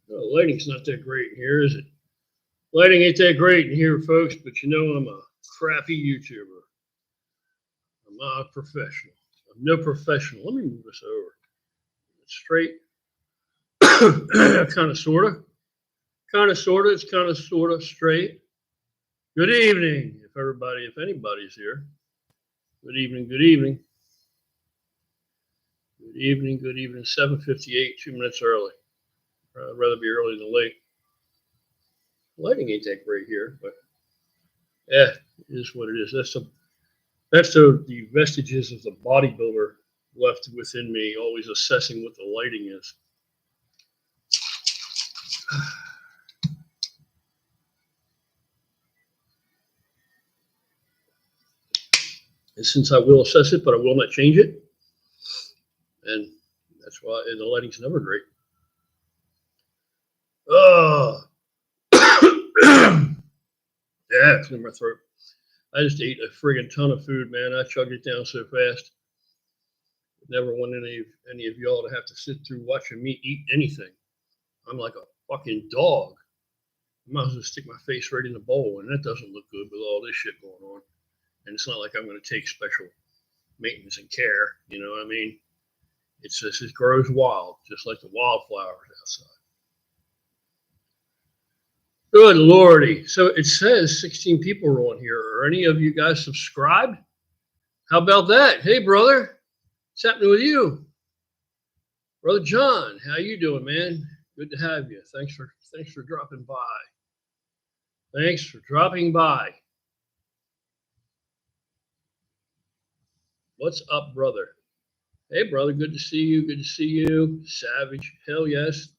No, lighting's not that great in here, is it? Lighting ain't that great in here, folks, but you know I'm a crappy YouTuber. I'm not a professional. I'm no professional. Let me move this over. It's straight. Kind of, sort of. Kind of, sort of. It's kind of, sort of straight. Good evening, if anybody's here. Good evening, good evening. Good evening, good evening. 7:58, 2 minutes early. I'd rather be early than late. Lighting ain't that great here, but yeah, it is what it is. That's the vestiges of the bodybuilder left within me, always assessing what the lighting is. And since I will assess it, but I will not change it, and that's why the lighting's never great. Oh, yeah, it's in my throat. I just ate a friggin' ton of food, man. I chugged it down so fast. Never want any of y'all to have to sit through watching me eat anything. I'm like a fucking dog. I might as well stick my face right in the bowl, and that doesn't look good with all this shit going on. And it's not like I'm going to take special maintenance and care. You know what I mean? It grows wild, just like the wildflowers outside. Good Lordy. So it says 16 people are on here. Are any of you guys subscribed? How about that? Hey, brother. What's happening with you? Brother John, how you doing, man? Good to have you. Thanks for dropping by. Thanks for dropping by. What's up, brother? Hey, brother, good to see you. Good to see you. Savage. Hell yes.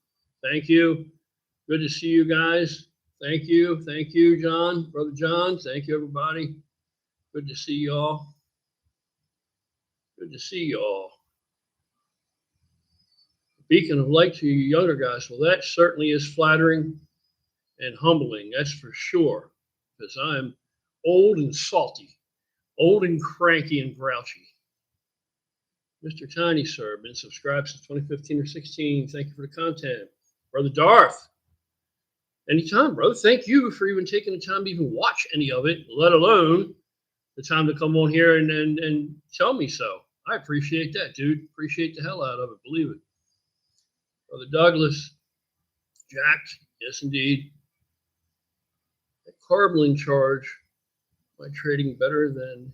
Thank you. Good to see you guys. Thank you. Thank you, John. Brother John. Thank you, everybody. Good to see y'all. Good to see y'all. Beacon of light to you younger guys. Well, that certainly is flattering and humbling. That's for sure. Because I'm old and salty. Old and cranky and grouchy. Mr. Tiny, sir, been subscribed since 2015 or 16. Thank you for the content. Brother Darth, anytime, bro. Thank you for even taking the time to even watch any of it, let alone the time to come on here and tell me so. I appreciate that, dude. Appreciate the hell out of it. Believe it. Brother Douglas, jacked. Yes, indeed. That Carbolin charge, my trading better than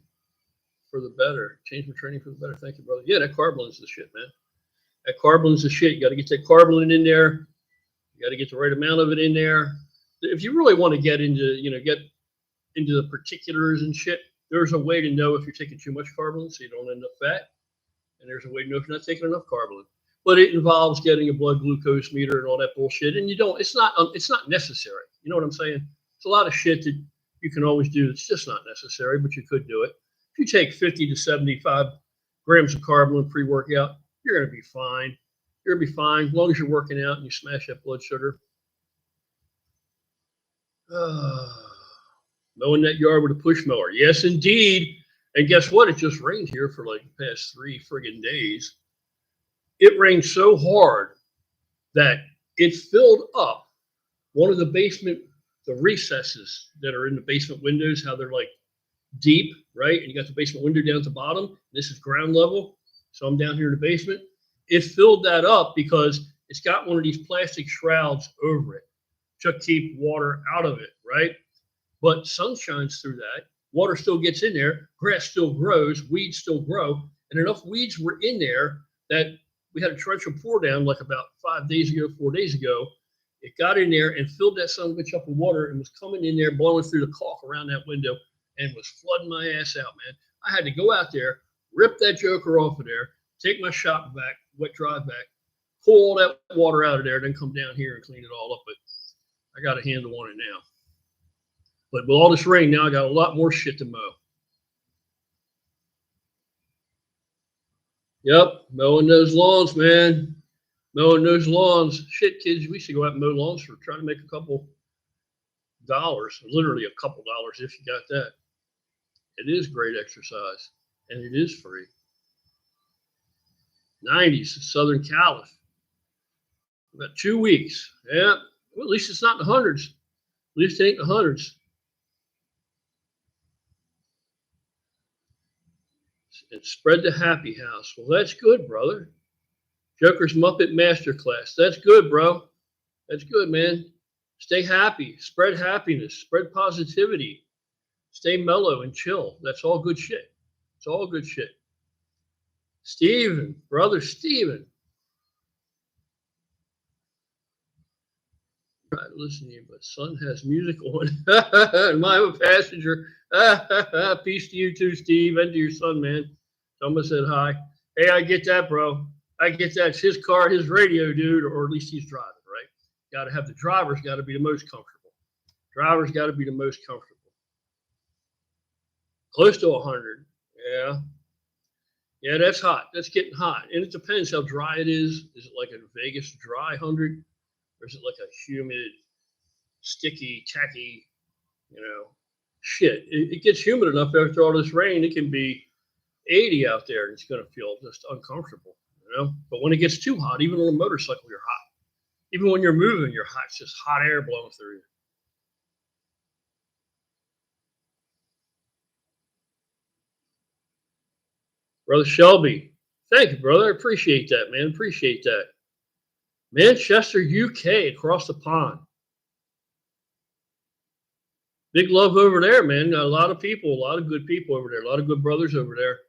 for the better. Change my training for the better. Thank you, brother. Yeah, that Carbolin's the shit, man. That Carbolin's the shit. You got to get that Carbolin in there. You got to get the right amount of it in there. If you really want to get into the particulars and shit, there's a way to know if you're taking too much Carbolin so you don't end up fat. And there's a way to know if you're not taking enough Carbolin. But it involves getting a blood glucose meter and all that bullshit. And it's not necessary. You know what I'm saying? It's a lot of shit that you can always do. It's just not necessary, but you could do it. If you take 50 to 75 grams of Carbolin pre-workout, you're going to be fine. You're going to be fine as long as you're working out and you smash that blood sugar. Mowing that yard with a push mower. Yes, indeed. And guess what? It just rained here for like the past 3 friggin' days. It rained so hard that it filled up one of the basement, the recesses that are in the basement windows, how they're like deep, right? And you got the basement window down at the bottom. This is ground level. So I'm down here in the basement. It filled that up because it's got one of these plastic shrouds over it to keep water out of it, right? But sun shines through that. Water still gets in there. Grass still grows. Weeds still grow. And enough weeds were in there that we had a torrential pour down like about 4 days ago. It got in there and filled that son of a bitch up with water and was coming in there, blowing through the caulk around that window and was flooding my ass out, man. I had to go out there, rip that joker off of there, take my shop vac, wet drive vac, pull all that water out of there, then come down here and clean it all up. But I got a handle on it now. But with all this rain now, I got a lot more shit to mow. Yep, mowing those lawns, man. Mowing those lawns. Shit, kids, we should go out and mow lawns for trying to make a couple dollars, literally a couple dollars if you got that. It is great exercise, and it is free. 90s, Southern Calif. About 2 weeks. Yeah. Well, at least it's not in the hundreds. At least it ain't in the hundreds. And spread the happy house. Well, that's good, brother. Joker's Muppet Masterclass. That's good, bro. That's good, man. Stay happy. Spread happiness. Spread positivity. Stay mellow and chill. That's all good shit. It's all good shit. Steven, brother Steven. Try to listen to you, but son has music on. And I'm a passenger. Peace to you too, Steve, and to your son, man. Someone said hi. Hey, I get that, bro. I get that. It's his car, his radio, dude, or at least he's driving, right? Got to have the driver's got to be the most comfortable. Driver's got to be the most comfortable. Close to 100. Yeah. Yeah, that's hot. That's getting hot. And it depends how dry it is. Is it like a Vegas dry 100? Or is it like a humid, sticky, tacky, shit? It gets humid enough after all this rain. It can be 80 out there and it's going to feel just uncomfortable, But when it gets too hot, even on a motorcycle, you're hot. Even when you're moving, you're hot. It's just hot air blowing through you. Brother Shelby, thank you, brother. I appreciate that, man. Appreciate that. Manchester, UK, across the pond. Big love over there, man. Got a lot of people, a lot of good people over there, a lot of good brothers over there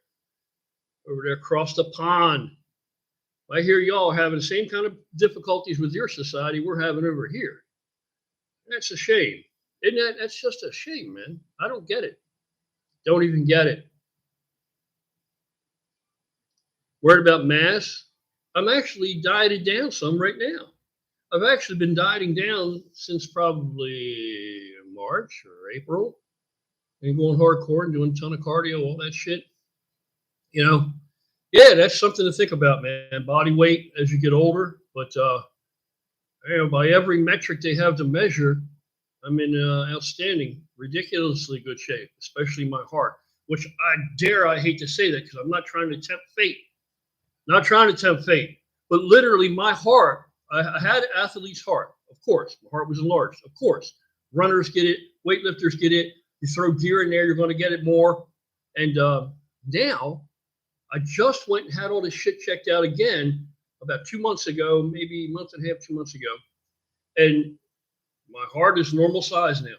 across the pond. I hear y'all having the same kind of difficulties with your society we're having over here. That's a shame. Isn't that? That's just a shame, man. I don't get it. Don't even get it. Worried about mass? I'm actually dieted down some right now. I've actually been dieting down since probably March or April. And going hardcore and doing a ton of cardio, all that shit. Yeah, that's something to think about, man. Body weight as you get older. But, by every metric they have to measure, I'm in outstanding, ridiculously good shape, especially my heart, which I hate to say that because I'm not trying to tempt fate. Not trying to tempt fate, but literally my heart, I had an athlete's heart, of course. My heart was enlarged, of course. Runners get it, weightlifters get it. You throw gear in there, you're going to get it more. And now I just went and had all this shit checked out again about 2 months ago, maybe a month and a half, 2 months ago. And my heart is normal size now.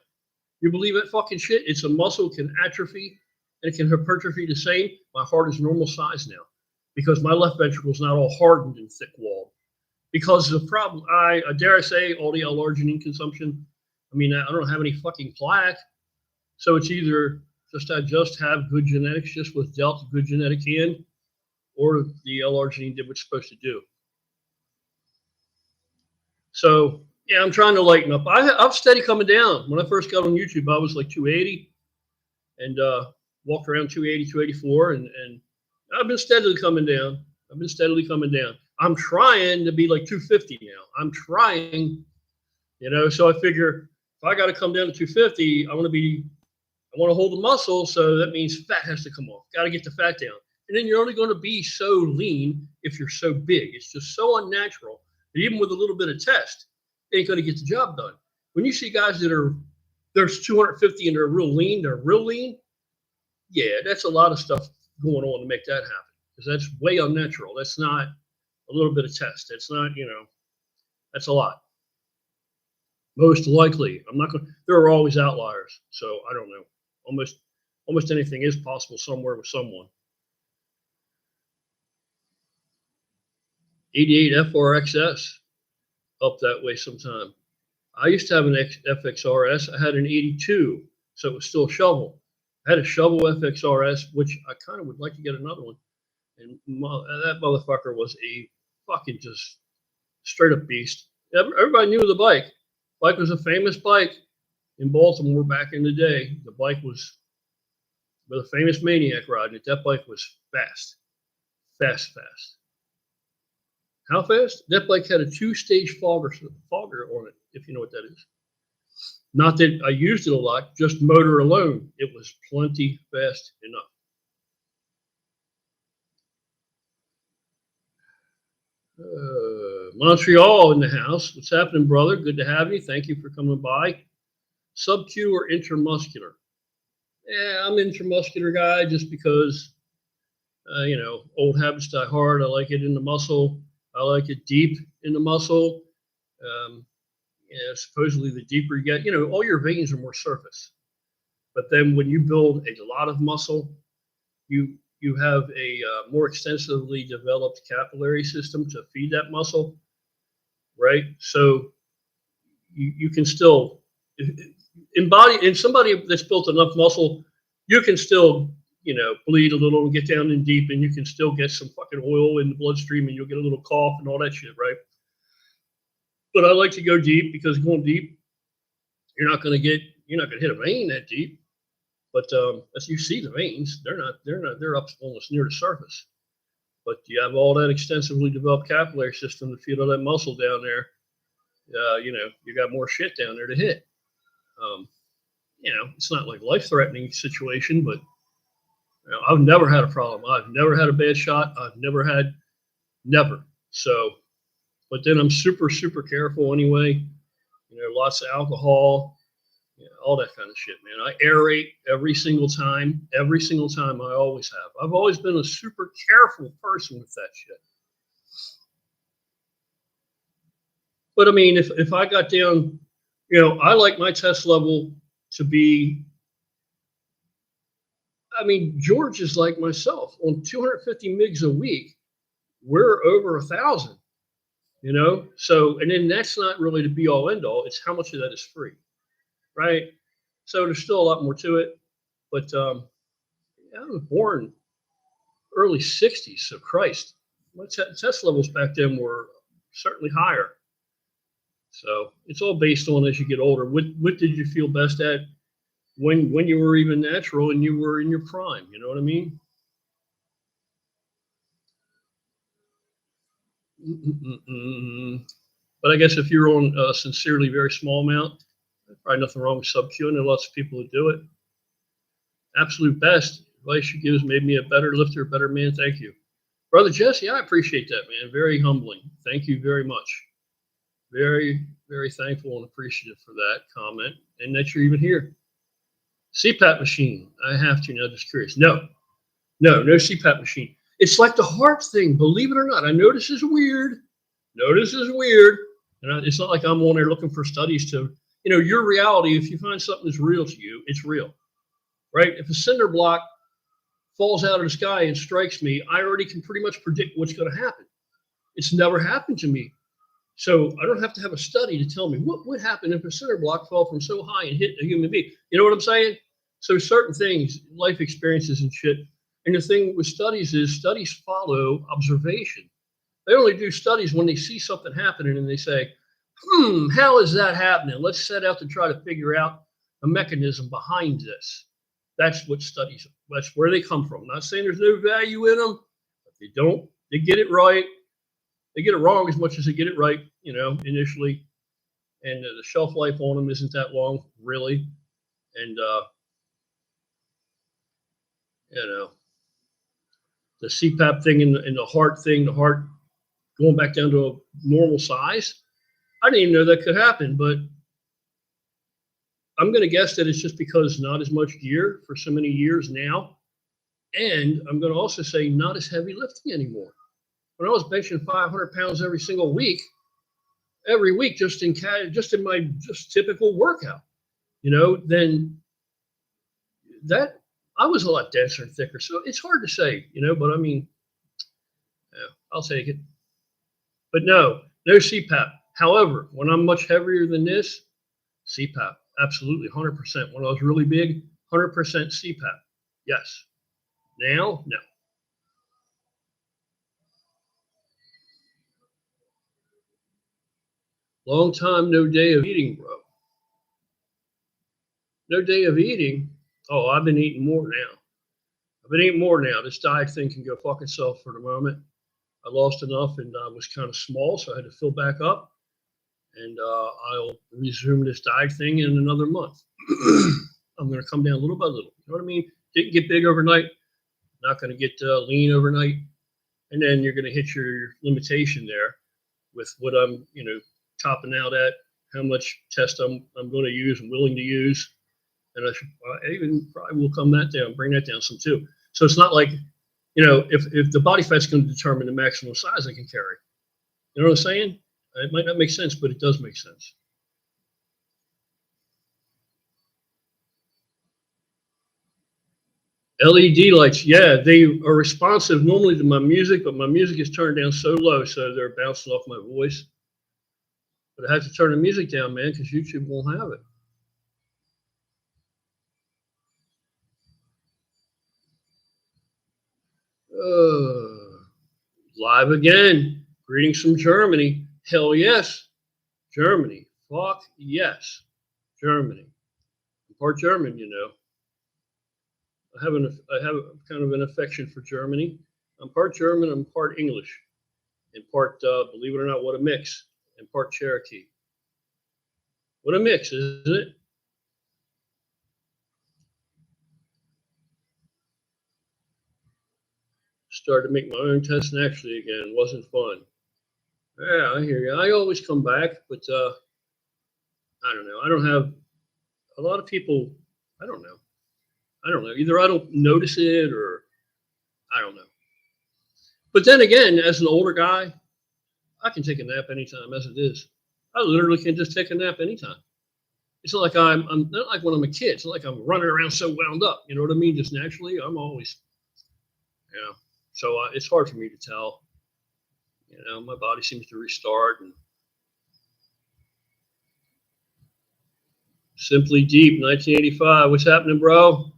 You believe that fucking shit? It's a muscle, can atrophy, and it can hypertrophy the same. My heart is normal size now because my left ventricle is not all hardened and thick-walled. Because the problem, I dare I say, all the L-arginine consumption, I don't have any fucking plaque. So it's either I just have good genetics, just with dealt good genetic in, or the L-arginine did what it's supposed to do. So, yeah, I'm trying to lighten up. I'm steady coming down. When I first got on YouTube, I was like 280 and walked around 280, 284, and I've been steadily coming down. I'm trying to be like 250 now. I'm trying, so I figure if I got to come down to 250, I want to hold the muscle. So that means fat has to come off. Got to get the fat down. And then you're only going to be so lean if you're so big. It's just so unnatural that even with a little bit of test, it ain't going to get the job done. When you see guys there's 250 and they're real lean, yeah, that's a lot of stuff going on to make that happen. Because that's way unnatural. That's not a little bit of test. It's not, that's a lot. Most likely. There are always outliers. So I don't know. Almost anything is possible somewhere with someone. 88 FRXS up that way sometime. I used to have an FXRS. I had an 82, so it was still a shovel. I had a shovel FXRS, which I kind of would like to get another one. And that motherfucker was a fucking just straight up beast. Everybody knew the bike. Bike was a famous bike in Baltimore back in the day. The bike was with a famous maniac riding it. That bike was fast. How fast? That bike had a 2-stage fogger on it, if you know what that is. Not that I used it a lot, just motor alone. It was plenty fast enough. Montreal in the house. What's happening, brother? Good to have you. Thank you for coming by. Sub-Q or intramuscular? Yeah, I'm an intramuscular guy just because, old habits die hard. I like it in the muscle. I like it deep in the muscle. Supposedly the deeper you get, all your veins are more surface. But then when you build a lot of muscle, you have a more extensively developed capillary system to feed that muscle, right? So you can still in somebody that's built enough muscle, you can still bleed a little and get down in deep, and you can still get some fucking oil in the bloodstream, and you'll get a little cough and all that shit, right? But I like to go deep because going deep, you're not going to hit a vein that deep. But as you see the veins, they're up almost near the surface. But you have all that extensively developed capillary system to feed all that muscle down there. You got more shit down there to hit. It's not like life-threatening situation, but I've never had a problem. I've never had a bad shot. I've never. So, but then I'm super, super careful anyway. Lots of alcohol. All that kind of shit, man. I aerate every single time. Every single time, I always have. I've always been a super careful person with that shit. But I mean, if I got down, I like my test level to be. I mean, George is like myself. On 250 mgs a week, we're over 1,000. So, and then that's not really the be all end all. It's how much of that is free, right? So there's still a lot more to it, but I was born early 60s, so Christ, my test levels back then were certainly higher. So it's all based on as you get older. What did you feel best at when you were even natural and you were in your prime? You know what I mean? But I guess if you're on a sincerely very small amount, probably nothing wrong with sub-Q, and there are lots of people who do it. Absolute best advice you give has made me a better lifter, a better man. Thank you. Brother Jesse, I appreciate that, man. Very humbling. Thank you very much. Very, very thankful and appreciative for that comment and that you're even here. CPAP machine. I have to now, just curious. No CPAP machine. It's like the heart thing, believe it or not. I know this is weird. And it's not like I'm on there looking for studies to, your reality, if you find something that's real to you, it's real, right? If a cinder block falls out of the sky and strikes me, I already can pretty much predict what's going to happen. It's never happened to me. So I don't have to have a study to tell me what would happen if a cinder block fell from so high and hit a human being. You know what I'm saying? So certain things, life experiences and shit. And the thing with studies is studies follow observation. They only do studies when they see something happening and they say, how is that happening? Let's set out to try to figure out a mechanism behind this. That's what studies, that's where they come from. I'm not saying there's no value in them, but they get it right. They get it wrong as much as they get it right, initially. And the shelf life on them isn't that long, really. And, the CPAP thing and the heart thing, the heart going back down to a normal size, I didn't even know that could happen, but I'm going to guess that it's just because not as much gear for so many years now. And I'm going to also say not as heavy lifting anymore. When I was benching 500 pounds every week, just in my typical workout, then that I was a lot denser and thicker. So it's hard to say, but I mean, yeah, I'll take it. But no CPAP. However, when I'm much heavier than this, CPAP, absolutely, 100%. When I was really big, 100% CPAP. Yes. Now, no. Long time, no day of eating, bro. No day of eating. Oh, I've been eating more now. This diet thing can go fuck itself for the moment. I lost enough and I was kind of small, so I had to fill back up. And I'll resume this diet thing in another month. I'm going to come down little by little. You know what I mean? Didn't get big overnight. Not going to get lean overnight. And then you're going to hit your limitation there with what I'm, topping out at, how much test I'm going to use and willing to use. And I even probably will bring that down some too. So it's not like, if the body fat's going to determine the maximum size I can carry. You know what I'm saying? It might not make sense, but it does make sense. LED lights, yeah, they are responsive normally to my music, but my music is turned down so low, so they're bouncing off my voice. But I have to turn the music down, man, because YouTube won't have it. Live again. Greetings from Germany. Hell yes. Germany. Fuck yes. Germany. I'm part German, I have kind of an affection for Germany. I'm part German, I'm part English, and part, believe it or not, what a mix, and part Cherokee. What a mix, isn't it? Started to make my own test naturally again. Wasn't fun. Yeah, I hear you. I always come back, but I don't know. I don't have a lot of people. I don't know. Either I don't notice it or I don't know. But then again, as an older guy, I can take a nap anytime as it is. I literally can just take a nap anytime. It's not like I'm not like when I'm a kid. It's not like I'm running around so wound up. You know what I mean? Just naturally, I'm always, So it's hard for me to tell. My body seems to restart. And Simply Deep, 1985. What's happening, bro?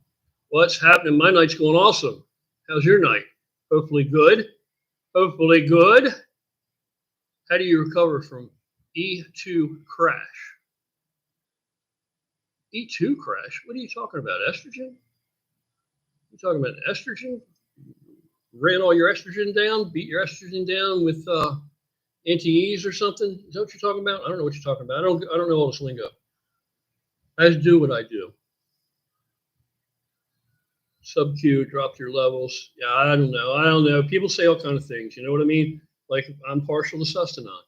What's happening? My night's going awesome. How's your night? Hopefully good. Hopefully good. How do you recover from E2 crash? E2 crash? What are you talking about? Estrogen? You talking about estrogen? Ran all your estrogen down? Beat your estrogen down with anti-E's or something? Is that what you're talking about? I don't know what you're talking about. I don't know all this lingo. I just do what I do. Sub-Q, dropped your levels. Yeah, I don't know. People say all kinds of things. You know what I mean? Like, I'm partial to Sustanon.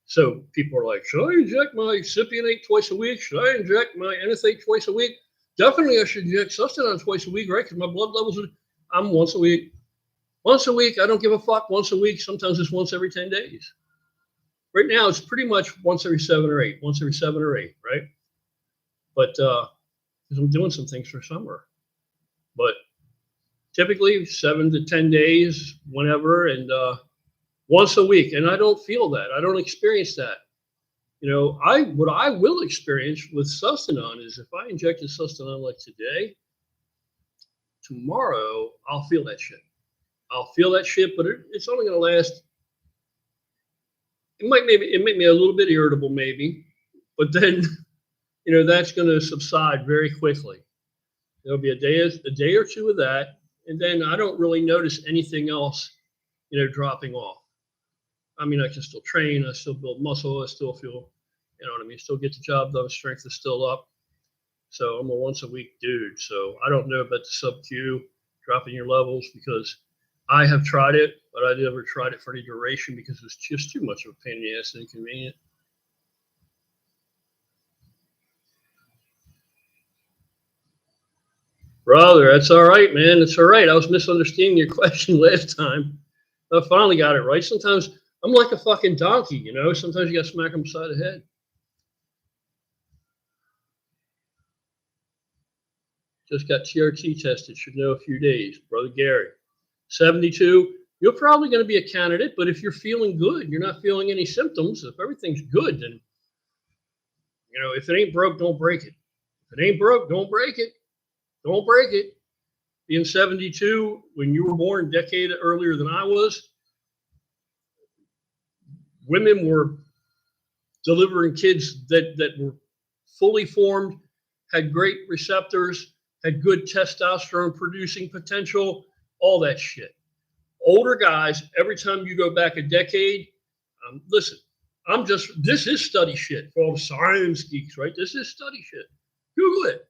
So people are like, should I inject my cypionate twice a week? Should I inject my enethate twice a week? Definitely I should inject Sustanon twice a week, right? Because my blood levels I'm once a week. Once a week, I don't give a fuck. Once a week, sometimes it's once every 10 days. Right now, it's pretty much once every 7 or 8, right? But because I'm doing some things for summer. But typically 7 to 10 days, whenever, and once a week. And I don't feel that. I don't experience that. What I will experience with Sustanon is if I injected Sustanon like today, tomorrow, I'll feel that shit. But it's only going to last. It might make me a little bit irritable, maybe, but then, that's going to subside very quickly. There'll be a day or two of that, and then I don't really notice anything else, dropping off. I mean, I can still train, I still build muscle, I still feel, still get the job done, strength is still up. So I'm a once a week dude. So I don't know about the sub-Q dropping your levels because I have tried it, but I never tried it for any duration because it's just too much of a pain in the ass and inconvenient. Brother, that's all right, man. It's all right. I was misunderstanding your question last time. I finally got it right. Sometimes I'm like a fucking donkey, Sometimes you got to smack them beside the head. Just got TRT tested. Should know a few days. Brother Gary. 72. You're probably going to be a candidate, but if you're feeling good, you're not feeling any symptoms, if everything's good, then, if it ain't broke, don't break it. If it ain't broke, don't break it. Don't break it. Being 72, when you were born a decade earlier than I was, women were delivering kids that were fully formed, had great receptors, had good testosterone producing potential, all that shit. Older guys, every time you go back a decade, listen, this is study shit for all the science geeks, right? This is study shit. Google it.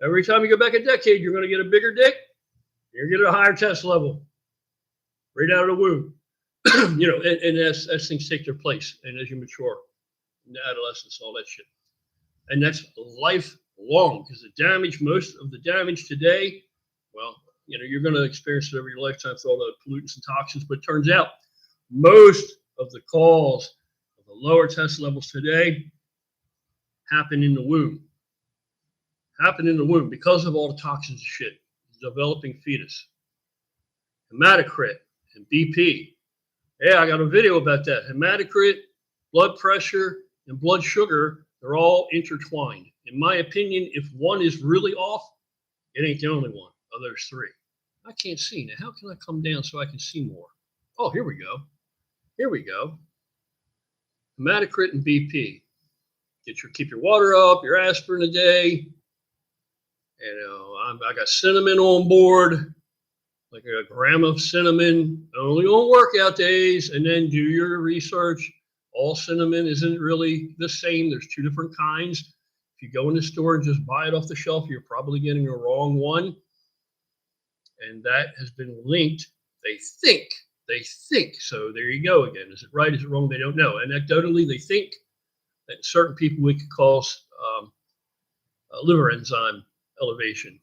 Every time you go back a decade, you're going to get a bigger dick. You're going to get a higher test level. right out of the womb. And as things take their place, and as you mature, in adolescence, all that shit, and that's lifelong, because most of the damage today, well, you're going to experience it over your lifetime with all the pollutants and toxins. But it turns out most of the cause of the lower test levels today happen in the womb. Because of all the toxins and shit. Developing fetus, hematocrit, and BP. Yeah, I got a video about that. Hematocrit, blood pressure, and blood sugar, they're all intertwined. In my opinion, if one is really off, it ain't the only one of those three. I can't see. Now, how can I come down so I can see more? Oh, here we go. Hematocrit and BP. Keep your water up, your aspirin a day. I got cinnamon on board, like a gram of cinnamon, only on workout days, and then do your research. All cinnamon isn't really the same. There's two different kinds. If you go in the store and just buy it off the shelf, you're probably getting the wrong one. And that has been linked. They think. So there you go again. Is it right? Is it wrong? They don't know. Anecdotally, they think that certain people it could cause liver enzyme elevation.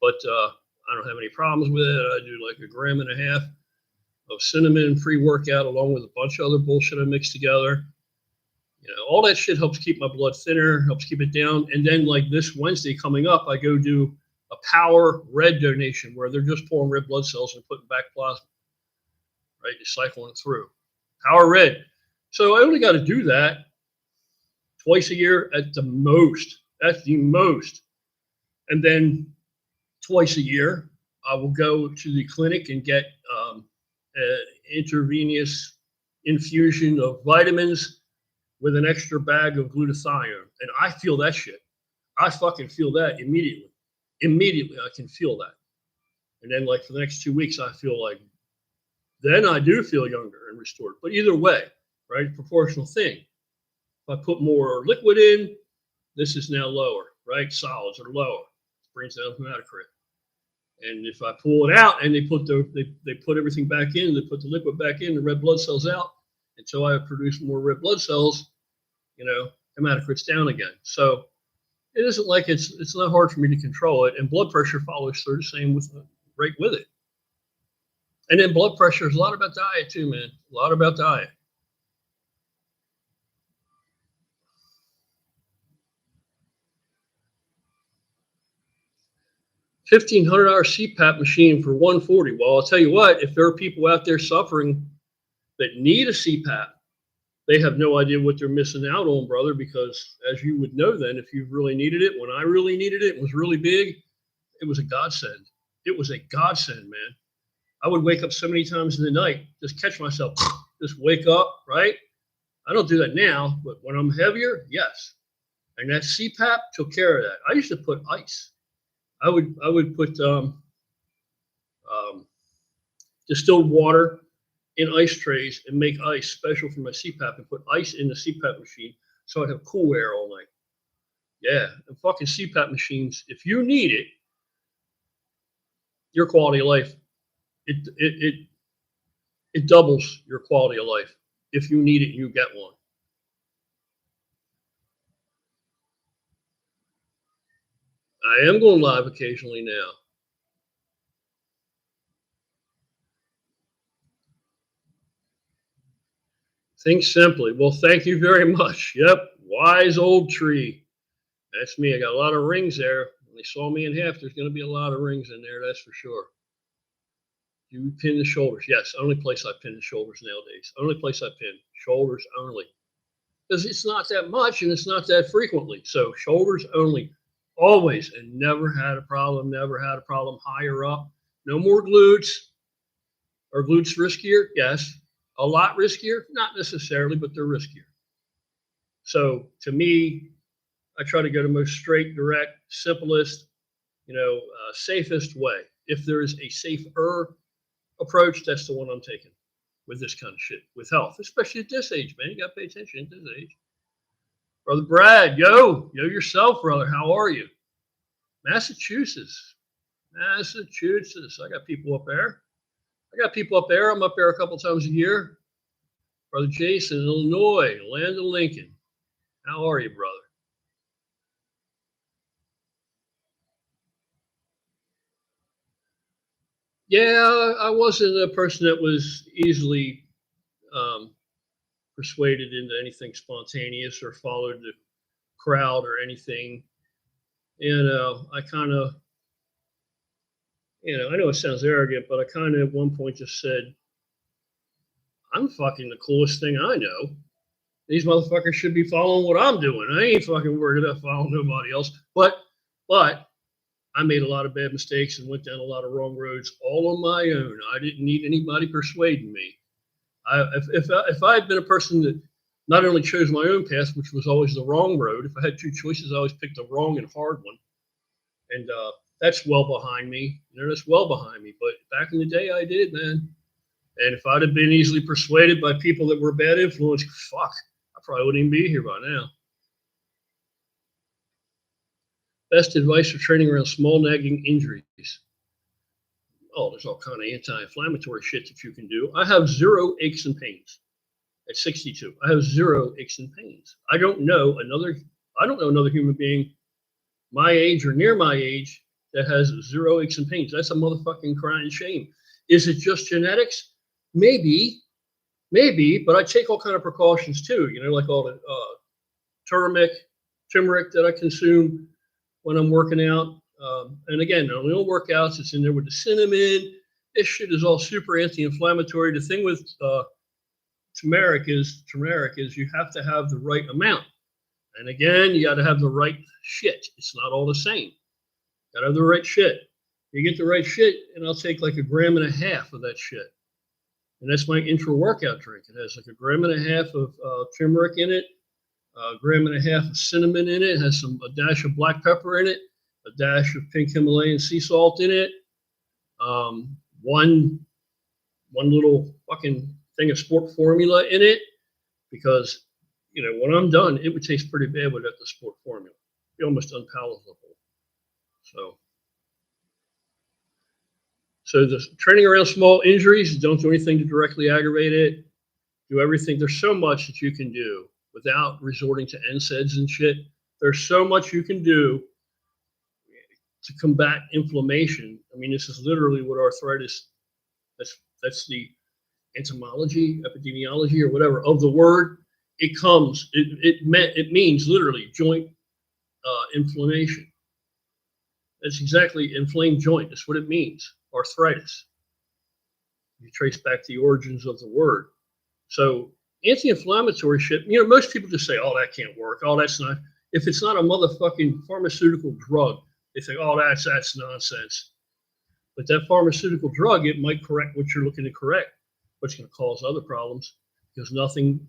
But I don't have any problems with it. I do like 1.5 grams of cinnamon pre-workout along with a bunch of other bullshit I mix together. All that shit helps keep my blood thinner, helps keep it down. And then like this Wednesday coming up, I go do a power red donation where they're just pulling red blood cells and putting back plasma, right? They're cycling it through. Power red. So I only got to do that twice a year at the most. That's the most. And then twice a year, I will go to the clinic and get an intravenous infusion of vitamins with an extra bag of glutathione. And I feel that shit. I fucking feel that immediately. Immediately, I can feel that. And then like for the next 2 weeks, I feel like, then I do feel younger and restored. But either way, right, proportional thing. If I put more liquid in, this is now lower, right? Solids are lower. It brings down hematocrit. And if I pull it out and they put everything back in, they put the liquid back in, the red blood cells out, until I produce more red blood cells, hematocrit's down again. So it isn't like it's not hard for me to control it. And blood pressure follows through the same right with it. And then blood pressure is a lot about diet too, man. A lot about diet. $1,500 CPAP machine for $140. Well, I'll tell you what, if there are people out there suffering that need a CPAP, they have no idea what they're missing out on, brother, because as you would know then, if you really needed it, when I really needed it, it was really big, it was a godsend. It was a godsend, man. I would wake up so many times in the night, just catch myself, just wake up, right? I don't do that now, but when I'm heavier, yes. And that CPAP took care of that. I used to put ice. I would put distilled water in ice trays and make ice special for my CPAP and put ice in the CPAP machine so I'd have cool air all night. Yeah, and fucking CPAP machines, if you need it, your quality of life, it doubles your quality of life. If you need it, you get one. I am going live occasionally now. Think simply. Well, thank you very much. Yep, wise old tree. That's me. I got a lot of rings there. When they saw me in half, there's going to be a lot of rings in there, that's for sure. You pin the shoulders. Yes, only place I pin the shoulders nowadays. Only place I pin. Shoulders only. Because it's not that much and it's not that frequently. So shoulders only. Always. And never had a problem. Never had a problem higher up. No more glutes. Are glutes riskier? Yes. A lot riskier? Not necessarily, but they're riskier. So to me, I try to go the most straight, direct, simplest, safest way. If there is a safer approach, that's the one I'm taking with this kind of shit, with health, especially at this age, man. You got to pay attention at this age. Brother Brad, yo yourself, brother. How are you? Massachusetts. I got people up there. I got people up there. I'm up there a couple times a year. Brother Jason, Illinois, land of Lincoln. How are you, brother? Yeah, I wasn't a person that was easily persuaded into anything spontaneous or followed the crowd or anything. I kind of, I know it sounds arrogant, but I kind of at one point just said, I'm fucking the coolest thing I know. These motherfuckers should be following what I'm doing. I ain't fucking worried about following nobody else. But I made a lot of bad mistakes and went down a lot of wrong roads all on my own. I didn't need anybody persuading me. If I had been a person that not only chose my own path, which was always the wrong road, if I had two choices, I always picked the wrong and hard one. And that's well behind me. That's well behind me. But back in the day, I did, man. And if I'd have been easily persuaded by people that were bad influence, fuck, I probably wouldn't even be here by now. Best advice for training around small nagging injuries. Oh, there's all kind of anti-inflammatory shit that you can do. I have zero aches and pains at 62. I have zero aches and pains. I don't know another human being my age or near my age that has zero aches and pains. That's a motherfucking crying shame. Is it just genetics? Maybe, but I take all kind of precautions too. Like all the turmeric that I consume when I'm working out. And again, on the old workouts, it's in there with the cinnamon. This shit is all super anti-inflammatory. The thing with turmeric is you have to have the right amount. And again, you got to have the right shit. It's not all the same. Got to have the right shit. You get the right shit, and I'll take like 1.5 grams of that shit. And that's my intra-workout drink. It has like 1.5 grams of turmeric in it, 1.5 grams of cinnamon in it. It has a dash of black pepper in it, a dash of pink Himalayan sea salt in it, one little fucking thing of sport formula in it, because when I'm done, it would taste pretty bad without the sport formula. It'd be almost unpalatable. So the training around small injuries, don't do anything to directly aggravate it. Do everything. There's so much that you can do without resorting to NSAIDs and shit. There's so much you can do to combat inflammation. I mean, this is literally what arthritis, that's the etymology, epidemiology, or whatever of the word. It means literally joint inflammation. That's exactly inflamed joint. That's what it means, arthritis. You trace back the origins of the word. So anti-inflammatory shit, most people just say, oh, that can't work. Oh, that's not. If it's not a motherfucking pharmaceutical drug, they think, oh, that's nonsense. But that pharmaceutical drug, it might correct what you're looking to correct, but it's going to cause other problems, because nothing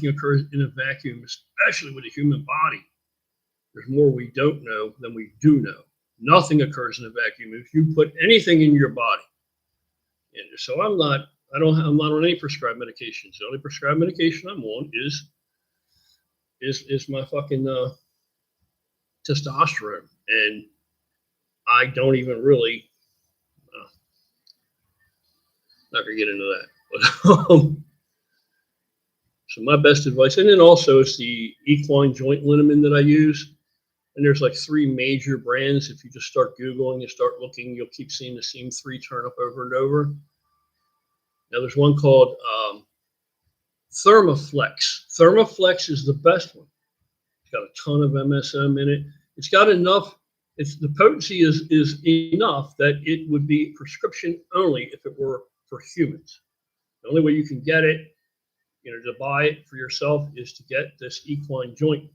occurs in a vacuum, especially with the human body. There's more we don't know than we do know. Nothing occurs in a vacuum. If you put anything in your body, and so I'm not on any prescribed medications. The only prescribed medication I'm on is my fucking testosterone, and I don't even really. Not gonna get into that, but so my best advice, and then also it's the equine joint liniment that I use. And there's like 3 major brands. If you just start Googling and start looking, you'll keep seeing the same 3 turn up over and over. Now there's one called Thermaflex. Thermaflex is the best one. It's got a ton of MSM in it. It's got enough. The potency is enough that it would be prescription only if it were for humans. The only way you can get it, to buy it for yourself, is to get this equine joint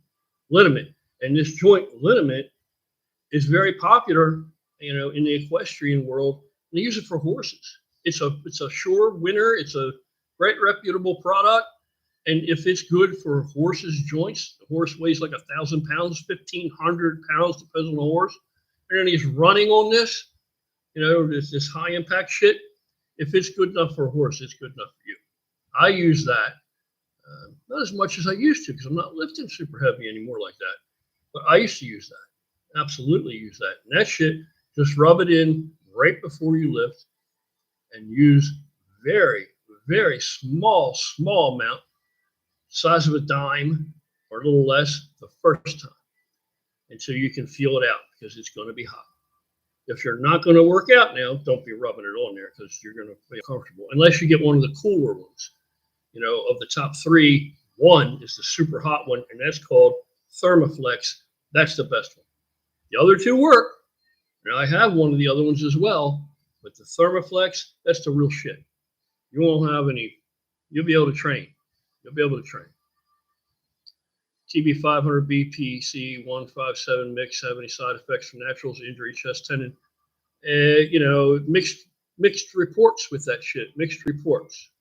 liniment. And this joint liniment is very popular, in the equestrian world. They use it for horses. It's a sure winner. It's a great reputable product. And if it's good for horses' joints, the horse weighs like 1,000 pounds, 1,500 pounds, depends on the horse. And he's running on this, this high impact shit. If it's good enough for a horse, it's good enough for you. I use that, not as much as I used to, because I'm not lifting super heavy anymore like that. But I used to use that. Absolutely use that. And that shit, just rub it in right before you lift. and use very, very small amount, size of a dime or a little less the first time until you can feel it out, because it's going to be hot. If you're not going to work out now, don't be rubbing it on there, because you're going to feel comfortable. Unless you get one of the cooler ones. You know, of the top three, one is the super hot one, and that's called Thermoflex. That's the best one. The other two work. Now, I have one of the other ones as well, but the Thermoflex, that's the real shit. You won't have any, you'll be able to train. You'll be able to train. TB 500 BPC 157 mix have any side effects from naturals, injury, chest tendon? You know, mixed reports with that shit. Mixed reports.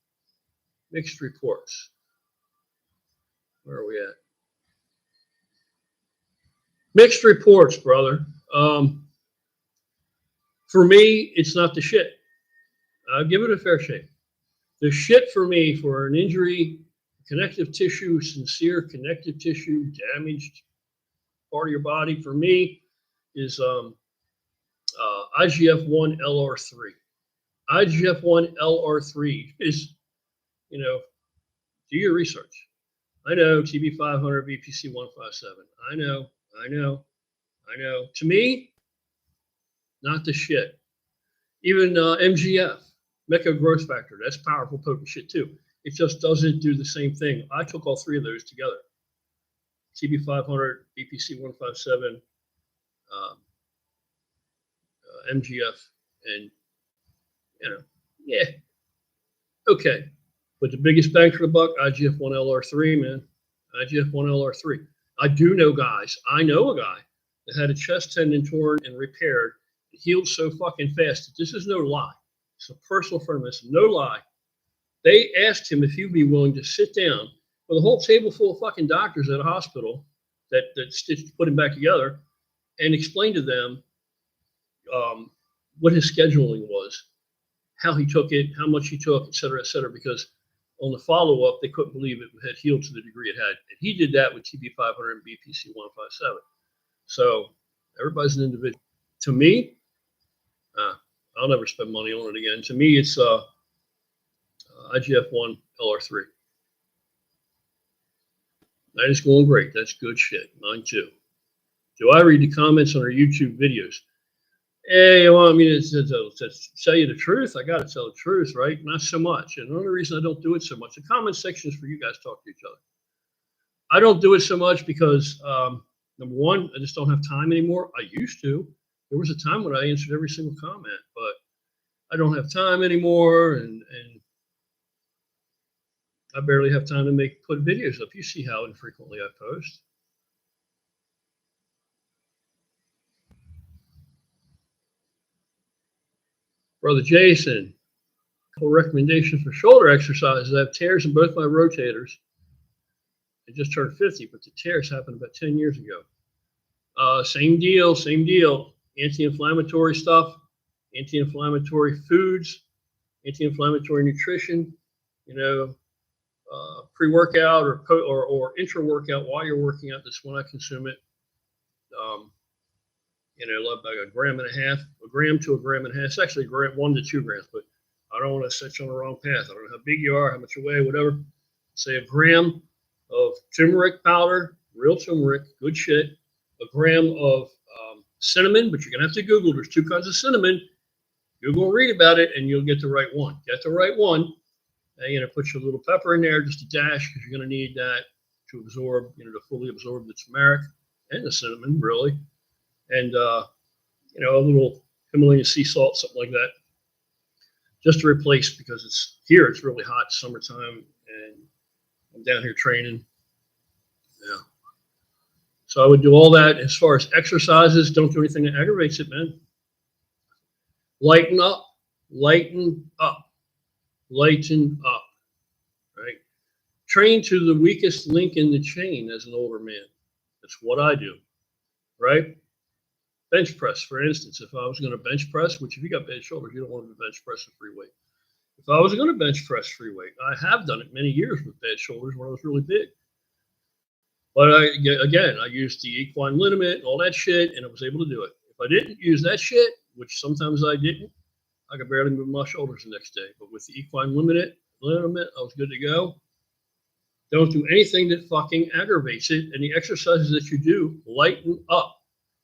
Where are we at? Mixed reports, brother. For me, it's not the shit. I'll give it a fair shake. The shit for me, for an injury, connective tissue, sincere connective tissue, damaged part of your body, for me, is IGF-1 LR3. IGF-1 LR3 is, you know, do your research. I know, TB 500, BPC 157. I know. To me, not the shit. Even MGF, mecha growth factor, that's powerful, potent shit too. It just doesn't do the same thing. I took all three of those together. TB 500, BPC 157, MGF, and, you know, yeah, okay. But the biggest bang for the buck, IGF-1 LR3, man. IGF-1 LR3. I do know guys. I know a guy that had a chest tendon torn and repaired. It healed so fucking fast that this is no lie. It's a personal friend of mine. No lie. They asked him if he'd be willing to sit down with a whole table full of fucking doctors at a hospital that put him back together and explain to them what his scheduling was, how he took it, how much he took, et cetera, because on the follow-up, they couldn't believe it had healed to the degree it had. And he did that with TB 500 and BPC 157. So everybody's an individual. To me, I'll never spend money on it again. To me, it's IGF-1 LR3. That is going great. That's good shit. Mine too. Do I read the comments on our YouTube videos? Hey, you want me to tell you the truth? I got to tell the truth, right? Not so much. And the only reason I don't do it so much, the comment section is for you guys to talk to each other. I don't do it so much because, number one, I just don't have time anymore. I used to. There was a time when I answered every single comment, but I don't have time anymore, and I barely have time to put videos up. You see how infrequently I post. Brother Jason, a couple recommendations for shoulder exercises. I have tears in both my rotators. I just turned 50, but the tears happened about 10 years ago. Same deal. Anti-inflammatory stuff, anti-inflammatory foods, anti-inflammatory nutrition, you know, pre-workout or intra-workout while you're working out. That's when I consume it. You know, about a gram to a gram and a half. It's actually 1 to 2 grams, but I don't want to set you on the wrong path. I don't know how big you are, how much you weigh, whatever. Say a gram of turmeric powder, real turmeric, good shit. A gram of cinnamon, but you're going to have to Google. There's 2 kinds of cinnamon. Google and read about it, and you'll get the right one. Get the right one. And, you know, put your little pepper in there, just a dash, because you're going to need that to absorb, you know, to fully absorb the turmeric and the cinnamon, really. And, you know, a little Himalayan sea salt, something like that, just to replace, because it's really hot, summertime, and I'm down here training. Yeah. So I would do all that. As far as exercises, don't do anything that aggravates it, man. Lighten up, right? Train to the weakest link in the chain as an older man. That's what I do, right? Bench press, for instance. If I was going to bench press, which if you got bad shoulders, you don't want to bench press a free weight. If I was going to bench press free weight, I have done it many years with bad shoulders when I was really big. But I used the equine liniment and all that shit, and I was able to do it. If I didn't use that shit, which sometimes I didn't, I could barely move my shoulders the next day. But with the equine limit, I was good to go. Don't do anything that fucking aggravates it. And the exercises that you do lighten up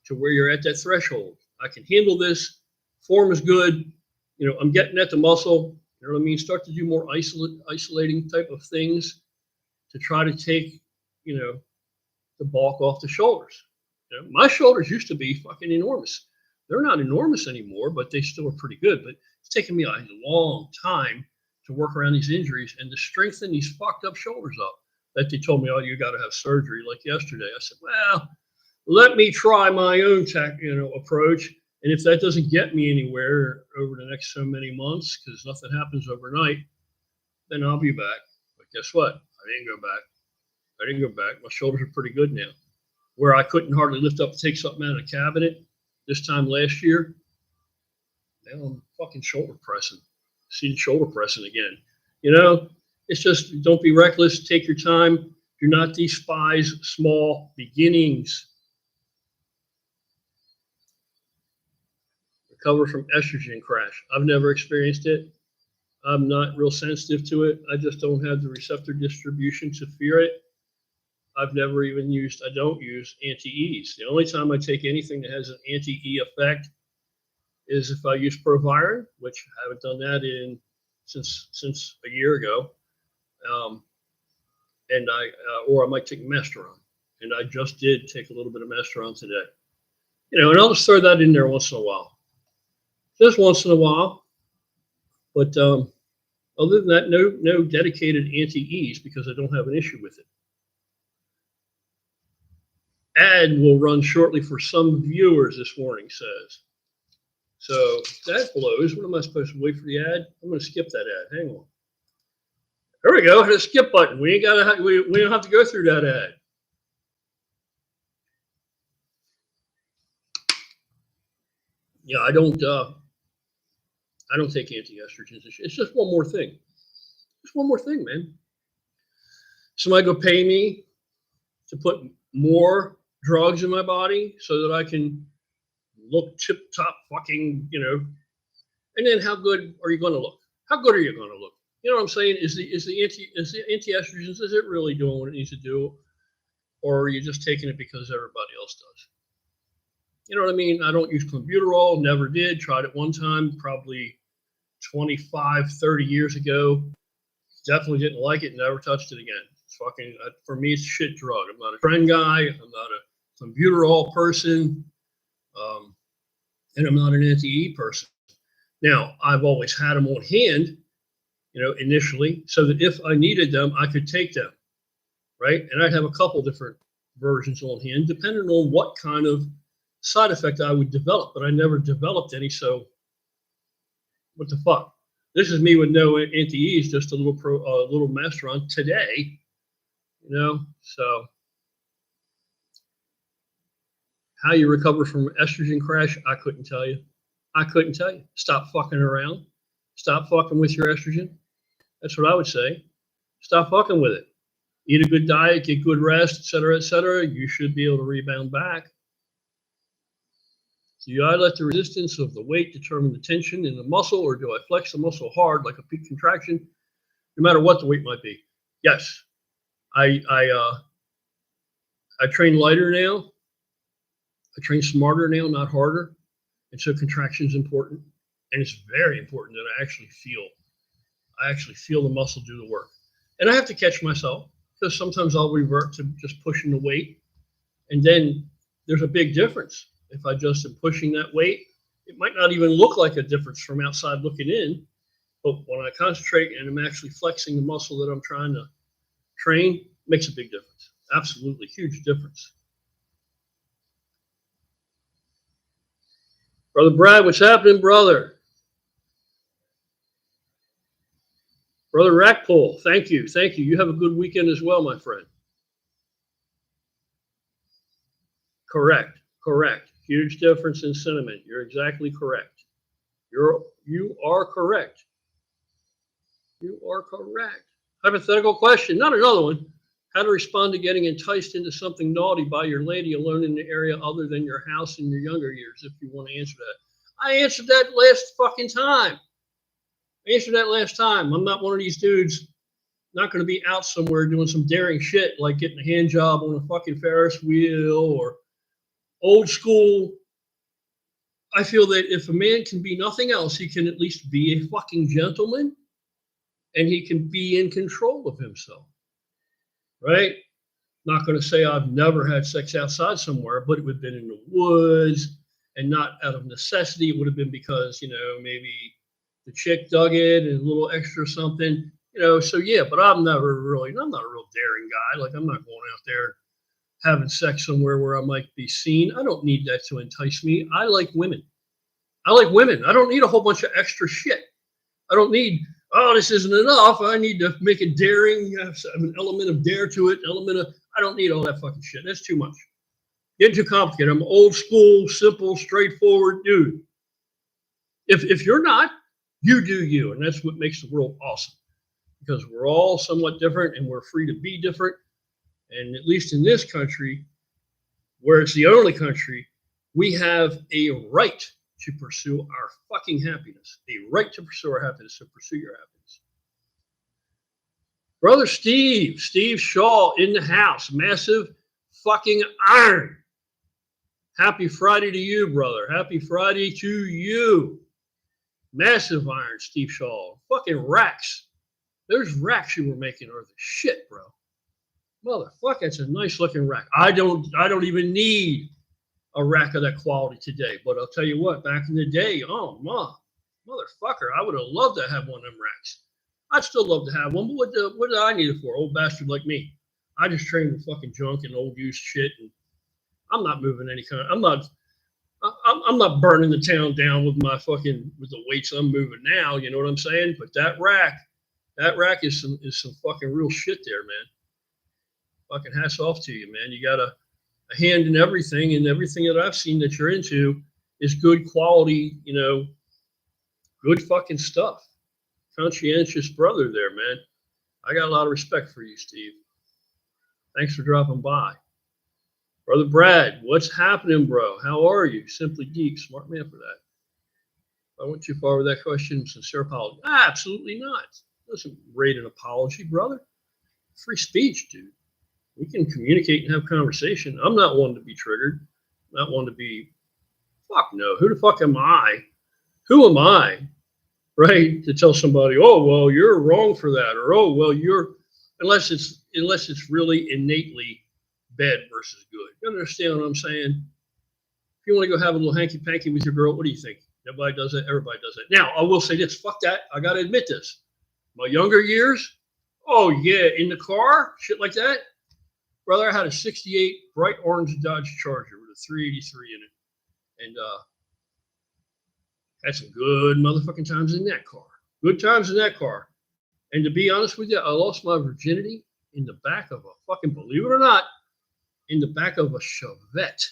to where you're at that threshold. I can handle this. Form is good. You know, I'm getting at the muscle. You know what I mean? Start to do more isolating type of things to try to take, you know, the bulk off the shoulders. You know, my shoulders used to be fucking enormous. They're not enormous anymore, but they still are pretty good. But it's taken me a long time to work around these injuries and to strengthen these fucked up shoulders up that they told me, oh, you got to have surgery like yesterday. I said, well, let me try my own approach. And if that doesn't get me anywhere over the next so many months, because nothing happens overnight, then I'll be back. But guess what? I didn't go back. My shoulders are pretty good now. Where I couldn't hardly lift up to take something out of the cabinet this time last year, now I'm fucking shoulder pressing. Seated shoulder pressing again. You know, it's just don't be reckless. Take your time. Do not despise small beginnings. Recover from estrogen crash. I've never experienced it. I'm not real sensitive to it. I just don't have the receptor distribution to fear it. I don't use anti-E's. The only time I take anything that has an anti-E effect is if I use Proviron, which I haven't done that since a year ago. Or I might take Mesteron. And I just did take a little bit of Mesteron today. You know, and I'll just throw that in there once in a while. Just once in a while. But other than that, no dedicated anti-E's because I don't have an issue with it. Ad will run shortly for some viewers, this warning says. So that blows. What am I supposed to wait for the ad? I'm going to skip that ad. Hang on. There we go. Hit a skip button. We don't have to go through that ad. Yeah, I don't take anti-estrogens. It's just one more thing. Just one more thing, man. Somebody go pay me to put more drugs in my body so that I can look tip-top fucking, you know. And then how good are you going to look? How good are you going to look? You know what I'm saying? Is the anti-estrogens, is it really doing what it needs to do? Or are you just taking it because everybody else does? You know what I mean? I don't use clenbuterol, never did. Tried it one time, probably 25, 30 years ago. Definitely didn't like it, never touched it again. It's fucking, for me, it's a shit drug. I'm not a trend guy. I'm not a clenbuterol person. And I'm not an anti-E person. Now, I've always had them on hand, you know, initially, so that if I needed them, I could take them, right? And I'd have a couple different versions on hand, depending on what kind of side effect I would develop. But I never developed any, so what the fuck? This is me with no anti-E's, just a little Mesteron today, you know. So how you recover from estrogen crash, I couldn't tell you. Stop fucking around. Stop fucking with your estrogen. That's what I would say. Stop fucking with it. Eat a good diet, get good rest, et cetera, et cetera. You should be able to rebound back. Do I let the resistance of the weight determine the tension in the muscle, or do I flex the muscle hard like a peak contraction, no matter what the weight might be? Yes. I train lighter now. I train smarter now, not harder. And so contraction is important. And it's very important that I actually feel the muscle do the work. And I have to catch myself because sometimes I'll revert to just pushing the weight. And then there's a big difference. If I just am pushing that weight, it might not even look like a difference from outside looking in. But when I concentrate and I'm actually flexing the muscle that I'm trying to train, it makes a big difference. Absolutely huge difference. Brother Brad, what's happening, brother? Brother Rackpool, thank you. You have a good weekend as well, my friend. Correct. Huge difference in sentiment. You're exactly correct. You are correct. Hypothetical question, not another one. How to respond to getting enticed into something naughty by your lady alone in the area other than your house in your younger years, if you want to answer that. I answered that last fucking time. I'm not one of these dudes, not going to be out somewhere doing some daring shit like getting a hand job on a fucking Ferris wheel or old school. I feel that if a man can be nothing else, he can at least be a fucking gentleman and he can be in control of himself, right? Not going to say I've never had sex outside somewhere, but it would have been in the woods and not out of necessity. It would have been because, maybe the chick dug it and a little extra something, so yeah, but I'm not a real daring guy. Like, I'm not going out there having sex somewhere where I might be seen. I don't need that to entice me. I like women. I don't need a whole bunch of extra shit. I don't need, this isn't enough. I need to make it daring, have an element of dare to it, I don't need all that fucking shit. That's too much. Getting too complicated. I'm old school, simple, straightforward dude. If you're not, you do you. And that's what makes the world awesome. Because we're all somewhat different and we're free to be different. And at least in this country, where it's the only country, we have a right to pursue our fucking happiness. A right to pursue our happiness, so pursue your happiness. Brother Steve Shaw in the house. Massive fucking iron. Happy Friday to you, brother. Happy Friday to you. Massive iron, Steve Shaw. Fucking racks. Those racks you were making are the shit, bro. Motherfucker, that's a nice looking rack. I don't even need a rack of that quality today. But I'll tell you what, back in the day, motherfucker, I would have loved to have one of them racks. I'd still love to have one, but what did I need it for? Old bastard like me. I just train with fucking junk and old used shit, and I'm not moving any kind. I'm not burning the town down with the weights I'm moving now. You know what I'm saying? But that rack is some fucking real shit there, man. Fucking hats off to you, man. You got a hand in everything, and everything that I've seen that you're into is good quality, good fucking stuff. Conscientious brother there, man. I got a lot of respect for you, Steve. Thanks for dropping by. Brother Brad, what's happening, bro? How are you? Simply Deep, smart man for that. I went too far with that question. Sincere apology. Absolutely not. Doesn't rate an apology, brother. Free speech, dude. We can communicate and have conversation. I'm not one to be triggered. Not one to be, fuck no. Who the fuck am I? Who am I, right, to tell somebody, oh, well, you're wrong for that, or oh, well, unless it's really innately bad versus good. You understand what I'm saying? If you want to go have a little hanky-panky with your girl, what do you think? Everybody does it. Everybody does it. Now, I will say this. Fuck that. I got to admit this. My younger years, oh, yeah, in the car, shit like that. Brother, I had a 68 bright orange Dodge Charger with a 383 in it. And had some good motherfucking times in that car. Good times in that car. And to be honest with you, I lost my virginity in the back of a fucking, believe it or not, in the back of a Chevette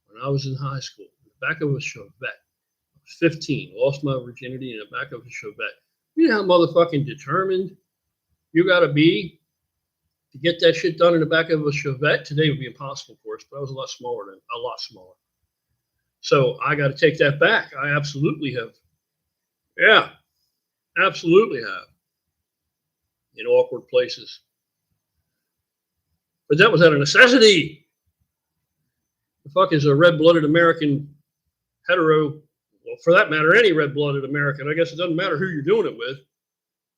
when I was in high school. In the back of a Chevette. I was 15. Lost my virginity in the back of a Chevette. You know how motherfucking determined you got to be to get that shit done in the back of a Chevette? Today would be impossible, of course, but I was a lot smaller. So I got to take that back. I absolutely have. Yeah, absolutely have. In awkward places. But that was out of necessity. The fuck is a red-blooded American hetero, well, for that matter, any red-blooded American. I guess it doesn't matter who you're doing it with.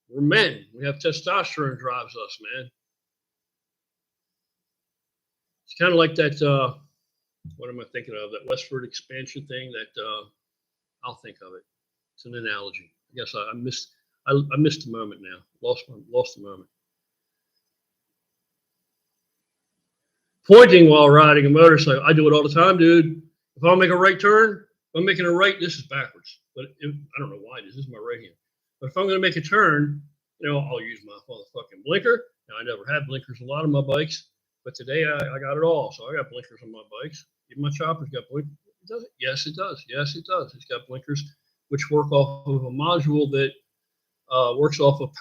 We're men. We have testosterone drives us, man. It's kind of like that, what am I thinking of? That westward expansion thing that, I'll think of it. It's an analogy. I guess I missed the moment now. Lost the moment. Pointing while riding a motorcycle. I do it all the time, dude. If I make a right turn, if I'm making a right, this is backwards. But I don't know why this is my right hand. But if I'm going to make a turn, I'll use my motherfucking blinker. Now, I never had blinkers on a lot of my bikes, but today I got it all. So I got blinkers on my bikes. Even my chopper's got blinkers. Does it? Yes, it does. Yes, it does. It's got blinkers, which work off of a module that works off of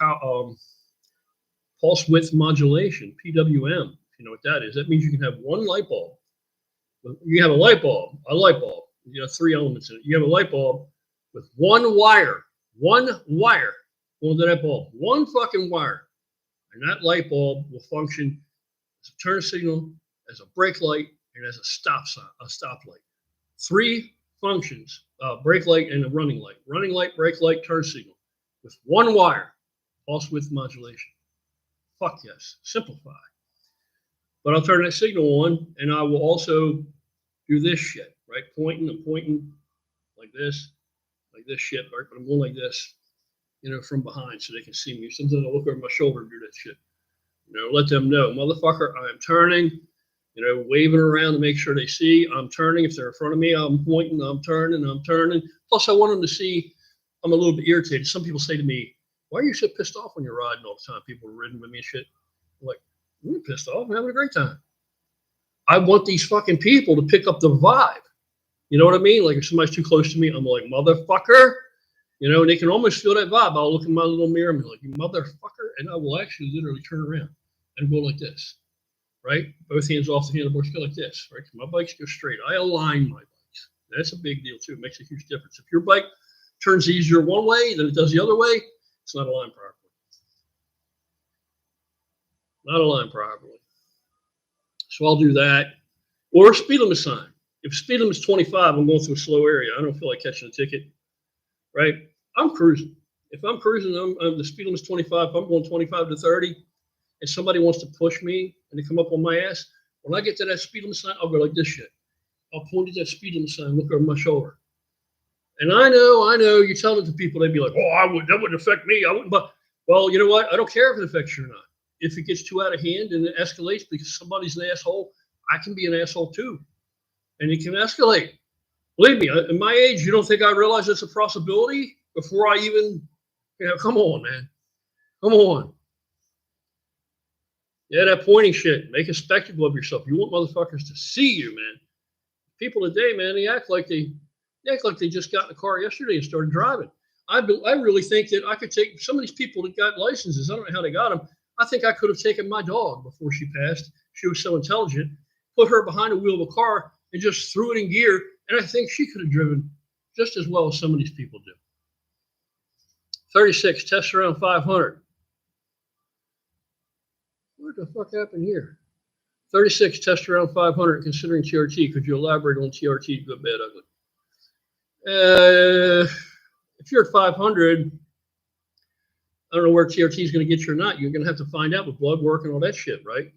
pulse width modulation, PWM. You know what that is? That means you can have one light bulb. You have a light bulb, You have 3 elements in it. You have a light bulb with one wire going to that bulb, one fucking wire. And that light bulb will function as a turn signal, as a brake light, and as a stop light. 3 functions, brake light and a running light. Running light, brake light, turn signal. With one wire, pulse width modulation. Fuck yes, simplify. But I'll turn that signal on, and I will also do this shit, right? I'm pointing like this shit, right? But I'm going like this, from behind so they can see me. Sometimes I'll look over my shoulder and do that shit. Let them know, motherfucker, I'm turning, waving around to make sure they see I'm turning. If they're in front of me, I'm pointing, I'm turning. Plus, I want them to see I'm a little bit irritated. Some people say to me, why are you so pissed off when you're riding all the time? People are riding with me and shit. I'm like, I'm pissed off. I'm having a great time. I want these fucking people to pick up the vibe. You know what I mean? Like if somebody's too close to me, I'm like, motherfucker. And they can almost feel that vibe. I'll look in my little mirror and be like, you motherfucker. And I will actually literally turn around and go like this, right? Both hands off the handlebars, go like this, right? My bikes go straight. I align my bikes. That's a big deal too. It makes a huge difference. If your bike turns easier one way than it does the other way, it's not aligned properly. Not aligned properly. So I'll do that. Or speed limit sign. If speed limit is 25, I'm going through a slow area. I don't feel like catching a ticket, right? I'm cruising. If I'm cruising, the speed limit is 25. If I'm going 25 to 30, and somebody wants to push me and they come up on my ass, when I get to that speed limit sign, I'll go like this shit. I'll point at that speed limit sign, look over my shoulder. And I know, you tell it to people, they'd be like, oh, that wouldn't affect me. I wouldn't, but, well, you know what? I don't care if it affects you or not. If it gets too out of hand and it escalates because somebody's an asshole, I can be an asshole too. And it can escalate. Believe me, at my age, you don't think I realize it's a possibility before I even, come on, man. Come on. Yeah, that pointing shit. Make a spectacle of yourself. You want motherfuckers to see you, man. People today, man, they act like they just got in a car yesterday and started driving. I really think that I could take some of these people that got licenses. I don't know how they got them. I think I could have taken my dog before she passed. She was so intelligent. Put her behind the wheel of a car and just threw it in gear. And I think she could have driven just as well as some of these people do. 36, Testosterone 500. What the fuck happened here? 36, Testosterone 500, considering TRT. Could you elaborate on TRT, good, bad, ugly? If you're at 500, I don't know where TRT is going to get you or not. You're going to have to find out with blood work and all that shit, right?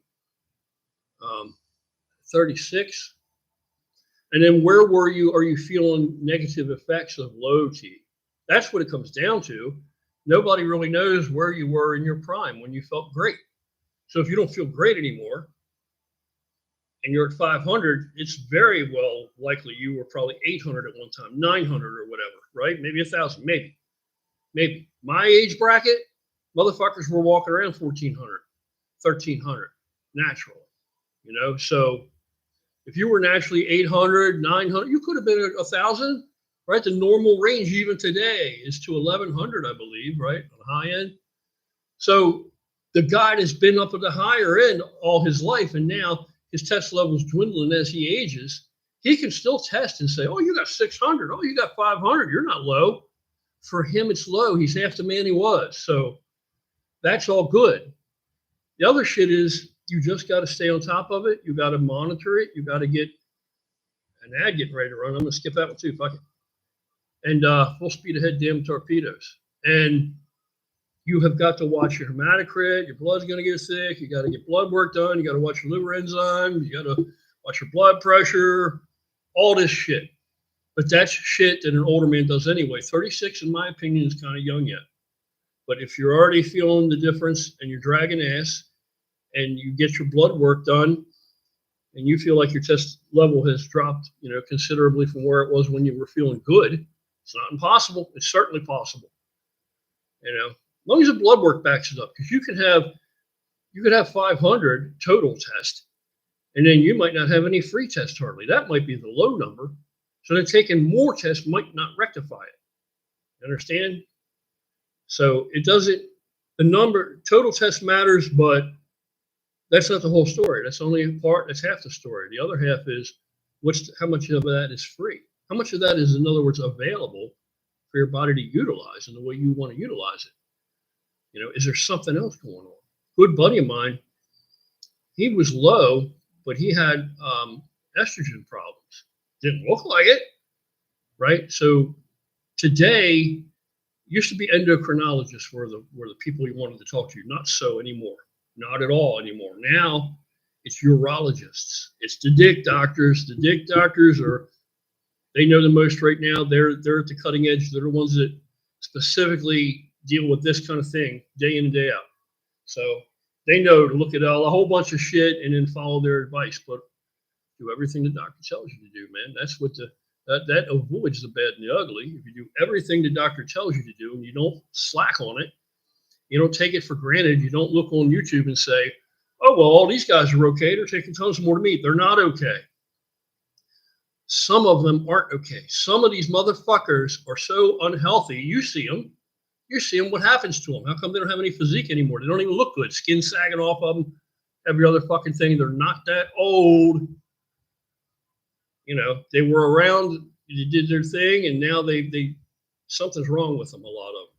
36. And then where were you? Are you feeling negative effects of low T? That's what it comes down to. Nobody really knows where you were in your prime when you felt great. So if you don't feel great anymore and you're at 500, it's very well likely you were probably 800 at one time, 900 or whatever, right? Maybe 1,000, maybe. My age bracket, motherfuckers were walking around 1,400, 1,300 naturally, So if you were naturally 800, 900, you could have been at 1,000, right? The normal range even today is to 1,100, I believe, right? On the high end. So the guy that's been up at the higher end all his life, and now his test level's dwindling as he ages, he can still test and say, oh, you got 600. Oh, you got 500. You're not low. For him, it's low. He's half the man he was. So that's all good. The other shit is you just got to stay on top of it. You got to monitor it. You got to get an ad getting ready to run. I'm going to skip that one too. Fuck it. And full speed ahead, damn torpedoes. And you have got to watch your hematocrit. Your blood's going to get thick. You got to get blood work done. You got to watch your liver enzymes. You got to watch your blood pressure, all this shit. But that's shit that an older man does anyway. 36, in my opinion, is kind of young yet. But if you're already feeling the difference and you're dragging ass and you get your blood work done and you feel like your test level has dropped, considerably from where it was when you were feeling good, it's not impossible. It's certainly possible. As long as the blood work backs it up, because you could have 500 total test, and then you might not have any free test hardly. That might be the low number. So then taking more tests might not rectify it. You understand? So it doesn't, the number, total test matters, but that's not the whole story. That's only a part, that's half the story. The other half is how much of that is free. How much of that is, in other words, available for your body to utilize in the way you want to utilize it? You know, is there something else going on? Good buddy of mine, he was low, but he had estrogen problems. Didn't look like it, right? So today, used to be endocrinologists were the people you wanted to talk to. Not so anymore. Not at all anymore. Now it's urologists. It's the dick doctors. The dick doctors they know the most right now. They're at the cutting edge. They're the ones that specifically deal with this kind of thing day in and day out. So they know to look at a whole bunch of shit and then follow their advice. But do everything the doctor tells you to do, man. That's what that avoids the bad and the ugly. If you do everything the doctor tells you to do and you don't slack on it, you don't take it for granted. You don't look on YouTube and say, oh, well, all these guys are okay. They're taking tons more to meat. They're not okay. Some of them aren't okay. Some of these motherfuckers are so unhealthy. You see them. What happens to them. How come they don't have any physique anymore? They don't even look good. Skin sagging off of them. Every other fucking thing. They're not that old. You know, they were around, they did their thing, and now they something's wrong with them, a lot of them.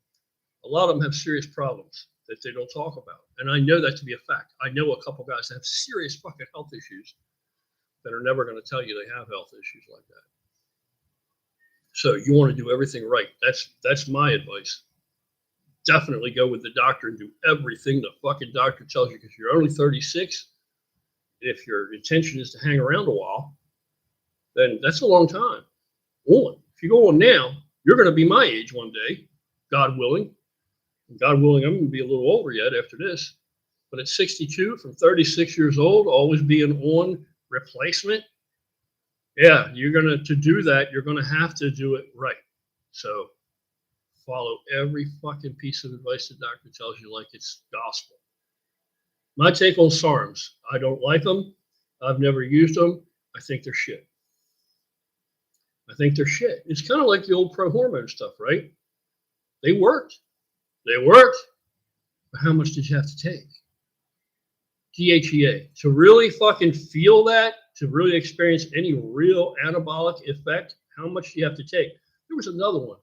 A lot of them have serious problems that they don't talk about. And I know that to be a fact. I know a couple guys that have serious fucking health issues that are never going to tell you they have health issues like that. So you want to do everything right. That's my advice. Definitely go with the doctor and do everything the fucking doctor tells you, because you're only 36. If your intention is to hang around a while, then that's a long time. If you go on now, you're going to be my age one day, God willing. And God willing, I'm going to be a little older yet after this. But at 62, from 36 years old, always being on replacement, yeah, to do that, you're going to have to do it right. So follow every fucking piece of advice the doctor tells you like it's gospel. My take on Sarms, I don't like them. I've never used them. I think they're shit. It's kind of like the old pro-hormone stuff, right? They worked. But how much did you have to take? DHEA. To really fucking feel that, to really experience any real anabolic effect, how much do you have to take? There was another one,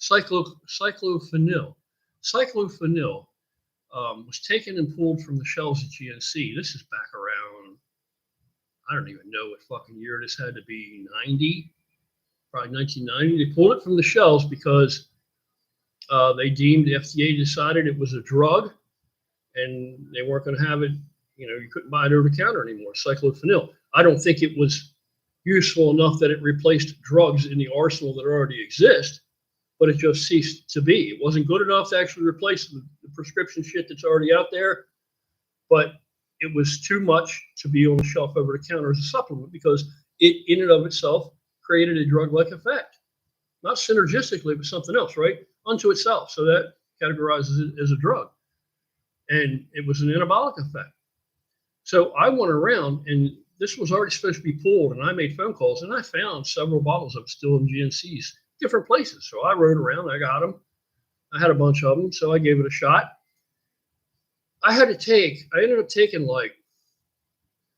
cyclophenol. Cyclophenol was taken and pulled from the shelves at GNC. This is back around, I don't even know what fucking year this had to be, 90? Probably 1990. They pulled it from the shelves because they deemed, the FDA decided it was a drug and they weren't going to have it, you couldn't buy it over the counter anymore, cyclophenol. I don't think it was useful enough that it replaced drugs in the arsenal that already exist, but it just ceased to be. It wasn't good enough to actually replace the prescription shit that's already out there, but it was too much to be on the shelf over the counter as a supplement because it, in and of itself, created a drug-like effect. Not synergistically, but something else, right? Unto itself. So that categorizes it as a drug. And it was an anabolic effect. So I went around, and this was already supposed to be pulled, and I made phone calls, and I found several bottles of it still in GNCs, different places. So I rode around, I got them. I had a bunch of them, so I gave it a shot. I ended up taking like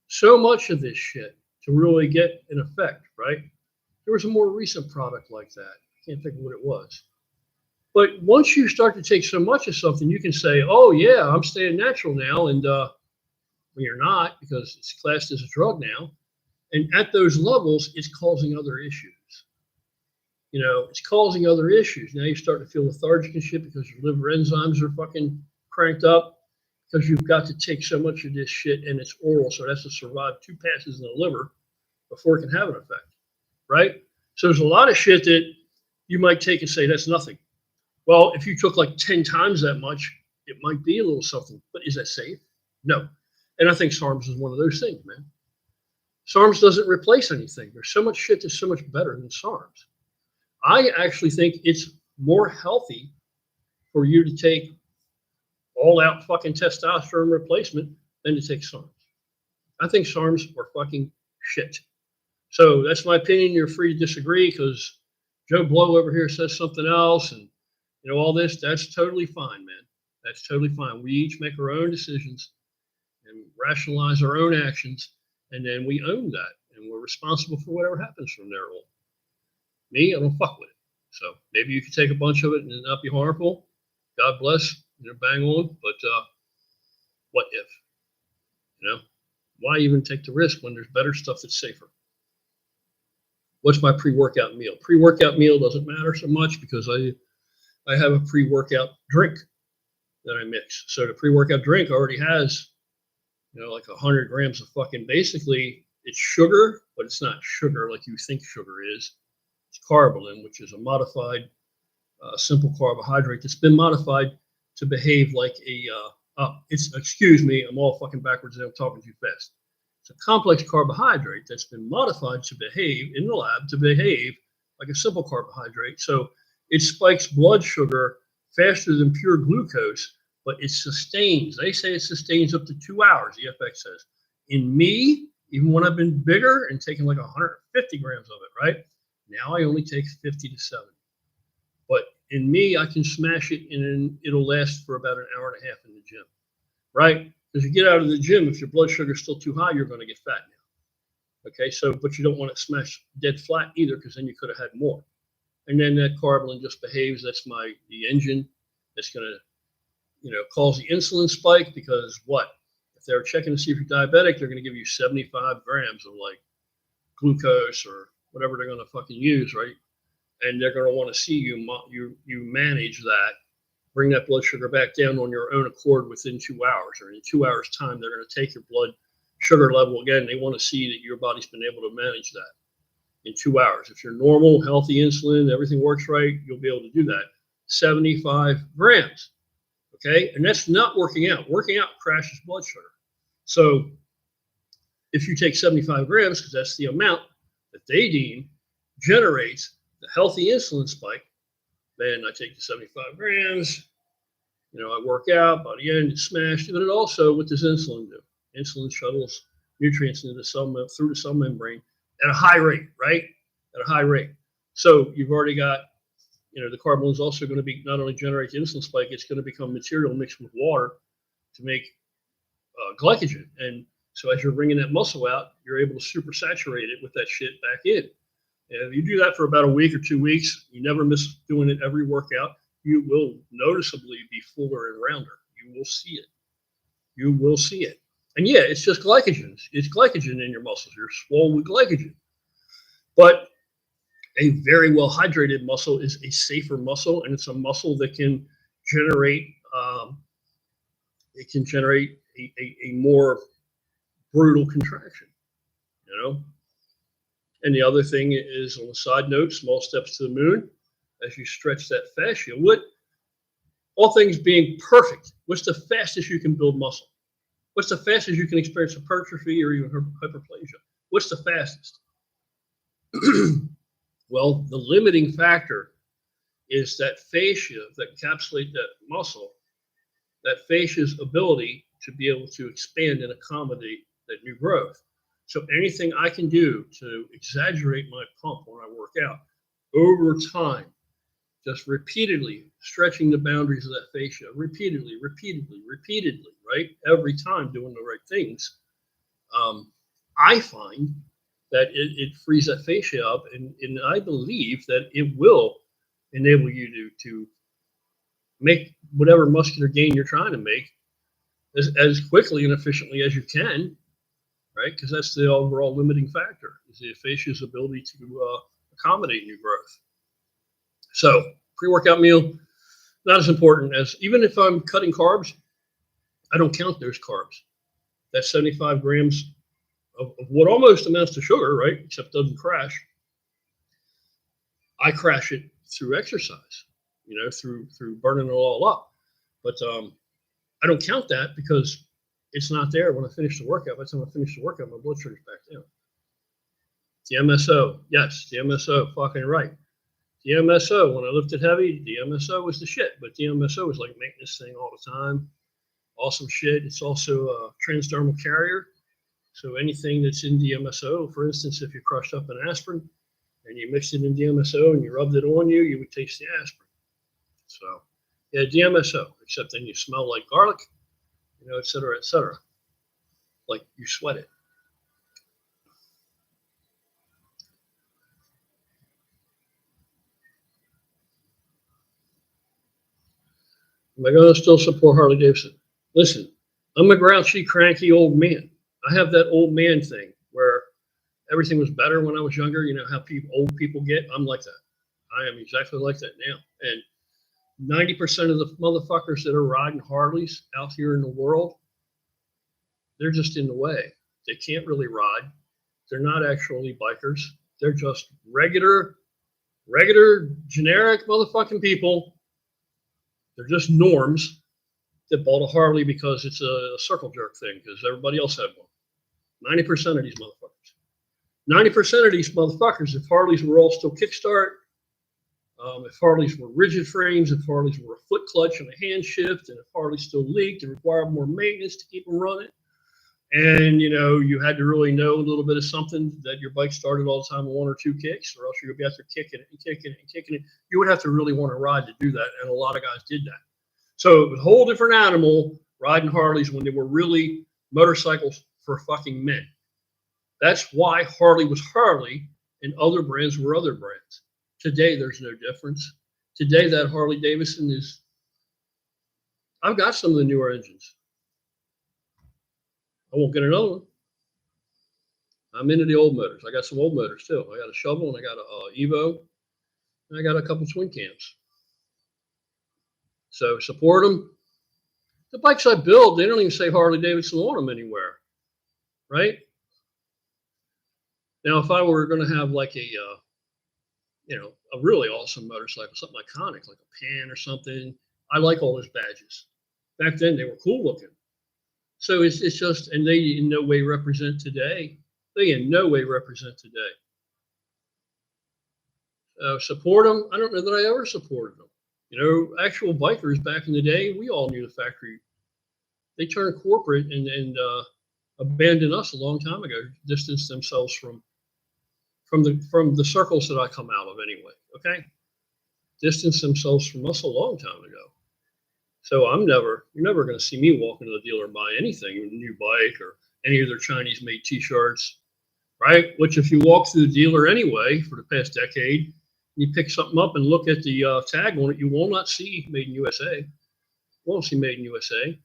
so much of this shit to really get an effect, right? There was a more recent product like that. I can't think of what it was. But once you start to take so much of something, you can say, oh, yeah, I'm staying natural now. And when you're not, because it's classed as a drug now. And at those levels, it's causing other issues. It's causing other issues. Now you start to feel lethargic and shit because your liver enzymes are fucking cranked up because you've got to take so much of this shit and it's oral. So it has to survive 2 passes in the liver before it can have an effect. Right? So there's a lot of shit that you might take and say, that's nothing. Well, if you took like 10 times that much, it might be a little something, but is that safe? No. And I think Sarms is one of those things, man. Sarms doesn't replace anything. There's so much shit that's so much better than Sarms. I actually think it's more healthy for you to take all out fucking testosterone replacement than to take Sarms. I think Sarms are fucking shit. So that's my opinion. You're free to disagree because Joe Blow over here says something else and all this. That's totally fine, man. That's totally fine. We each make our own decisions and rationalize our own actions, and then we own that, and we're responsible for whatever happens from there on. Me, I don't fuck with it. So maybe you could take a bunch of it and not be harmful. God bless, bang on. But what if? Why even take the risk when there's better stuff that's safer? What's my pre-workout meal? Pre-workout meal doesn't matter so much because I have a pre-workout drink that I mix. So the pre-workout drink already has, like 100 grams of fucking, basically it's sugar, but it's not sugar like you think sugar is. It's Carbolin, which is a modified simple carbohydrate that's been modified to behave like excuse me, I'm all fucking backwards and I'm talking too fast. It's a complex carbohydrate that's been modified to behave in the lab to behave like a simple carbohydrate. So it spikes blood sugar faster than pure glucose, but it sustains. They say it sustains up to 2 hours, the FX says. In me, even when I've been bigger and taking like 150 grams of it, right? Now I only take 50 to 70. But in me, I can smash it and it'll last for about an hour and a half in the gym, right? Because you get out of the gym, if your blood sugar is still too high, you're going to get fat now. Okay, so, but you don't want it smashed dead flat either, because then you could have had more. And then that Carbolin just behaves. That's the engine that's going to, cause the insulin spike, because what? If they're checking to see if you're diabetic, they're going to give you 75 grams of like glucose or whatever they're going to fucking use, right? And they're going to want to see you manage that, bring that blood sugar back down on your own accord within 2 hours, or in 2 hours time, they're going to take your blood sugar level again. They want to see that your body's been able to manage that in 2 hours. If you're normal, healthy insulin, everything works right, you'll be able to do that. 75 grams. Okay. And that's not working out. Working out crashes blood sugar. So if you take 75 grams, because that's the amount that they deem generates the healthy insulin spike, then I take the 75 grams, I work out, by the end it's smashed, but it also, what does insulin do? Insulin shuttles nutrients into the cell, through the cell membrane at a high rate, right? At a high rate. So you've already got, the Carbolin is also going to be not only generate the insulin spike, it's going to become material mixed with water to make glycogen. And so as you're bringing that muscle out, you're able to supersaturate it with that shit back in. And if you do that for about a week or 2 weeks, you never miss doing it every workout, you will noticeably be fuller and rounder. You will see it. You will see it. And yeah, it's just glycogen. It's glycogen in your muscles. You're swollen with glycogen. But a very well hydrated muscle is a safer muscle, and it's a muscle that can generate a more brutal contraction, And the other thing is, on a side note, small steps to the moon, as you stretch that fascia. All things being perfect, what's the fastest you can build muscle? What's the fastest you can experience hypertrophy or even hyperplasia? What's the fastest? Well, the limiting factor is that fascia that encapsulate that muscle, that fascia's ability to be able to expand and accommodate that new growth. So anything I can do to exaggerate my pump when I work out over time, just repeatedly stretching the boundaries of that fascia, repeatedly, right? Every time doing the right things, I find that it frees that fascia up, and I believe that it will enable you to make whatever muscular gain you're trying to make as quickly and efficiently as you can, right? Because that's the overall limiting factor, is the fascia's ability to accommodate new growth. So pre-workout meal, not as important as, even if I'm cutting carbs, I don't count those carbs. That's 75 grams of what almost amounts to sugar, right? Except it doesn't crash. I crash it through exercise, through burning it all up. But I don't count that because it's not there when I finish the workout. By the time I finish the workout, my blood sugar's back down. DMSO, yes, DMSO, fucking right. DMSO, when I lifted heavy, DMSO was the shit. But DMSO was like maintenance thing all the time. Awesome shit. It's also a transdermal carrier. So anything that's in DMSO, for instance, if you crushed up an aspirin and you mixed it in DMSO and you rubbed it on you, you would taste the aspirin. So yeah, DMSO, except then you smell like garlic, et cetera, like you sweat it. Am I going to still support Harley-Davidson? Listen, I'm a grouchy, cranky old man. I have that old man thing where everything was better when I was younger. You know how old people get? I'm like that. I am exactly like that now. And 90% of the motherfuckers that are riding Harleys out here in the world, they're just in the way. They can't really ride. They're not actually bikers. They're just regular, generic motherfucking people. They're just norms that bought a Harley because it's a circle jerk thing because everybody else had one. 90% of these motherfuckers. 90% of these motherfuckers, if Harleys were all still kickstart, if Harleys were rigid frames, if Harleys were a foot clutch and a hand shift, and if Harleys still leaked and required more maintenance to keep them running, and you had to really know a little bit of something that your bike started all the time with one or two kicks, or else you're gonna be out there kicking it and kicking it and kicking it. You would have to really want to ride to do that, and a lot of guys did that. So it was a whole different animal riding Harleys when they were really motorcycles for fucking men. That's why Harley was Harley and other brands were other brands. Today, there's no difference. Today, that Harley-Davidson is, I've got some of the newer engines. I won't get another one. I'm into the old motors. I got some old motors too. I got a shovel and I got a Evo and I got a couple twin cams. So support them. The bikes I build, they don't even say Harley-Davidson on them anywhere, right? Now, if I were going to have like a really awesome motorcycle, something iconic, like a Pan or something, I like all those badges. Back then, they were cool looking. So it's just, and they in no way represent today. They in no way represent today. Support them. I don't know that I ever supported them. Actual bikers back in the day, we all knew the factory. They turned corporate and abandoned us a long time ago, distanced themselves from the circles that I come out of anyway, okay? Distanced themselves from us a long time ago. So you're never going to see me walk into the dealer and buy anything, a new bike or any of their Chinese-made T-shirts, right? Which if you walk through the dealer anyway for the past decade, you pick something up and look at the tag on it, you will not see Made in USA. You won't see Made in USA.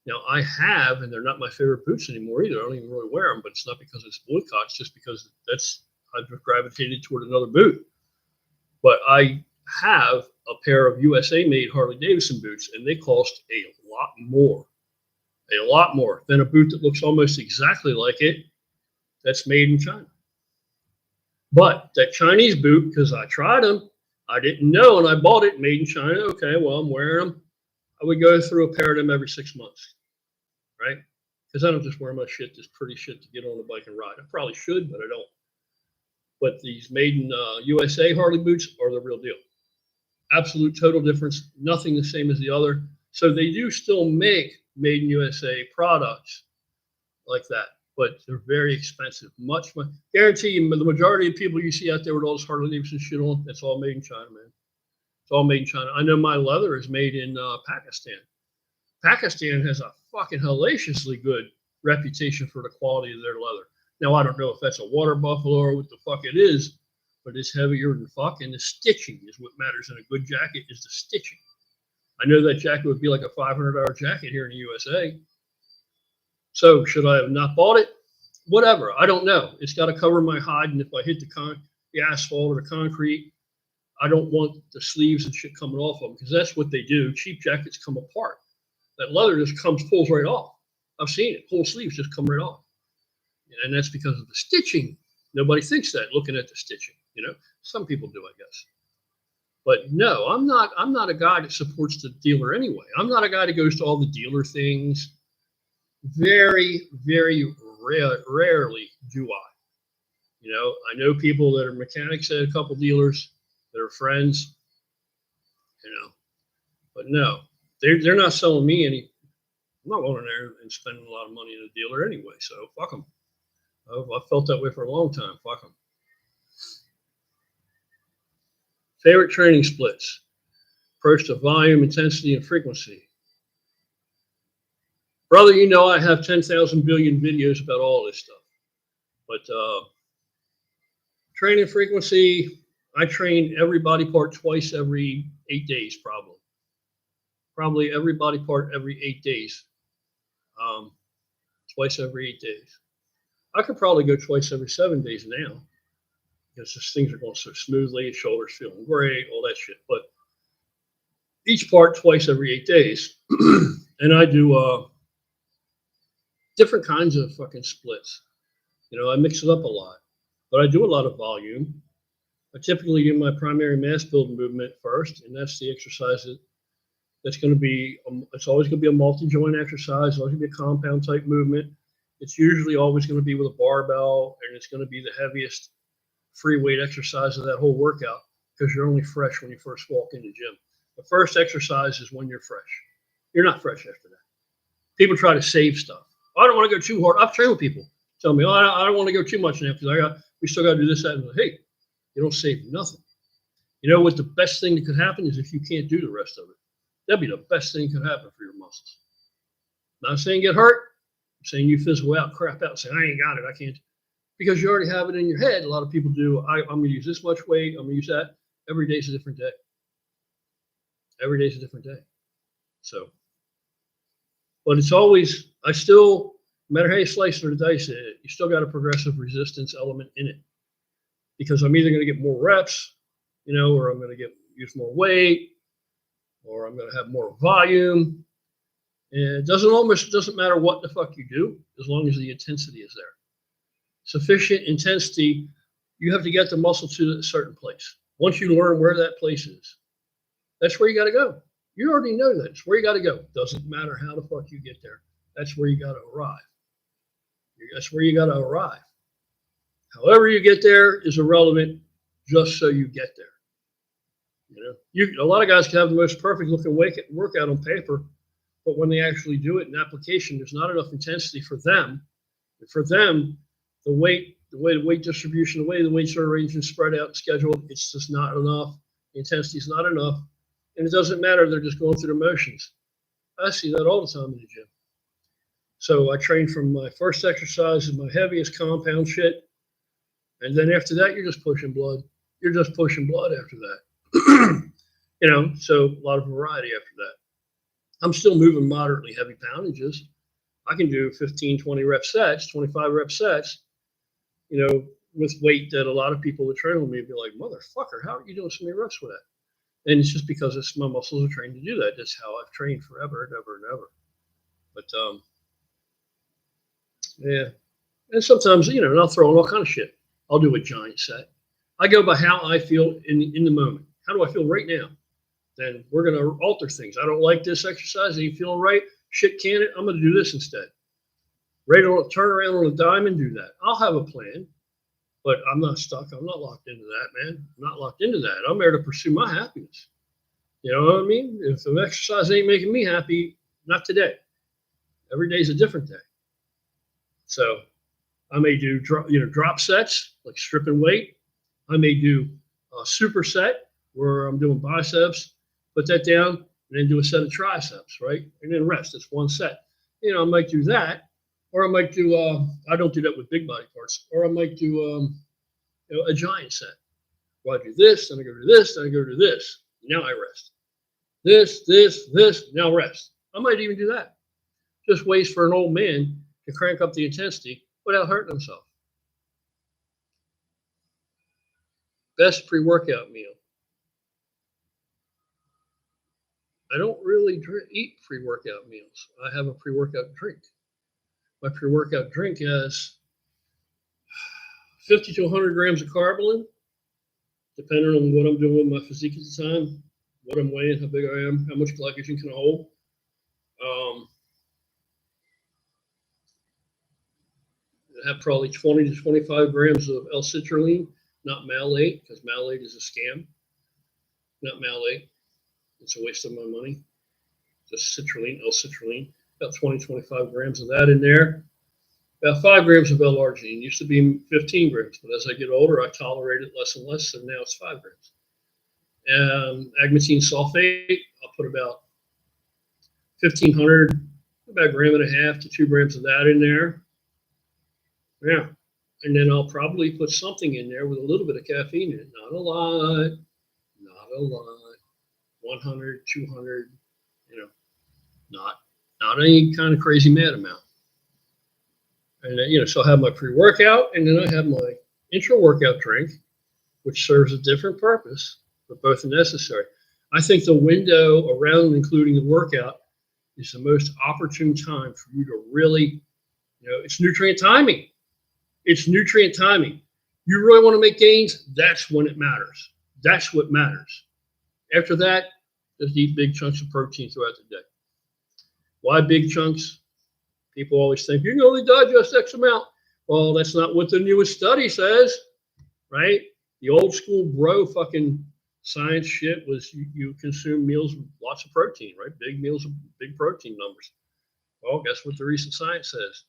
Now, I have, and they're not my favorite boots anymore either. I don't even really wear them, but it's not because it's boycott. It's just because I've gravitated toward another boot. But I have a pair of USA-made Harley-Davidson boots, and they cost a lot more than a boot that looks almost exactly like it that's made in China. But that Chinese boot, because I tried them, I didn't know, and I bought it made in China. Okay, well, I'm wearing them. I would go through a pair of them every 6 months, right? Because I don't just wear my shit, this pretty shit to get on the bike and ride. I probably should, but I don't. But these made in USA Harley boots are the real deal. Absolute total difference, nothing the same as the other. So they do still make made in USA products like that, but they're very expensive. Much, guarantee you, the majority of people you see out there with all this Harley-Davidson shit on, it's all made in China, man. It's all made in China. I know my leather is made in Pakistan. Pakistan has a fucking hellaciously good reputation for the quality of their leather. Now, I don't know if that's a water buffalo or what the fuck it is, but it's heavier than fuck, and the stitching is what matters in a good jacket is the stitching. I know that jacket would be like a $500 jacket here in the USA. So should I have not bought it? Whatever. I don't know. It's got to cover my hide, and if I hit the asphalt or the concrete, I don't want the sleeves and shit coming off of them because that's what they do. Cheap jackets come apart. That leather just pulls right off. I've seen it. Whole sleeves just come right off. And that's because of the stitching. Nobody thinks that looking at the stitching, Some people do, I guess. But no, I'm not a guy that supports the dealer anyway. I'm not a guy that goes to all the dealer things. Very, very rarely do I. I know people that are mechanics at a couple dealers that are friends, but no, they're not selling me any. I'm not going in there and spending a lot of money in a dealer anyway, so fuck them. I've felt that way for a long time. Fuck them. Favorite training splits. Approach to volume, intensity, and frequency. Brother, I have 10,000 billion videos about all this stuff. But training frequency, I train every body part twice every 8 days, probably. probably every body part every 8 days, twice every 8 days. I could probably go twice every 7 days now because just things are going so smoothly, shoulders feeling great, all that shit. But each part twice every 8 days. And I do different kinds of fucking splits. I mix it up a lot, but I do a lot of volume. I typically do my primary mass building movement first, and that's the exercise that's going to be, it's always going to be a multi-joint exercise. It's always going to be a compound type movement. It's usually always going to be with a barbell, and it's going to be the heaviest free weight exercise of that whole workout because you're only fresh when you first walk in the gym. The first exercise is when you're fresh. You're not fresh after that. People try to save stuff. I don't want to go too hard. I've trained with people tell me, I don't want to go too much now because we still got to do this, that, and that. Hey, you don't save nothing. You know what the best thing that could happen is if you can't do the rest of it. That'd be the best thing that could happen for your muscles. Not saying get hurt. I'm saying you fizzle out, crap out, saying I ain't got it, I can't. Because you already have it in your head. A lot of people do. I'm going to use this much weight. I'm going to use that. Every day's a different day. Every day's a different day. So, but it's always, no matter how you slice or dice it, you still got a progressive resistance element in it. Because I'm either going to get more reps, or I'm going to use more weight, or I'm going to have more volume. And it doesn't matter what the fuck you do, as long as the intensity is there. Sufficient intensity, you have to get the muscle to a certain place. Once you learn where that place is, that's where you got to go. You already know that. It's where you got to go. Doesn't matter how the fuck you get there. That's where you got to arrive. That's where you got to arrive. However you get there is irrelevant, just so you get there. A lot of guys can have the most perfect looking workout on paper, but when they actually do it in application, there's not enough intensity for them. For them, the way the weight distribution, the way the weights are arranged and spread out and scheduled, it's just not enough. The intensity is not enough. And it doesn't matter. They're just going through the motions. I see that all the time in the gym. So I train from my first exercise is my heaviest compound shit. And then after that, you're just pushing blood. You're just pushing blood after that. So a lot of variety after that. I'm still moving moderately heavy poundages. I can do 15, 20 rep sets, 25 rep sets, with weight that a lot of people that train with me would be like, motherfucker, how are you doing so many reps with that? And it's just because my muscles are trained to do that. That's how I've trained forever and ever and ever. But, yeah. And sometimes, I'll throw in all kind of shit. I'll do a giant set. I go by how I feel in the moment. How do I feel right now? Then we're going to alter things. I don't like this exercise. Ain't feeling right. Shit, can it? I'm going to do this instead. Ready to turn around on a dime and do that. I'll have a plan, but I'm not stuck. I'm not locked into that, man. I'm not locked into that. I'm there to pursue my happiness. You know what I mean? If the exercise ain't making me happy, not today. Every day's a different day. So I may do drop sets, like stripping weight. I may do a superset where I'm doing biceps, put that down, and then do a set of triceps, right? And then rest. It's one set. I might do that, or I might do, I don't do that with big body parts, or I might do a giant set. Well, I do this, then I go to this, then I go to this. Now I rest. This, now rest. I might even do that. Just ways for an old man to crank up the intensity without hurting himself. Best pre-workout meal. I don't really eat pre-workout meals. I have a pre-workout drink. My pre-workout drink has 50 to 100 grams of Carbolin, depending on what I'm doing with my physique at the time, what I'm weighing, how big I am, how much glycogen can I hold. I have probably 20 to 25 grams of L-citrulline, not malate, because malate is a scam. Not malate. It's a waste of my money. Just citrulline, L-citrulline. About 20, 25 grams of that in there. About 5 grams of L-arginine. Used to be 15 grams, but as I get older, I tolerate it less and less, and now it's 5 grams. Agmatine sulfate, I'll put about 1,500, about a gram and a half to 2 grams of that in there. Yeah. And then I'll probably put something in there with a little bit of caffeine in it. Not a lot. 100, 200, not any kind of crazy mad amount. And then, so I have my pre-workout, and then I have my intra-workout drink, which serves a different purpose, but both are necessary. I think the window around including the workout is the most opportune time for you to really, it's nutrient timing. It's nutrient timing. You really want to make gains, that's when it matters. That's what matters. After that, just eat big chunks of protein throughout the day. Why big chunks? People always think you can only digest X amount. Well, that's not what the newest study says, right? The old school bro fucking science shit was you consume meals with lots of protein, right? Big meals with big protein numbers. Well, guess what the recent science says?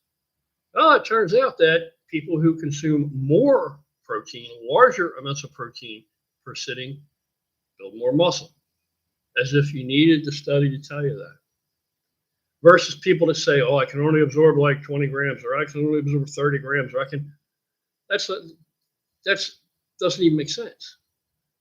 Oh, it turns out that people who consume more protein, larger amounts of protein per sitting, build more muscle. As if you needed the study to tell you that. Versus people that say, oh, I can only absorb like 20 grams, or I can only absorb 30 grams, or I can, that's doesn't even make sense.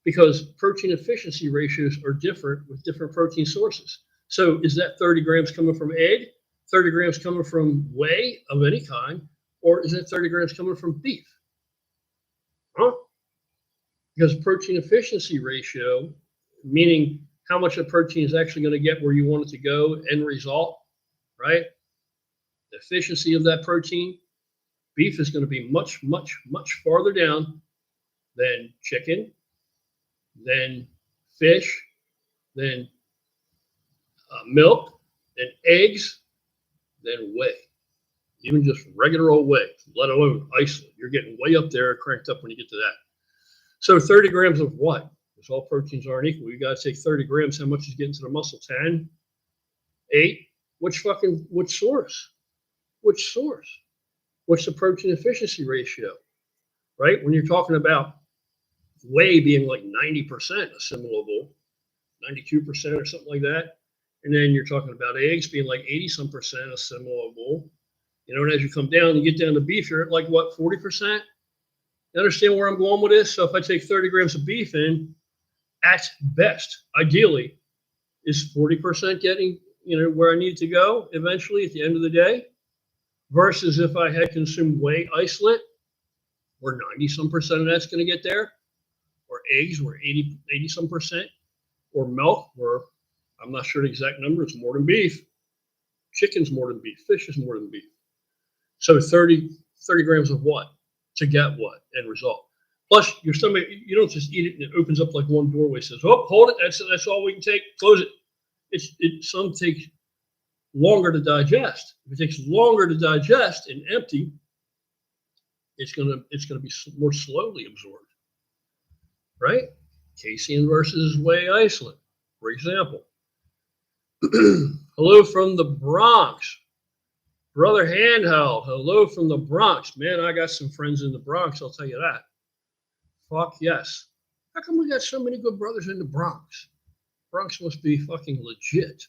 Because protein efficiency ratios are different with different protein sources. So is that 30 grams coming from egg, 30 grams coming from whey of any kind, or is it 30 grams coming from beef? Huh? Because protein efficiency ratio, meaning how much of protein is actually going to get where you want it to go, end result, right? The efficiency of that protein, beef is going to be much, much, much farther down than chicken, than fish, than milk, than eggs, than whey. Even just regular old whey, let alone isolate. You're getting way up there, cranked up when you get to that. So 30 grams of what? Because all proteins aren't equal. You got to take 30 grams. How much is getting to the muscle? 10? 8? Which source? Which source? What's the protein efficiency ratio? Right? When you're talking about whey being like 90% assimilable, 92% or something like that, and then you're talking about eggs being like 80-some percent assimilable, and as you come down, you get down to beef, you're at like what, 40%? You understand where I'm going with this? So if I take 30 grams of beef in, at best, ideally, is 40% getting, where I need to go eventually at the end of the day, versus if I had consumed whey isolate, where 90-some percent of that's going to get there, or eggs, where 80-some percent, or milk, where I'm not sure the exact number, it's more than beef. Chicken's more than beef. Fish is more than beef. So 30 grams of what? To get what end result? Plus, your stomach, you don't just eat it and it opens up like one doorway, says, oh, hold it, that's all we can take, close it. Some take longer to digest. If it takes longer to digest and empty, it's gonna be more slowly absorbed, right? Casein versus whey isolate, for example. Hello from the Bronx. Brother Handheld, hello from the Bronx. Man, I got some friends in the Bronx, I'll tell you that. Fuck yes. How come we got so many good brothers in the Bronx? Bronx must be fucking legit.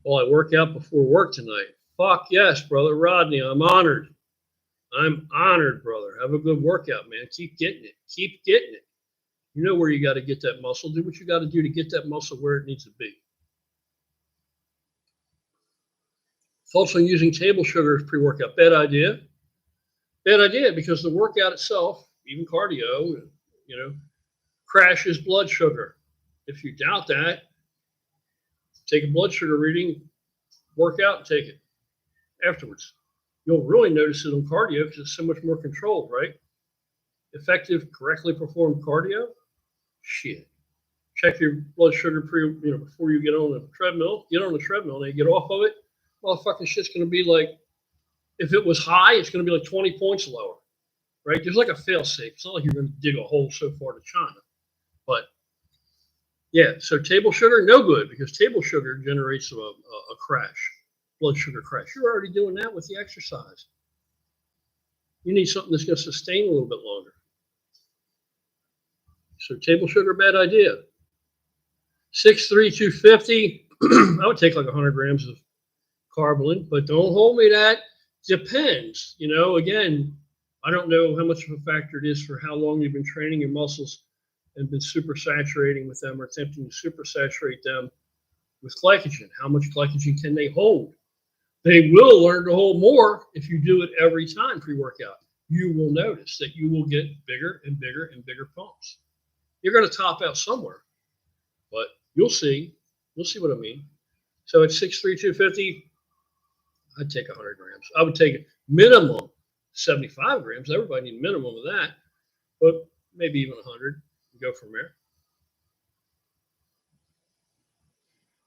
Well, I work out before work tonight. Fuck yes, brother Rodney, I'm honored. I'm honored, brother. Have a good workout, man. Keep getting it. Keep getting it. You know where you got to get that muscle. Do what you got to do to get that muscle where it needs to be. Thoughts on using table sugar as pre-workout? Bad idea. Bad idea, because the workout itself, even cardio, crashes blood sugar. If you doubt that, take a blood sugar reading, work out, and take it afterwards. You'll really notice it on cardio because it's so much more controlled, right? Effective, correctly performed cardio. Shit. Check your blood sugar before you get on the treadmill. Get on the treadmill and you get off of it. Well, fucking shit's going to be like, if it was high, it's going to be like 20 points lower, right? There's like a fail safe. It's not like you're going to dig a hole so far to China. But yeah, so table sugar, no good, because table sugar generates a crash, blood sugar crash. You're already doing that with the exercise. You need something that's going to sustain a little bit longer. So table sugar, bad idea. 6'3", 250. I would take like 100 grams of Carbolin, but don't hold me that. Depends. Again, I don't know how much of a factor it is for how long you've been training your muscles and been supersaturating with them or attempting to supersaturate them with glycogen. How much glycogen can they hold? They will learn to hold more if you do it every time pre-workout. You will notice that you will get bigger and bigger and bigger pumps. You're going to top out somewhere, but you'll see. You'll see what I mean. So at 6'3", 250, I'd take 100 grams. I would take a minimum 75 grams. Everybody needs a minimum of that, but maybe even 100 and go from there.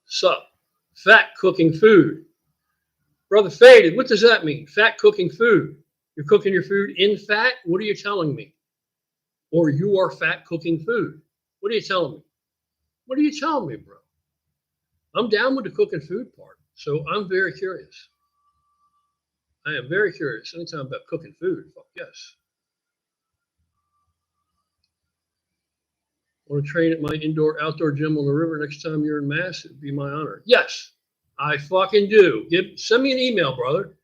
So, fat cooking food. Brother Faded, what does that mean? Fat cooking food. You're cooking your food in fat? What are you telling me? Or you are fat cooking food. What are you telling me? What are you telling me, bro? I'm down with the cooking food part. So I'm very curious. I am very curious. Anytime about cooking food, fuck yes. Want to train at my outdoor gym on the river next time you're in Mass? It'd be my honor. Yes, I fucking do. Send me an email, brother.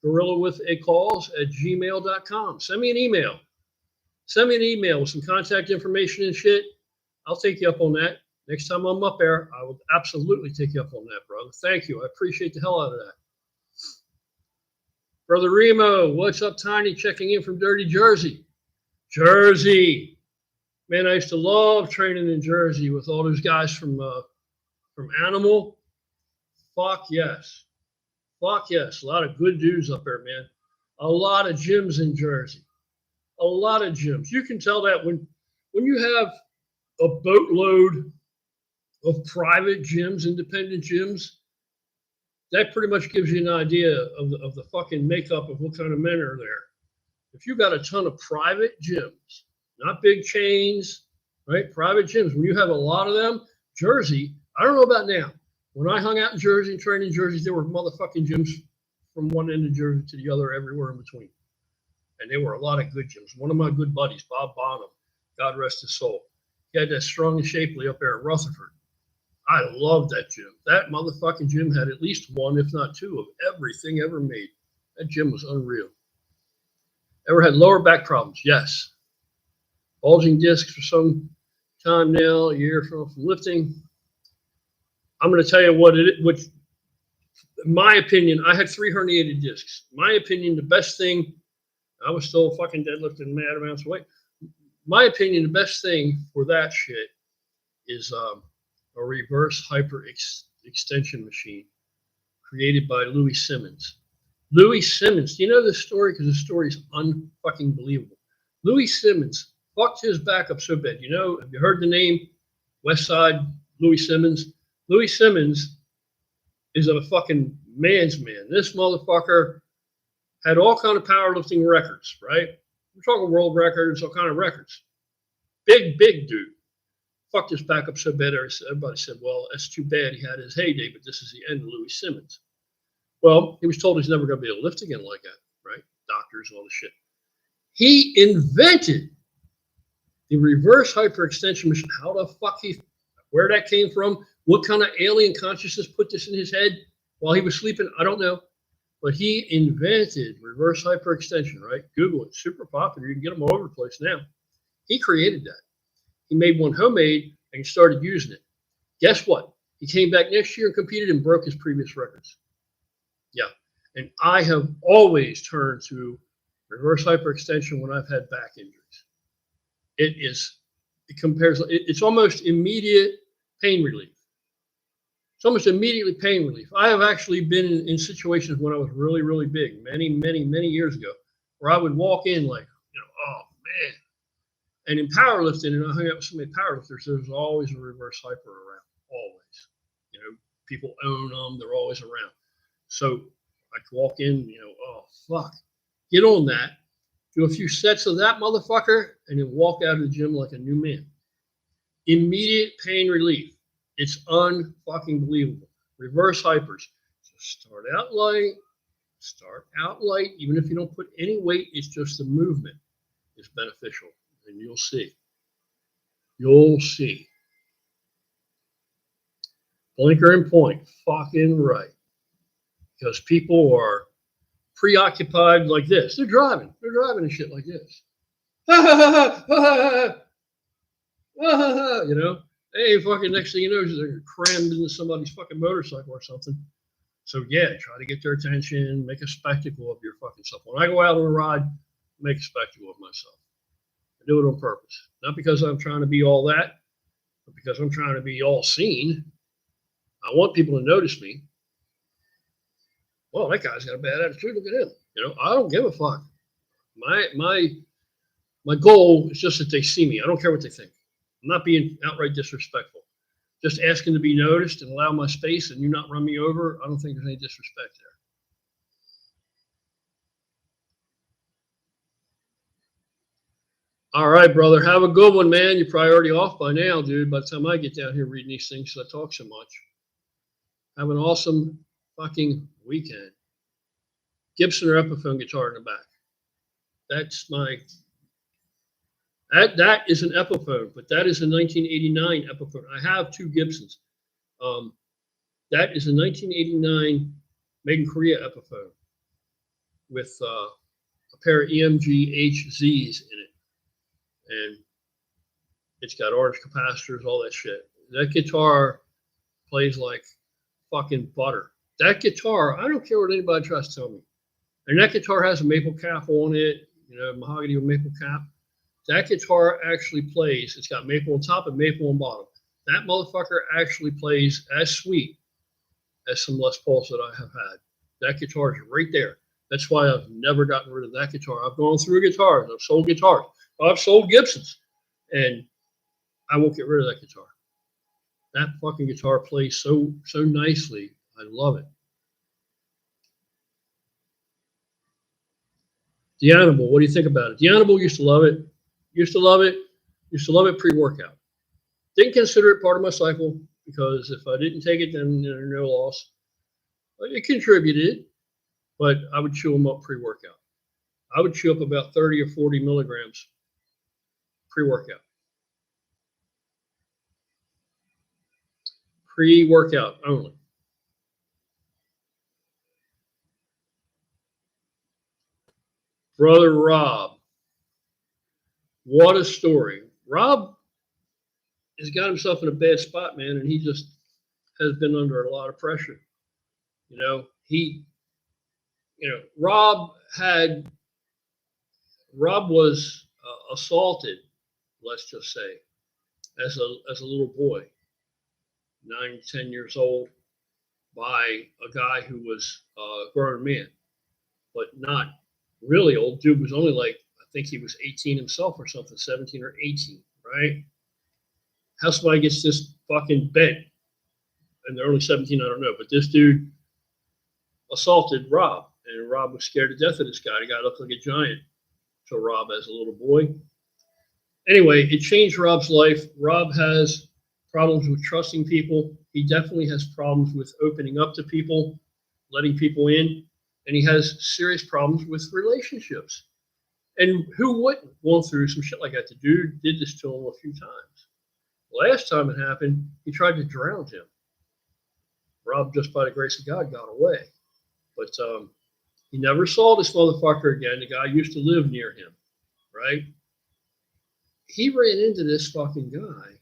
gorillawithacalls@gmail.com. Send me an email. Send me an email with some contact information and shit. I'll take you up on that. Next time I'm up there, I will absolutely take you up on that, brother. Thank you. I appreciate the hell out of that. Brother Remo, what's up, Tiny? Checking in from dirty Jersey. Jersey. Man, I used to love training in Jersey with all those guys from Animal. Fuck yes. Fuck yes. A lot of good dudes up there, man. A lot of gyms in Jersey. A lot of gyms. You can tell that when you have a boatload of private gyms, independent gyms, that pretty much gives you an idea of the fucking makeup of what kind of men are there. If you got a ton of private gyms, not big chains, right? Private gyms, when you have a lot of them, Jersey, I don't know about now. When I hung out in Jersey and trained in Jersey, there were motherfucking gyms from one end of Jersey to the other, everywhere in between. And there were a lot of good gyms. One of my good buddies, Bob Bonham, God rest his soul, he had that Strong and Shapely up there at Rutherford. I loved that gym. That motherfucking gym had at least one, if not two, of everything ever made. That gym was unreal. Ever had lower back problems? Yes. Bulging discs for some time now, a year from lifting. I'm going to tell you what in my opinion, I had 3 herniated discs. My opinion, the best thing, I was still fucking deadlifting mad amounts of weight. My opinion, the best thing for that shit is a reverse hyper extension machine created by Louis Simmons. Louis Simmons, do you know this story? Because the story is unfucking believable. Louis Simmons fucked his back up so bad. You know, have you heard the name West Side Louis Simmons? Louis Simmons is a fucking man's man. This motherfucker had all kind of powerlifting records, right? We're talking world records, all kind of records. Big dude. Fucked his back up so bad, everybody said, well, that's too bad. He had his heyday, but this is the end of Louis Simmons. Well, he was told he's never going to be able to lift again like that, right? Doctors and all this shit. He invented the reverse hyperextension machine. How the fuck where that came from, what kind of alien consciousness put this in his head while he was sleeping, I don't know. But he invented reverse hyperextension, right? Google it, super popular. You can get them all over the place now. He created that. He made one homemade and he started using it. Guess what? He came back next year and competed and broke his previous records. Yeah. And I have always turned to reverse hyperextension when I've had back injuries. It's almost immediate pain relief. It's almost immediately pain relief. I have actually been in situations when I was really, really big, many years ago, where I would walk in like, oh man. And in powerlifting, and I hung out with so many powerlifters, there's always a reverse hyper around, always. People own them, they're always around. So I could walk in, oh fuck, get on that, do a few sets of that motherfucker, and then walk out of the gym like a new man. Immediate pain relief. It's unfucking believable. Reverse hypers. So start out light. Even if you don't put any weight, it's just the movement is beneficial. And you'll see. You'll see. Blinker and point. Fucking right. Because people are preoccupied like this. They're driving and shit like this. You know, hey, fucking next thing you know, they're crammed into somebody's fucking motorcycle or something. So yeah, try to get their attention, make a spectacle of your fucking self. When I go out on a ride, make a spectacle of myself. I do it on purpose, not because I'm trying to be all that, but because I'm trying to be all seen. I want people to notice me. Well, that guy's got a bad attitude. Look at him. You know, I don't give a fuck. My goal is just that they see me. I don't care what they think. I'm not being outright disrespectful. Just asking to be noticed and allow my space and you not run me over. I don't think there's any disrespect there. All right, brother. Have a good one, man. You're probably already off by now, dude. By the time I get down here reading these things, I talk so much. Have an awesome fucking weekend. Gibson or Epiphone guitar in the back. That's my... That is an Epiphone, but that is a 1989 Epiphone. I have two Gibsons. That is a 1989 made in Korea Epiphone with a pair of EMG HZs in it. And it's got orange capacitors, all that shit. That guitar plays like fucking butter. That guitar, I don't care what anybody tries to tell me. And that guitar has a maple cap on it, you know, mahogany with maple cap. That guitar actually plays. It's got maple on top and maple on bottom. That motherfucker actually plays as sweet as some Les Pauls that I have had. That guitar is right there. That's why I've never gotten rid of that guitar. I've gone through guitars. I've sold guitars. I've sold Gibsons. And I won't get rid of that guitar. That fucking guitar plays so nicely. I love it. The Animal, what do you think about it? The Animal used to love it. Used to love it pre-workout. Didn't consider it part of my cycle because if I didn't take it, then there's no loss. It contributed, but I would chew them up pre-workout. I would chew up about 30 or 40 milligrams pre-workout. Pre-workout only. Brother Rob. What a story. Rob has got himself in a bad spot, man, and he just has been under a lot of pressure. Rob was assaulted, let's just say, as a little boy, 9, 10 years old, by a guy who was a grown man, but not really old. Dude was only like, I think he was 18 himself or something, 17 or 18, right? How somebody gets this fucking bent, and they're only 17, I don't know, but this dude assaulted Rob, and Rob was scared to death of this guy. The guy looked like a giant to Rob as a little boy. Anyway, it changed Rob's life. Rob has problems with trusting people. He definitely has problems with opening up to people, letting people in, and he has serious problems with relationships. And who wouldn't go through some shit like that? The dude did this to him a few times. Last time it happened, he tried to drown him. Rob, just by the grace of God, got away. But he never saw this motherfucker again. The guy used to live near him, right? He ran into this fucking guy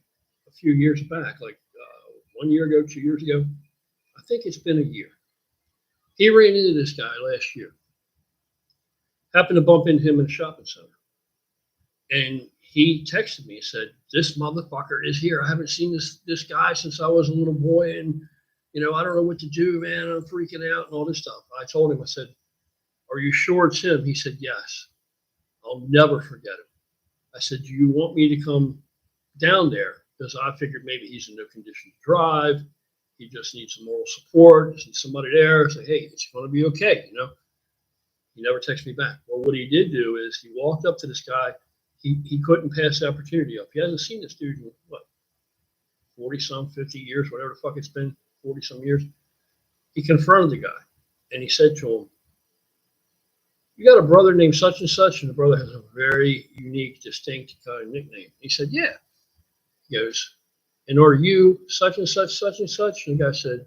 a few years back, like 1 year ago, 2 years ago. I think it's been a year. He ran into this guy last year. Happened to bump into him in a shopping center. And he texted me and said, this motherfucker is here. I haven't seen this guy since I was a little boy. And, I don't know what to do, man. I'm freaking out and all this stuff. I told him, I said, are you sure it's him? He said, yes. I'll never forget it. I said, do you want me to come down there? Because I figured maybe he's in no condition to drive. He just needs some moral support. Just needs somebody there. Say, hey, it's going to be okay, He never texted me back. Well, what he did do is he walked up to this guy. He couldn't pass the opportunity up. He hasn't seen this dude in, 40-some, 50 years, whatever the fuck it's been, 40-some years. He confronted the guy, and he said to him, you got a brother named such and such? And the brother has a very unique, distinct kind of nickname. He said, yeah. He goes, and are you such and such, such and such? And the guy said,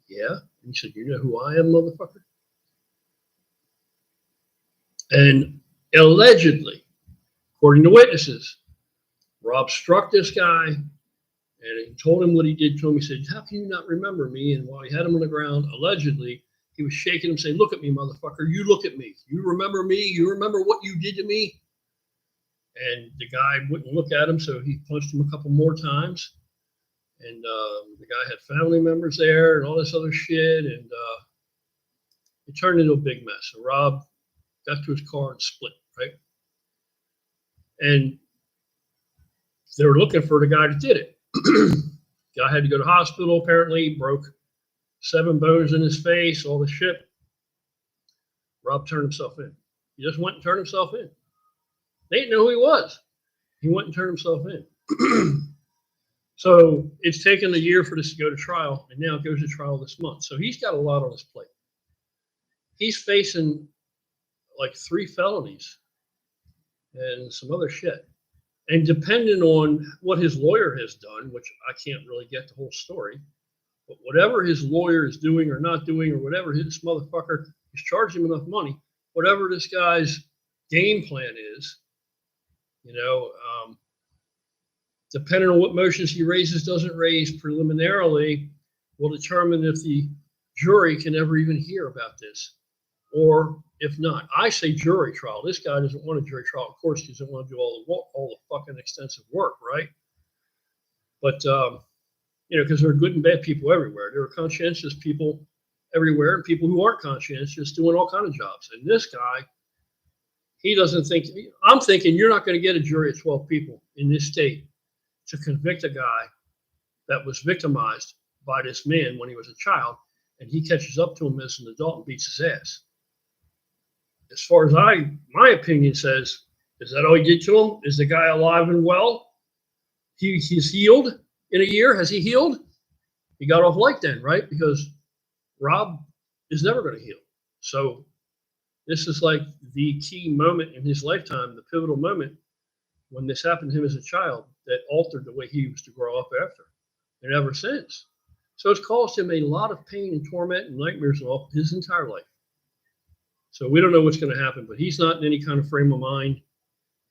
yeah. And he said, you know who I am, motherfucker? And allegedly, According to witnesses, Rob struck this guy and he told him what he did to him. He said, "How can you not remember me?" And while he had him on the ground, allegedly, he was shaking him, saying, "Look at me, motherfucker. You look at me. You remember me? You remember what you did to me?" And the guy wouldn't look at him, so he punched him a couple more times. And the guy had family members there and all this other shit. And it turned into a big mess. So Rob got to his car and split, right? And they were looking for the guy that did it. Guy had to go to the hospital, apparently, broke 7 bones in his face, all the shit. Rob turned himself in. He just went and turned himself in. They didn't know who he was. He went and turned himself in. So it's taken a year for this to go to trial, and now it goes to trial this month. So he's got a lot on his plate. He's facing like 3 felonies and some other shit. And depending on what his lawyer has done, which I can't really get the whole story, but whatever his lawyer is doing or not doing, or whatever this motherfucker is charging him enough money, whatever this guy's game plan is, depending on what motions he raises, doesn't raise preliminarily, will determine if the jury can ever even hear about this, or if not. I say jury trial. This guy doesn't want a jury trial, of course, because he doesn't want to do all the fucking extensive work, right? But because there are good and bad people everywhere. There are conscientious people everywhere, and people who aren't conscientious doing all kinds of jobs. And this guy, he doesn't think. I'm thinking you're not going to get a jury of 12 people in this state to convict a guy that was victimized by this man when he was a child, and he catches up to him as an adult and beats his ass. As far as my opinion says, is that all he did to him? Is the guy alive and well? He's healed in a year. Has he healed? He got off light then, right? Because Rob is never going to heal. So this is like the key moment in his lifetime, the pivotal moment when this happened to him as a child that altered the way he used to grow up after, and ever since. So it's caused him a lot of pain and torment and nightmares and all his entire life. So we don't know what's going to happen, but he's not in any kind of frame of mind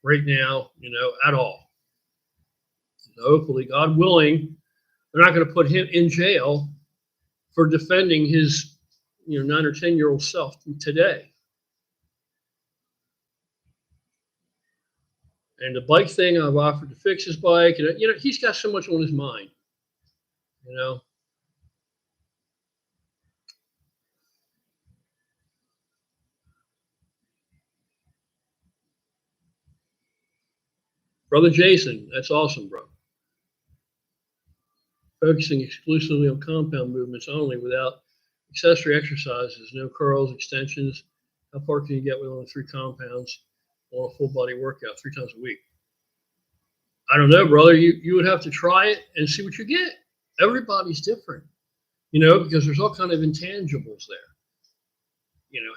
right now, at all. So hopefully, God willing, they're not going to put him in jail for defending his, 9 or 10-year-old self today. And the bike thing, I've offered to fix his bike. And, he's got so much on his mind, Brother Jason, that's awesome, bro. Focusing exclusively on compound movements only without accessory exercises, no curls, extensions. How far can you get with only 3 compounds on a full body workout 3 times a week? I don't know, brother. You would have to try it and see what you get. Everybody's different, because there's all kind of intangibles there.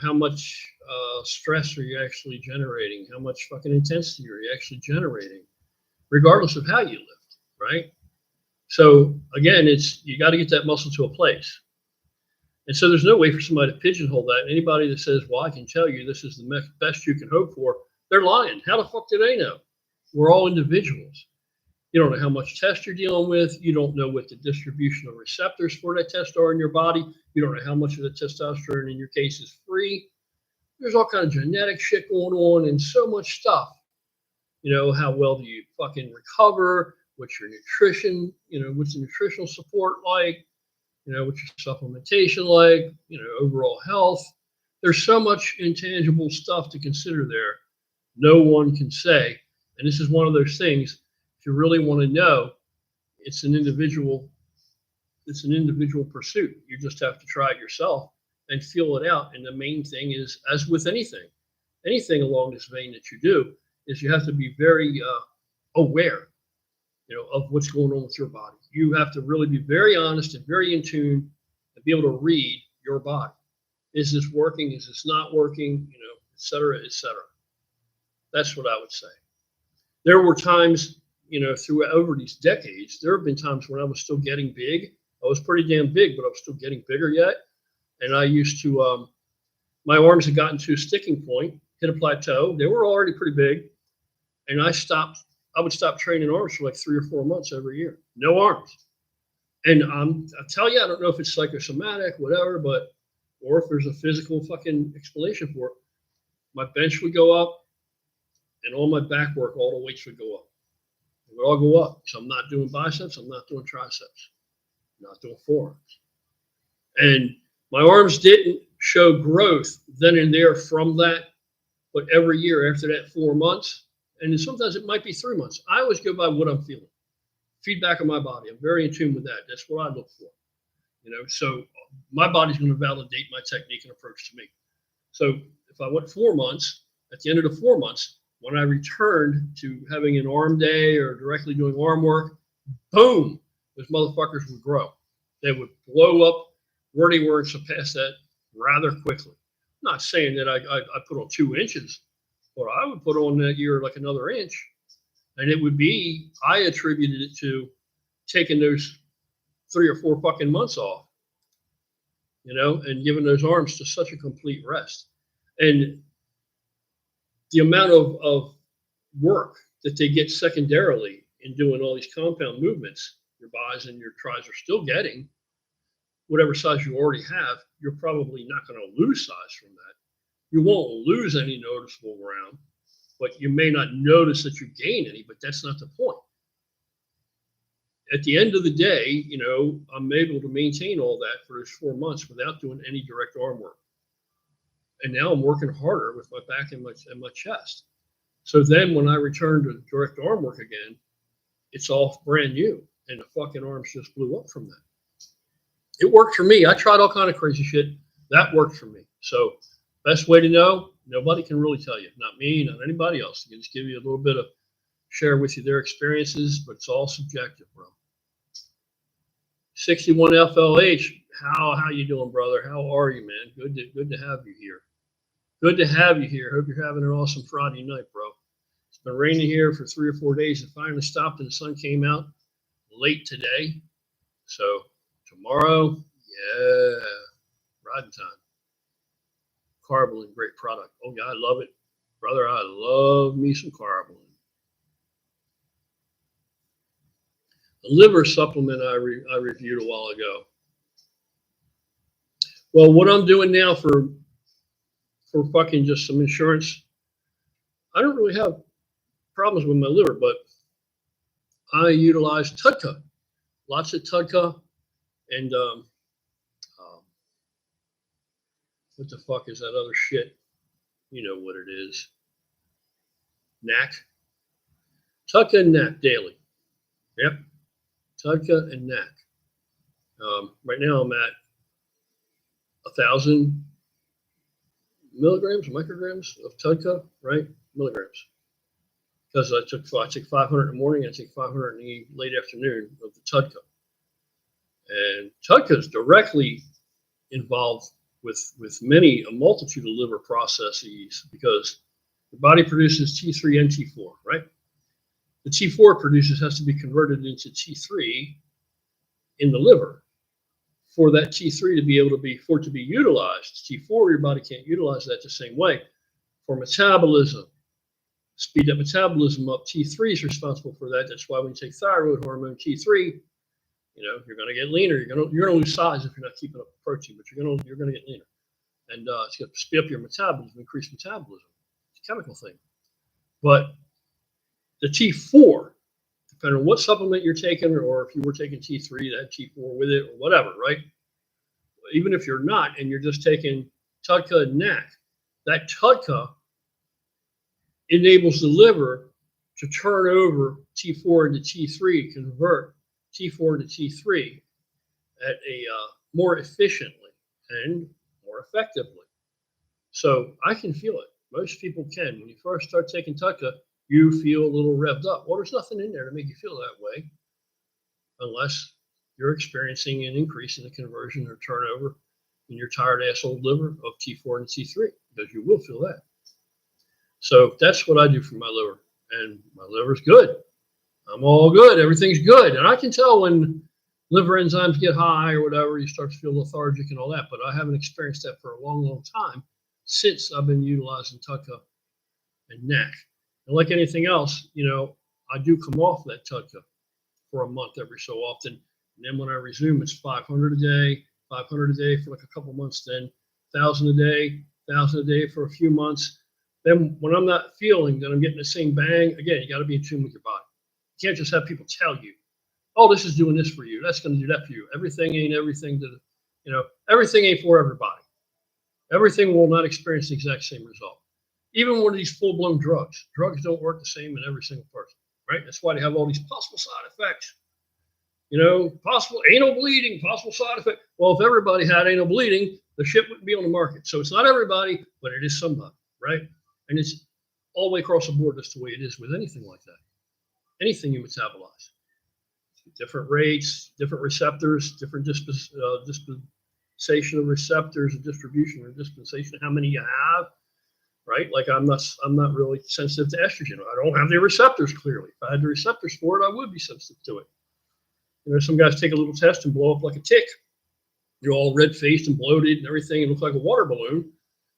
How much stress are you actually generating? How much fucking intensity are you actually generating, regardless of how you lift, right? So again, you got to get that muscle to a place. And so there's no way for somebody to pigeonhole that. Anybody that says, well, I can tell you this is the best you can hope for, they're lying. How the fuck do they know? We're all individuals. You don't know how much test you're dealing with. You don't know what the distribution of receptors for that test are in your body. You don't know how much of the testosterone in your case is free. There's all kind of genetic shit going on and so much stuff. How well do you fucking recover? What's your nutrition? What's the nutritional support like? What's your supplementation like? Overall health. There's so much intangible stuff to consider there. No one can say. And this is one of those things, if you really want to know, it's an individual pursuit. You just have to try it yourself and feel it out. And the main thing is, as with anything along this vein that you do, is you have to be very aware, of what's going on with your body. You have to really be very honest and very in tune and be able to read your body. Is this working? Is this not working? Et cetera, et cetera. That's what I would say. There were times, over these decades, there have been times when I was still getting big. I was pretty damn big, but I was still getting bigger yet. And I used to, my arms had gotten to a sticking point, hit a plateau. They were already pretty big. And I would stop training arms for like 3 or 4 months every year. No arms. And I tell you, I don't know if it's psychosomatic, whatever, or if there's a physical fucking explanation for it. My bench would go up, and all my back work, all the weights would go up. It would all go up. So I'm not doing biceps, I'm not doing triceps, I'm not doing forearms. And my arms didn't show growth then and there from that, but every year after that 4 months, and then sometimes it might be 3 months. I always go by what I'm feeling, feedback of my body. I'm very in tune with that. That's what I look for. So my body's going to validate my technique and approach to me. So if I went 4 months, at the end of the 4 months, when I returned to having an arm day or directly doing arm work, boom, those motherfuckers would grow. They would blow up where they were and surpass that rather quickly. I'm not saying that I put on 2 inches, but I would put on that year like another inch. And it would be, I attributed it to taking those 3 or 4 fucking months off, and giving those arms to such a complete rest. And the amount of work that they get secondarily in doing all these compound movements, your bis and your tris are still getting, whatever size you already have, you're probably not going to lose size from that. You won't lose any noticeable ground, but you may not notice that you gain any, but that's not the point. At the end of the day, I'm able to maintain all that for those 4 months without doing any direct arm work. And now I'm working harder with my back and my chest. So then when I return to direct arm work again, it's all brand new. And the fucking arms just blew up from that. It worked for me. I tried all kind of crazy shit. That worked for me. So best way to know, nobody can really tell you. Not me, not anybody else. They can just give you a little bit of, share with you their experiences, but it's all subjective, bro. 61 FLH, how you doing, brother? How are you, man? Good to have you here. Good to have you here. Hope you're having an awesome Friday night, bro. It's been raining here for 3 or 4 days. It finally stopped and the sun came out late today. So tomorrow, yeah, riding time. Carbolin, great product. Oh yeah, I love it, brother. I love me some Carbolin. The liver supplement I reviewed a while ago. Well, what I'm doing now for fucking just some insurance, I don't really have problems with my liver, but I utilize TUDCA, lots of TUDCA, and what the fuck is that other shit? You know what it is. NAC. TUDCA and NAC daily. Yep. TUDCA and NAC. Right now I'm at 1,000 milligrams, micrograms of TUDCA, right? Milligrams. Because I take 500 in the morning, I take 500 in the late afternoon of the TUDCA. And TUDCA is directly involved with a multitude of liver processes because the body produces T3 and T4, right? The T4 produces has to be converted into T3 in the liver for that T3 to be able to be utilized. T4, your body can't utilize that the same way. For metabolism, speed that metabolism up, T3 is responsible for that. That's why when you take thyroid hormone, T3, you're going to get leaner. You're going to lose size if you're not keeping up with protein, but you're going to get leaner. And it's going to speed up your metabolism, increase metabolism. It's a chemical thing. But the T4, depending on what supplement you're taking, or if you were taking T3, that T4 with it, or whatever, right? Even if you're not, and you're just taking TUDCA and NAC, that TUDCA enables the liver to turn over T4 into T3, convert T4 to T3 at a more efficiently and more effectively. So I can feel it. Most people can. When you first start taking TUDCA, you feel a little revved up. Well, there's nothing in there to make you feel that way unless you're experiencing an increase in the conversion or turnover in your tired ass old liver of T4 and T3, because you will feel that. So that's what I do for my liver, and my liver's good. I'm all good. Everything's good. And I can tell when liver enzymes get high or whatever, you start to feel lethargic and all that, but I haven't experienced that for a long, long time since I've been utilizing TUDCA and NAC. And like anything else, I do come off that TUDCA for a month every so often. And then when I resume, it's 500 a day, 500 a day for like a couple months, then 1,000 a day, 1,000 a day for a few months. Then when I'm not feeling that I'm getting the same bang, again, you got to be in tune with your body. You can't just have people tell you, oh, this is doing this for you. That's going to do that for you. Everything ain't everything everything ain't for everybody. Everything will not experience the exact same result. Even with these full-blown drugs don't work the same in every single person, right? That's why they have all these possible side effects. Possible anal bleeding, possible side effect. Well, if everybody had anal bleeding, the shit wouldn't be on the market. So it's not everybody, but it is somebody, right? And it's all the way across the board. That's the way it is with anything like that. Anything you metabolize. Different rates, different receptors, different dispensation of receptors, distribution or dispensation, how many you have, right? Like I'm not really sensitive to estrogen. I don't have the receptors clearly. If I had the receptors for it, I would be sensitive to it. Some guys take a little test and blow up like a tick. You're all red-faced and bloated and everything. It looks like a water balloon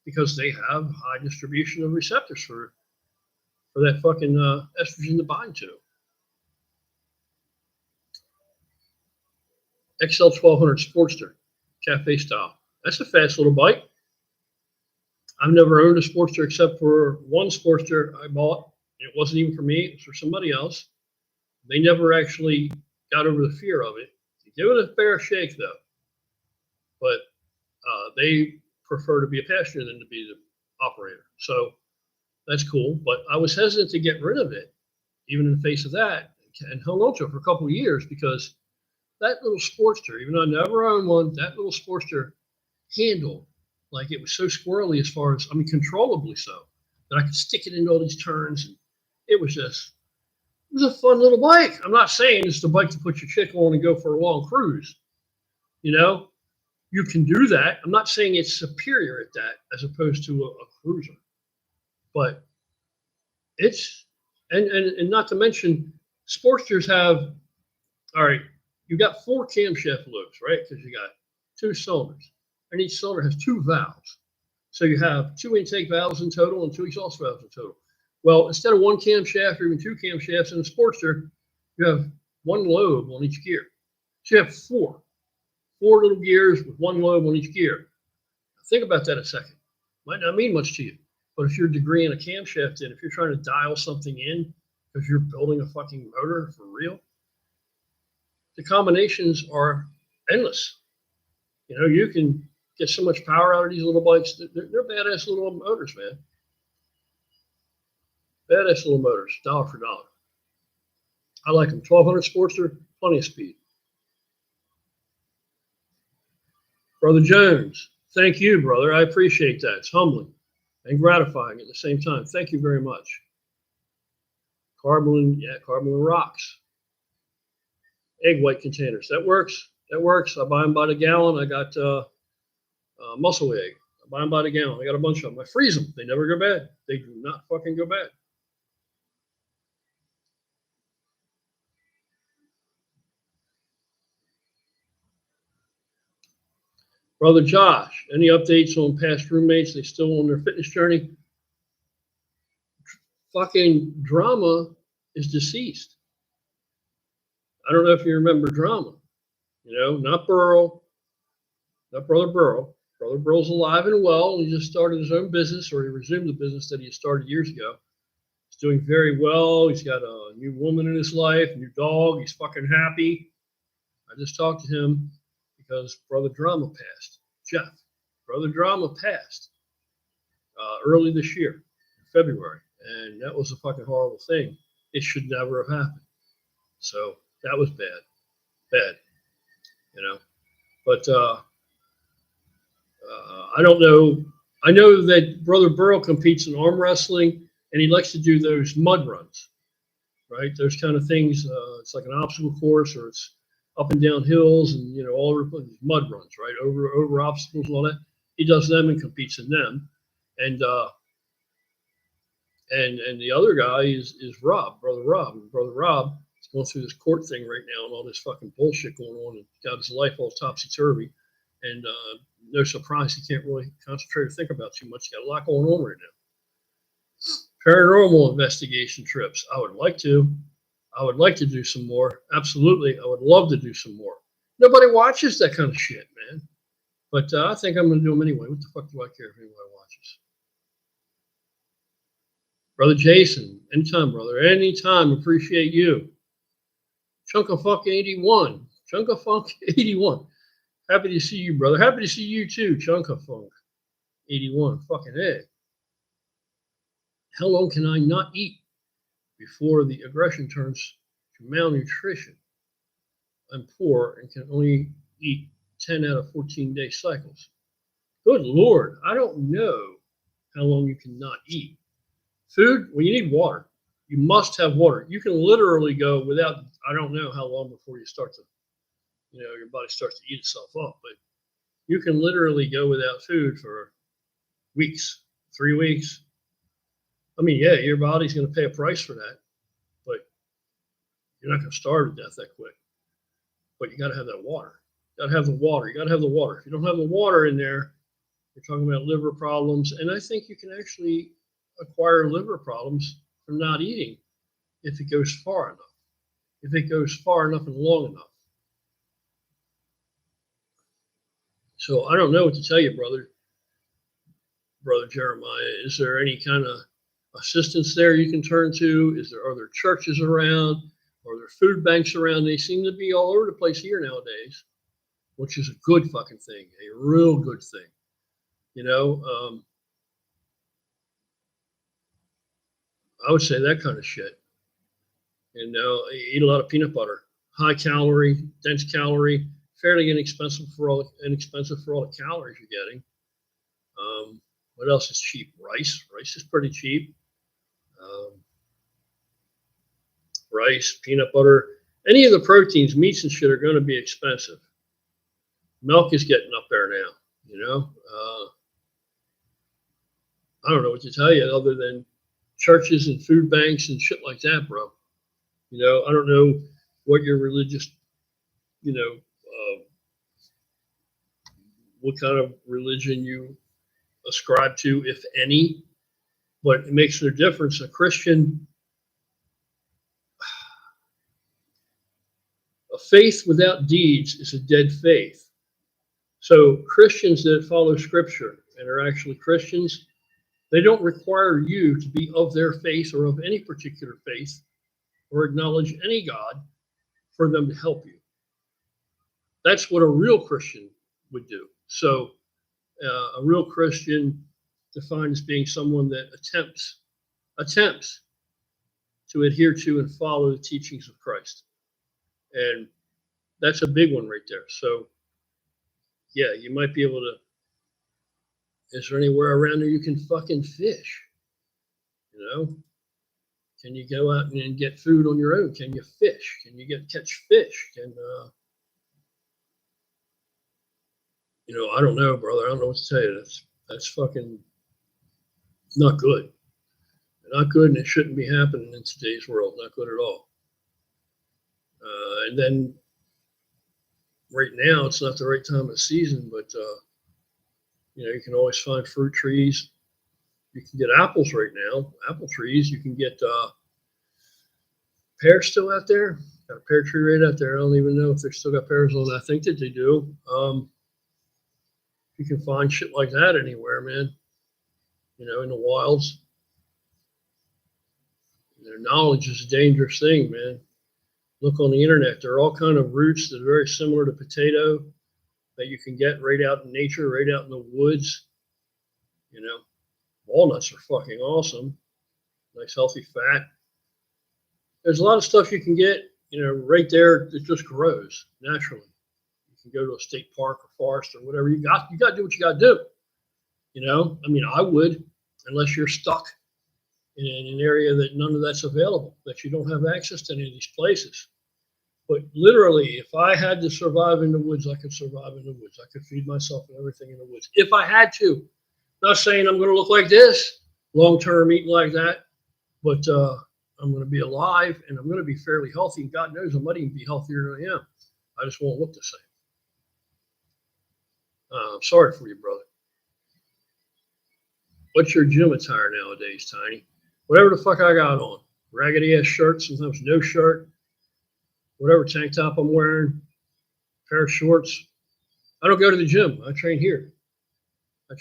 because they have high distribution of receptors for that fucking estrogen to bind to. XL 1200 Sportster, cafe style. That's a fast little bike. I've never owned a Sportster except for one Sportster I bought. It wasn't even for me. It was for somebody else. They never actually got over the fear of it. Give it a fair shake, though. But they prefer to be a passenger than to be the operator. So that's cool. But I was hesitant to get rid of it, even in the face of that, and hung on to it for a couple of years because that little Sportster, even though I never owned one, that little Sportster handled like it was so squirrely as far as, controllably so, that I could stick it into all these turns. And it was a fun little bike. I'm not saying it's the bike to put your chick on and go for a long cruise. You can do that. I'm not saying it's superior at that as opposed to a cruiser. But it's, and not to mention, Sportsters have, all right, you got 4 camshaft loops, right? Because you got 2 cylinders. And each cylinder has 2 valves. So you have 2 intake valves in total and 2 exhaust valves in total. Well, instead of 1 camshaft or even 2 camshafts in a Sportster, you have 1 lobe on each gear. So you have 4 little gears with 1 lobe on each gear. Think about that a second. Might not mean much to you, but if you're degreeing a camshaft in, if you're trying to dial something in because you're building a fucking motor for real, the combinations are endless. You can get so much power out of these little bikes. They're badass little motors, man. Badass little motors, dollar for dollar. I like them. 1200 Sportster, plenty of speed. Brother Jones, thank you, brother. I appreciate that. It's humbling and gratifying at the same time. Thank you very much. Carbolin, yeah, Carbolin rocks. Egg white containers. That works. That works. I buy them by the gallon. I got muscle egg. I buy them by the gallon. I got a bunch of them. I freeze them. They never go bad. They do not fucking go bad. Brother Josh, any updates on past roommates? They still on their fitness journey? Fucking Drama is deceased. I don't know if you remember Drama. Not Burrow, not Brother Burrow. Brother Burrow's alive and well. He just started his own business, or he resumed the business that he started years ago. He's doing very well. He's got a new woman in his life, a new dog. He's fucking happy. I just talked to him because Brother Drama passed. Jeff, Brother Drama passed early this year, February. And that was a fucking horrible thing. It should never have happened. So that was bad. But I don't know. I know that Brother Burrow competes in arm wrestling, and he likes to do those mud runs, right? Those kind of things. It's like an obstacle course, or it's up and down hills, and all over mud runs, right? Over obstacles and all that. He does them and competes in them, and the other guy is Rob, Brother Rob, and Brother Rob is going through this court thing right now and all this fucking bullshit going on, and got his life all topsy-turvy, and no surprise he can't really concentrate or think about too much. He's got a lot going on right now. Paranormal investigation trips. I would like to. I would like to do some more. Absolutely. I would love to do some more. Nobody watches that kind of shit, man. But I think I'm going to do them anyway. What the fuck do I care if anybody watches? Brother Jason, anytime, brother. Anytime. Appreciate you. Chunk of Funk 81. Chunk of Funk 81. Happy to see you, brother. Happy to see you too, Chunk of Funk 81. Fucking A. How long can I not eat before the aggression turns to malnutrition? I'm poor and can only eat 10 out of 14-day cycles. Good Lord, I don't know how long you cannot eat. Food, well, you need water. You must have water. You can literally go without, I don't know how long before you start to, your body starts to eat itself up, but you can literally go without food for weeks, 3 weeks. I mean, yeah, your body's going to pay a price for that, but you're not going to starve to death that quick. But you got to have that water. You got to have the water. You got to have the water. If you don't have the water in there, you're talking about liver problems. And I think you can actually acquire liver problems from not eating if it goes far enough. If it goes far enough and long enough. So I don't know what to tell you, brother Jeremiah. Is there any kind of assistance there you can turn to? Are there churches around? Are there food banks around? They seem to be all over the place here nowadays, which is a good fucking thing, a real good thing. I would say that kind of shit. And eat a lot of peanut butter, high calorie, dense calorie, fairly inexpensive for all the calories you're getting. What else is cheap? Rice is pretty cheap. Rice, peanut butter, any of the proteins, meats and shit are going to be expensive. Milk is getting up there now, I don't know what to tell you other than churches and food banks and shit like that, bro. I don't know what your religious, what kind of religion you ascribe to, if any, but it makes no difference. A faith without deeds is a dead faith. So Christians that follow scripture and are actually Christians, they don't require you to be of their faith or of any particular faith or acknowledge any God for them to help you. That's what a real Christian would do. So a real Christian defined as being someone that attempts to adhere to and follow the teachings of Christ. And that's a big one right there. So yeah, you might be able to, is there anywhere around there you can fucking fish? Can you go out and get food on your own? Can you fish? Can you catch fish? I don't know, brother. I don't know what to tell you. That's fucking not good. Not good, and it shouldn't be happening in today's world. Not good at all. And then right now, it's not the right time of season, but you can always find fruit trees. You can get apples right now. Apple trees. You can get pears still out there. Got a pear tree right out there. I don't even know if they still got pears on. I think that they do. You can find shit like that anywhere, man. In the wilds. Knowledge is a dangerous thing, man. Look on the internet. There are all kind of roots that are very similar to potato that you can get right out in nature, right out in the woods. Walnuts are fucking awesome. Nice healthy fat. There's a lot of stuff you can get, right there that just grows naturally. You can go to a state park or forest or whatever. You got to do what you got to do. I would, unless you're stuck in an area that none of that's available, that you don't have access to any of these places. But literally, if I had to survive in the woods, I could survive in the woods. I could feed myself and everything in the woods if I had to. Not saying I'm going to look like this long-term eating like that, but I'm going to be alive and I'm going to be fairly healthy. And God knows I might even be healthier than I am. I just won't look the same. I'm sorry for you, brother. What's your gym attire nowadays, Tiny? whatever the fuck I got on. Raggedy ass shirt, sometimes no shirt, whatever tank top I'm wearing, pair of shorts. I don't go to the gym. I train here. I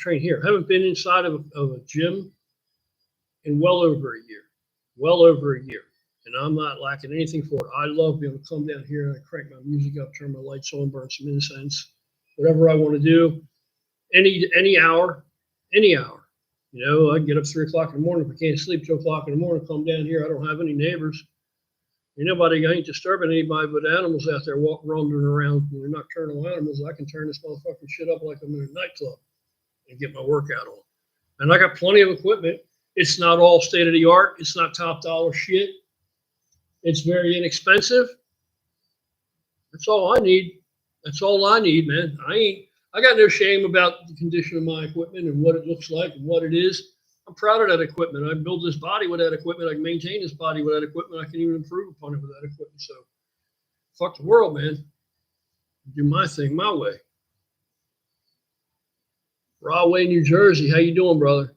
haven't been inside of a gym in well over a year. Well over a year. And I'm not lacking anything for it. I love being able to come down here and I crank my music up, turn my lights on, burn some incense, whatever I want to do. Any hour. You know, I can get up 3 o'clock in the morning. If I can't sleep 2 o'clock in the morning, come down here. I don't have any neighbors. I ain't disturbing anybody but animals out there wandering around. They're nocturnal animals. I can turn this motherfucking shit up like I'm in a nightclub and get my workout on. And I got plenty of equipment. It's not all state of the art. It's not top dollar shit. It's very inexpensive. That's all I need. That's all I need, man. I got no shame about the condition of my equipment and what it looks like and what it is. I'm proud of that equipment. I build this body with that equipment. I can maintain this body with that equipment. I can even improve upon it with that equipment. So fuck the world, man. Do my thing my way. Rahway, New Jersey. How you doing, brother?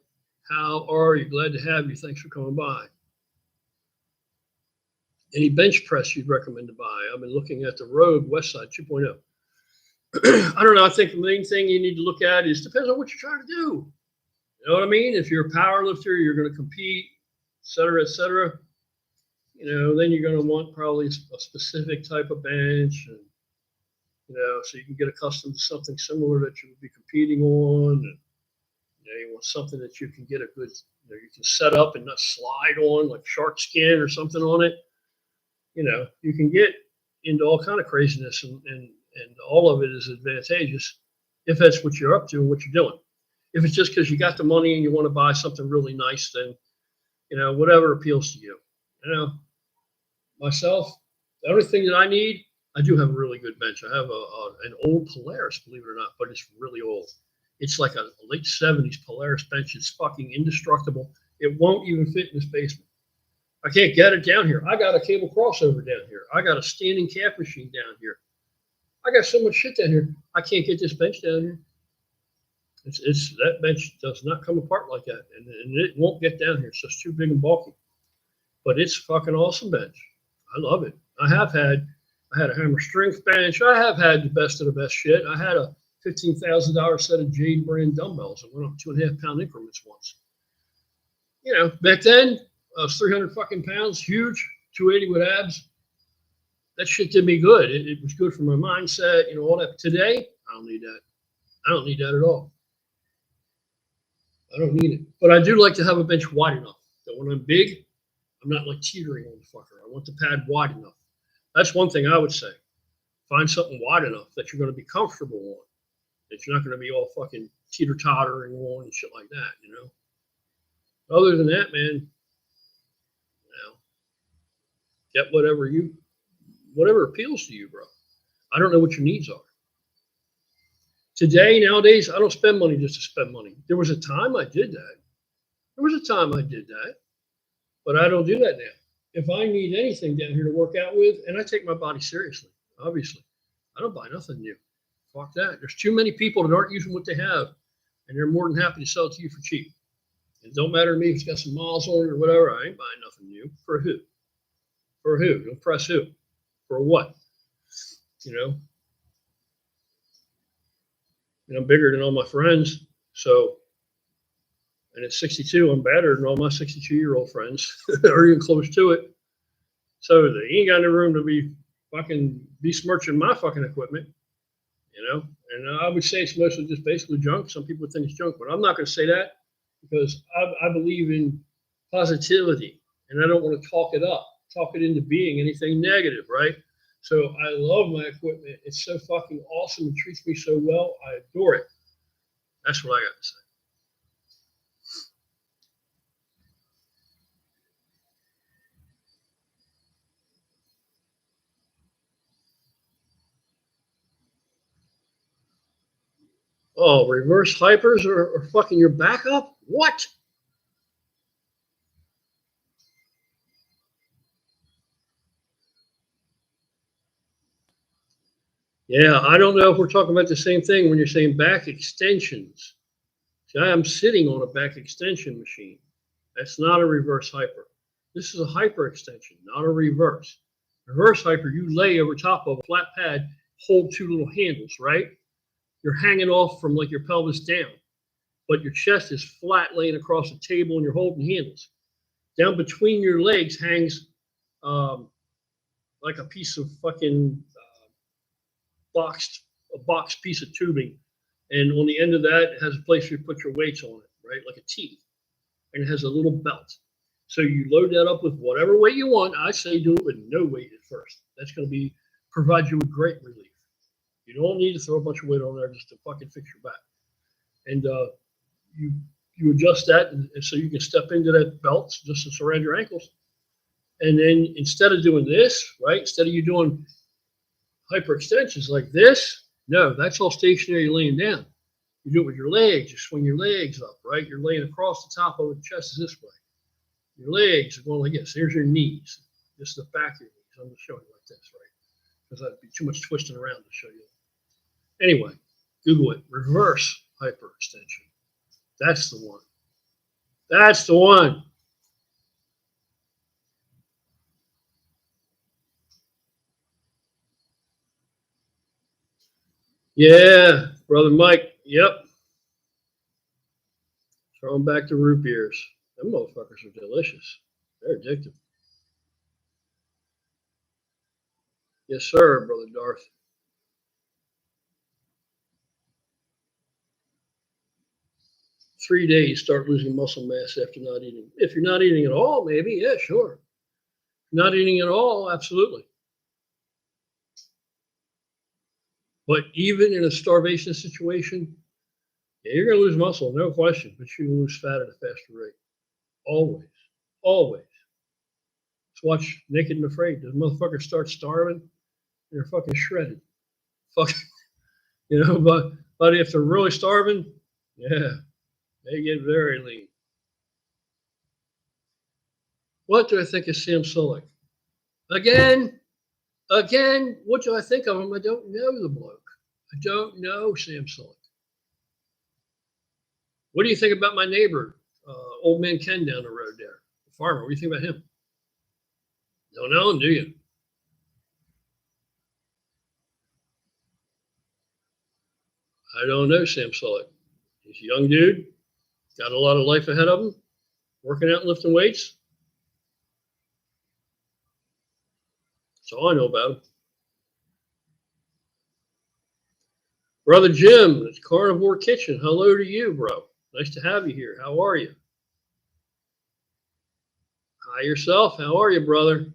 How are you? Glad to have you. Thanks for coming by. Any bench press you'd recommend to buy? I've been looking at the Rogue Westside 2.0. I don't know. I think the main thing you need to look at is depends on what you're trying to do. You know what I mean? If you're a power lifter, you're going to compete, et cetera, you know, then you're going to want probably a specific type of bench, and, you know, so you can get accustomed to something similar that you would be competing on. And, you know, you want something that you can get a good, you know, you can set up and not slide on like shark skin or something on it. You know, you can get into all kind of craziness, and all of it is advantageous if that's what you're up to and what you're doing. If it's just because you got the money and you want to buy something really nice, then, you know, whatever appeals to you. You know, myself, the only thing that I need, I do have a really good bench. I have an old Polaris, believe it or not, but it's really old. It's like a late 70s Polaris bench. It's fucking indestructible. It won't even fit in this basement. I can't get it down here. I got a cable crossover down here. I got a standing calf machine down here. I got so much shit down here. I can't get this bench down here. It's that bench does not come apart like that, and it won't get down here. So it's too big and bulky. But it's fucking awesome bench. I love it. I had a hammer strength bench. I have had the best of the best shit. I had a $15,000 set of Jade brand dumbbells that went up 2.5 pound increments once. You know, back then I was 300 fucking pounds, huge, 280 with abs. That shit did me good. It was good for my mindset, you know, all that. Today, I don't need that. I don't need that at all. I don't need it. But I do like to have a bench wide enough that when I'm big, I'm not like teetering on the fucker. I want the pad wide enough. That's one thing I would say. Find something wide enough that you're going to be comfortable on. That you're not going to be all fucking teeter-tottering on and shit like that, you know. Other than that, man, you know, get whatever appeals to you, bro. I don't know what your needs are. Today, nowadays, I don't spend money just to spend money. There was a time I did that. But I don't do that now. If I need anything down here to work out with, and I take my body seriously, obviously, I don't buy nothing new. Fuck that. There's too many people that aren't using what they have, and they're more than happy to sell it to you for cheap. It don't matter to me if it's got some miles on it or whatever. I ain't buying nothing new. For who? For who? Don't press who? For what? You know? And I'm bigger than all my friends, so, and at 62, I'm better than all my 62-year-old friends, or even close to it. So they ain't got no room to be fucking besmirching my fucking equipment, you know? And I would say it's mostly just basically junk. Some people would think it's junk, but I'm not going to say that because I believe in positivity, and I don't want to talk it into being anything negative, right? So I love my equipment. It's so fucking awesome and treats me so well. I adore it. That's what I got to say. Oh, reverse hypers are fucking your backup? What? Yeah, I don't know if we're talking about the same thing when you're saying back extensions. See, I'm sitting on a back extension machine. That's not a reverse hyper. This is a hyperextension, not a reverse. Reverse hyper, you lay over top of a flat pad, hold two little handles, right? You're hanging off from like your pelvis down, but your chest is flat laying across the table and you're holding handles. Down between your legs hangs like a piece of fucking a boxed piece of tubing. And on the end of that, it has a place where you put your weights on it, right? Like a T. And it has a little belt. So you load that up with whatever weight you want. I say do it with no weight at first. That's going to provide you with great relief. You don't need to throw a bunch of weight on there just to fucking fix your back. And you adjust that and so you can step into that belt just to surround your ankles. And then instead of doing this, right, instead of you doing hyperextensions like this, no, that's all stationary laying down. You do it with your legs. You swing your legs up, right? You're laying across the top of the chest is this way. Your legs are going like this. Here's your knees. This is the back of your knees. I'm just showing you like this, right? Because that'd be too much twisting around to show you. Anyway, Google it. Reverse hyperextension. That's the one. That's the one. Yeah, Brother Mike. Yep. Throwing back the root beers. Them motherfuckers are delicious. They're addictive. Yes, sir, Brother Darth. Three days, start losing muscle mass after not eating. If you're not eating at all, maybe, yeah, sure. Not eating at all, absolutely. But even in a starvation situation, yeah, you're going to lose muscle, no question, but you lose fat at a faster rate. Always. Always. Let's watch Naked and Afraid. Those motherfuckers start starving, they're fucking shredded. Fucking, but if they're really starving, yeah, they get very lean. What do I think of Sam Sulek? Again, what do I think of him? I don't know the bloke. I don't know Sam Sulek. What do you think about my neighbor, old man Ken down the road there, the farmer? What do you think about him? Don't know him, do you? I don't know Sam Sulek. He's a young dude, got a lot of life ahead of him, working out and lifting weights. That's all I know about him. Brother Jim, it's Carnivore Kitchen. Hello to you, bro. Nice to have you here. How are you? Hi yourself. How are you, brother?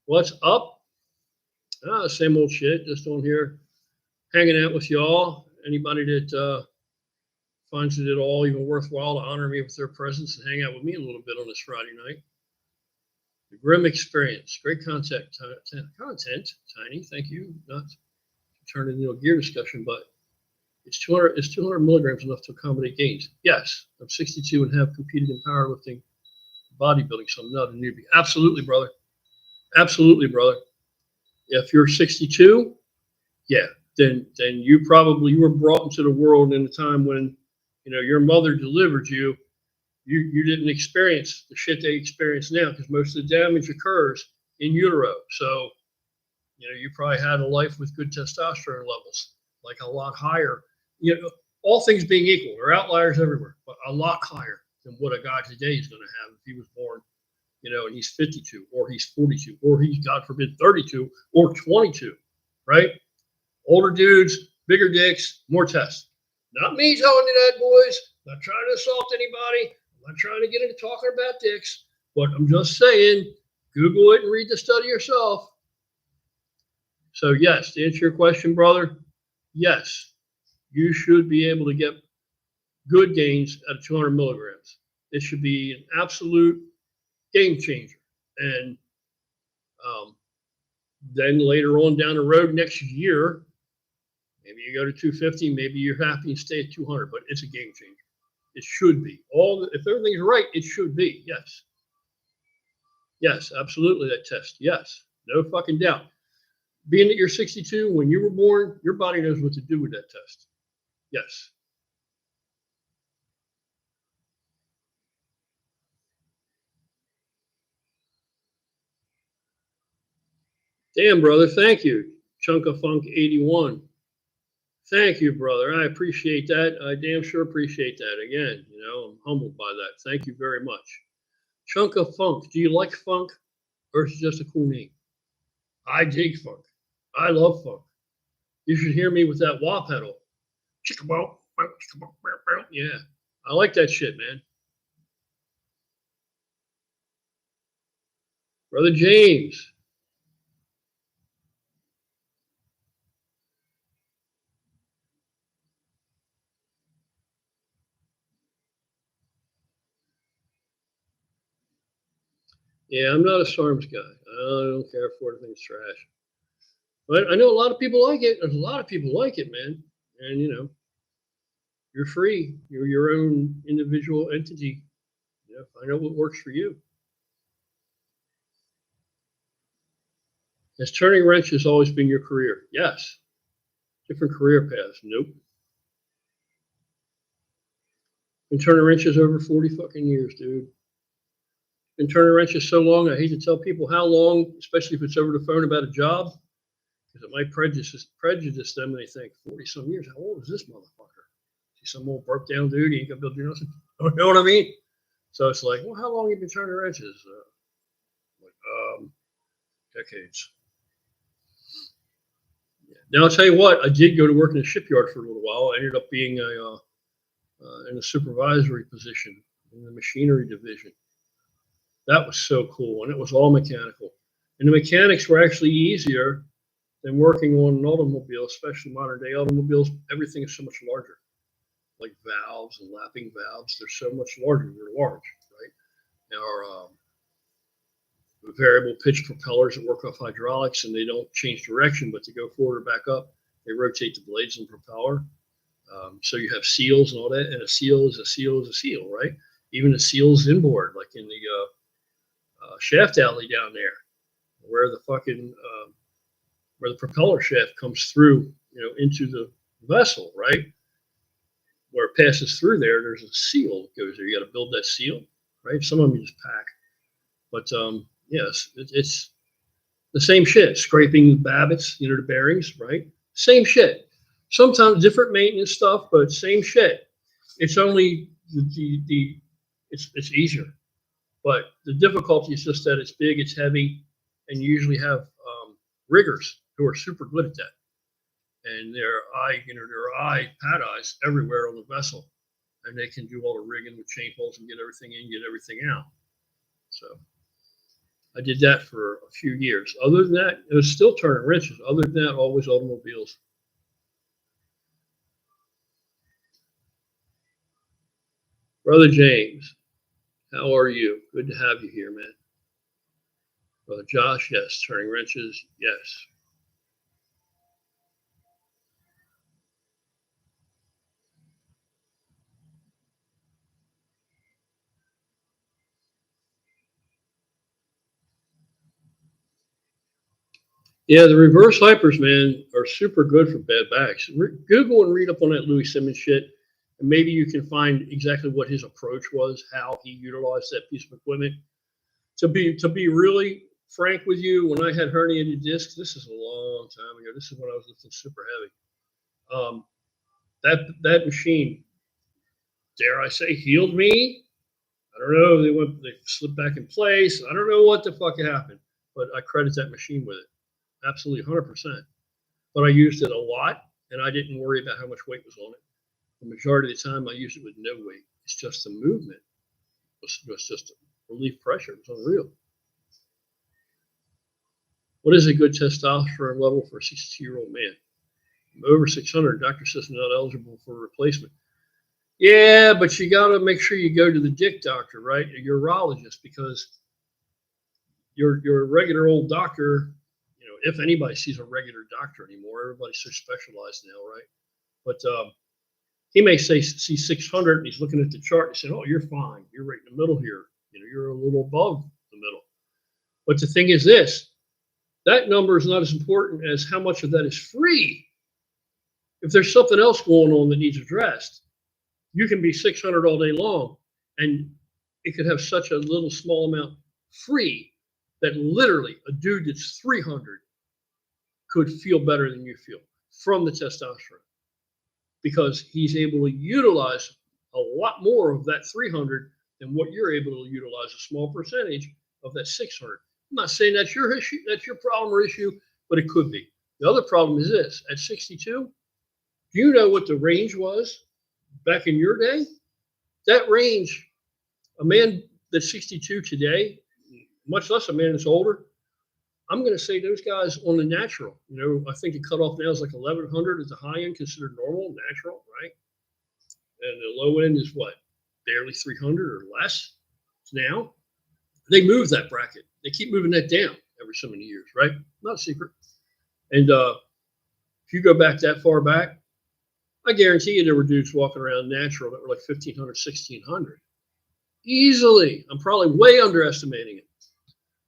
What's up? Same old shit. Just on here, hanging out with y'all. Anybody that finds it at all even worthwhile to honor me with their presence and hang out with me a little bit on this Friday night. The Grim Experience. Great content, Tiny. Thank you. Not to turn it into a gear discussion, but it's 200 milligrams enough to accommodate gains. Yes, I'm 62 and have competed in powerlifting, bodybuilding, so I'm not a newbie. Absolutely, brother. Absolutely, brother. If you're 62, yeah, then you were brought into the world in a time when, your mother delivered you. You didn't experience the shit they experience now because most of the damage occurs in utero. So, you probably had a life with good testosterone levels, like a lot higher. All things being equal, there are outliers everywhere, but a lot higher than what a guy today is going to have if he was born, and he's 52 or he's 42 or he's, God forbid, 32 or 22, right? Older dudes, bigger dicks, more tests. Not me telling you that, boys. Not trying to assault anybody. I'm not trying to get into talking about dicks, but I'm just saying, Google it and read the study yourself. So yes, to answer your question, brother, yes, you should be able to get good gains at 200 milligrams. It should be an absolute game changer. And then later on down the road next year, maybe you go to 250, maybe you're happy and stay at 200, but it's a game changer. It should be. If everything's right, it should be. Yes. Yes, absolutely, that test. Yes, no fucking doubt. Being that you're 62, when you were born, your body knows what to do with that test. Yes. Damn, brother. Thank you. Chunk of Funk 81. Thank you, brother. I appreciate that. I damn sure appreciate that. Again, I'm humbled by that. Thank you very much. Chunk of Funk. Do you like funk, or is it just a cool name? I dig funk. I love funk. You should hear me with that wah pedal. Yeah, I like that shit, man. Brother James. Yeah, I'm not a Sarms guy. I don't care for it. I think it's trash. But I know a lot of people like it. There's a lot of people like it, man. And you're free. You're your own individual entity. Find out what works for you. Has turning wrenches always been your career? Yes. Different career paths? Nope. Been turning wrenches over 40 fucking years, dude. Been turning wrenches so long, I hate to tell people how long, especially if it's over the phone about a job, because it might prejudice them, and they think 40 some years. How old is this motherfucker? See some old broke down dude. He ain't gonna be able to do nothing. You know what I mean? So it's like, well, how long have you been turning wrenches? Decades. Yeah. Now I'll tell you what. I did go to work in a shipyard for a little while. I ended up being in a supervisory position in the machinery division. That was so cool, and it was all mechanical. And the mechanics were actually easier than working on an automobile, especially modern day automobiles. Everything is so much larger, like valves and lapping valves. They're so much larger. They're large, right? Now, our variable pitch propellers that work off hydraulics, and they don't change direction, but to go forward or back up, they rotate the blades and propeller. So you have seals and all that, and a seal is a seal is a seal, right? Even the seals inboard, like in the shaft alley down there, where the where the propeller shaft comes through, into the vessel, right? Where it passes through there, there's a seal that goes there. You got to build that seal, right? Some of them you just pack, but yes, it's the same shit. Scraping the babbits, the bearings, right? Same shit. Sometimes different maintenance stuff, but same shit. It's only it's easier, but the difficulty is just that it's big, it's heavy, and you usually have riggers who are super good at that. And there are pad eyes everywhere on the vessel, and they can do all the rigging with chain pulls and get everything in, get everything out. So I did that for a few years. Other than that, it was still turning wrenches. Other than that, always automobiles. Brother James, how are you? Good to have you here, man. Brother Josh, yes. Turning wrenches, yes. Yeah, the reverse hypers, man, are super good for bad backs. Google and read up on that Louis Simmons shit, and maybe you can find exactly what his approach was, how he utilized that piece of equipment. To be really frank with you, when I had herniated discs, this is a long time ago. This is when I was lifting super heavy. That machine, dare I say, healed me. I don't know. They slipped back in place. I don't know what the fuck happened, but I credit that machine with it. Absolutely, 100%. But I used it a lot, and I didn't worry about how much weight was on it. The majority of the time, I used it with no weight. It's just the movement was just relief pressure. It was unreal. What is a good testosterone level for a 62-year-old man? Over 600, doctor says not eligible for replacement. Yeah, but you got to make sure you go to the dick doctor, right? A urologist, because your regular old doctor, if anybody sees a regular doctor anymore, everybody's so specialized now, right? But he may see 600, and he's looking at the chart and saying, "Oh, you're fine. You're right in the middle here. You're a little above the middle." But the thing is this: that number is not as important as how much of that is free. If there's something else going on that needs addressed, you can be 600 all day long, and it could have such a little small amount free that literally a dude that's 300 could feel better than you feel from the testosterone, because he's able to utilize a lot more of that 300 than what you're able to utilize, a small percentage of that 600. I'm not saying that's your issue, that's your problem or issue, but it could be. The other problem is this: at 62, do you know what the range was back in your day? That range, a man that's 62 today, much less a man that's older, I'm going to say those guys on the natural, I think the cutoff now is like 1100 at the high end, considered normal, natural, right? And the low end is what? Barely 300 or less now. They move that bracket. They keep moving that down every so many years, right? Not a secret. And if you go back that far back, I guarantee you there were dudes walking around natural that were like 1500, 1600. Easily. I'm probably way underestimating it.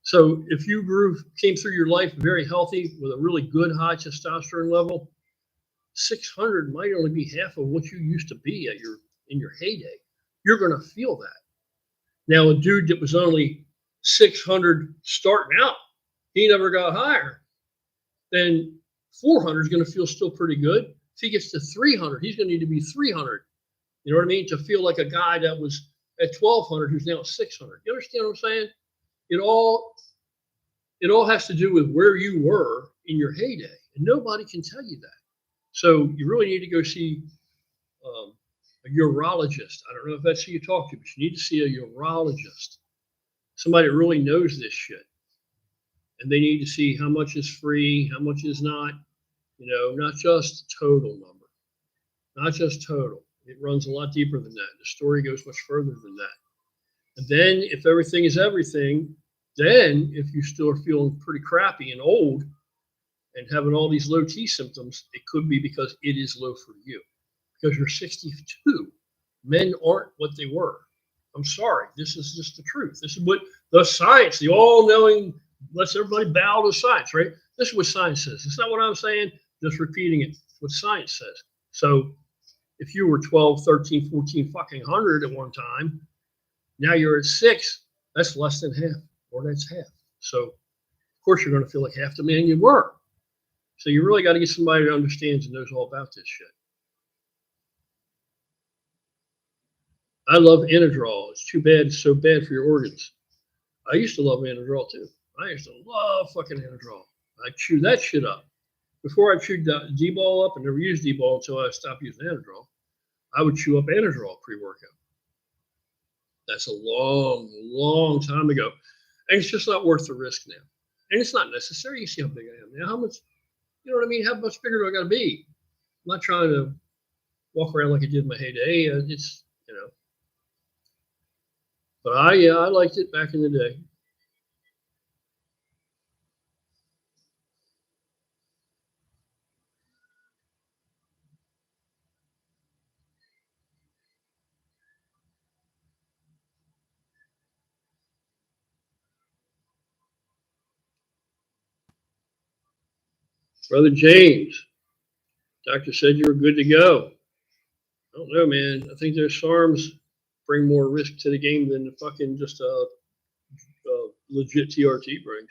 So if you came through your life very healthy with a really good high testosterone level, 600 might only be half of what you used to be in your heyday. You're going to feel that. Now, a dude that was only 600 starting out, he never got higher, then 400 is going to feel still pretty good. If he gets to 300, he's going to need to be 300. You know what I mean? To feel like a guy that was at 1200 who's now at 600. You understand what I'm saying? It all has to do with where you were in your heyday, and nobody can tell you that. So you really need to go see a urologist. I don't know if that's who you talk to, but you need to see a urologist, somebody that really knows this shit. And they need to see how much is free, how much is not, not just total number, not just total. It runs a lot deeper than that. The story goes much further than that. And then if everything is everything, then if you still are feeling pretty crappy and old and having all these low T symptoms, it could be because it is low for you. Because you're 62. Men aren't what they were. I'm sorry. This is just the truth. This is what the science, the all-knowing, let's everybody bow to science, right? This is what science says. It's not what I'm saying, just repeating it. It's what science says. So if you were 12, 13, 14 fucking 100 at one time, now you're at 6, that's less than half, or that's half. So, of course, you're going to feel like half the man you were. So you really got to get somebody that understands and knows all about this shit. I love Anadrol. It's too bad it's so bad for your organs. I used to love Anadrol too. I used to love fucking Anadrol. I chew that shit up. Before I chewed D-ball up, I never used D-ball until I stopped using Anadrol. I would chew up Anadrol pre-workout. That's a long, long time ago. And it's just not worth the risk now. And it's not necessary. You see how big I am now. How much, you know what I mean? How much bigger do I got to be? I'm not trying to walk around like I did in my heyday. It's, But I liked it back in the day. Brother James, doctor said you were good to go. I don't know, man. I think those Sarms bring more risk to the game than the fucking just a legit TRT brings.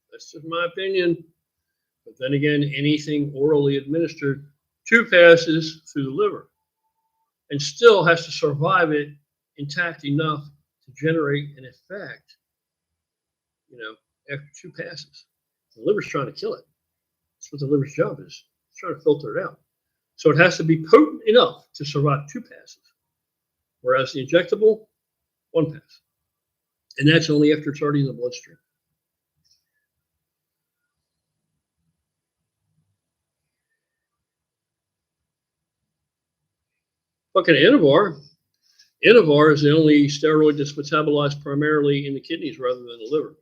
That's just my opinion. But then again, anything orally administered 2 passes through the liver and still has to survive it intact enough to generate an effect, after 2 passes. The liver's trying to kill it. That's what the liver's job is. It's trying to filter it out. So it has to be potent enough to survive 2 passes. Whereas the injectable, 1 pass. And that's only after it's already in the bloodstream. Fucking Anavar. Anavar is the only steroid that's metabolized primarily in the kidneys rather than the liver.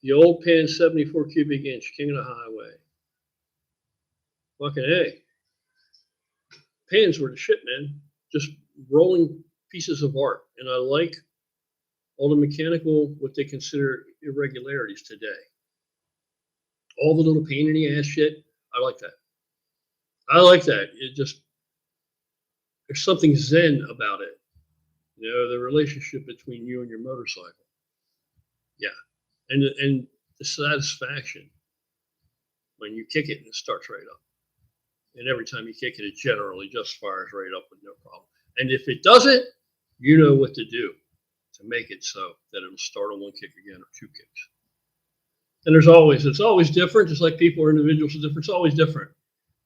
The old pan 74 cubic inch, king of the highway. Fucking A. Pans were the shit, man. Just rolling pieces of art. And I like all the mechanical, what they consider irregularities today. All the little pain in the ass shit, I like that. I like that. It just, there's something zen about it. The relationship between you and your motorcycle. Yeah, and the satisfaction when you kick it and it starts right up. And every time you kick it, it generally just fires right up with no problem. And if it doesn't, you know what to do to make it so that it'll start on one kick again or two kicks. And it's always different. Just like people are individuals are different. It's always different.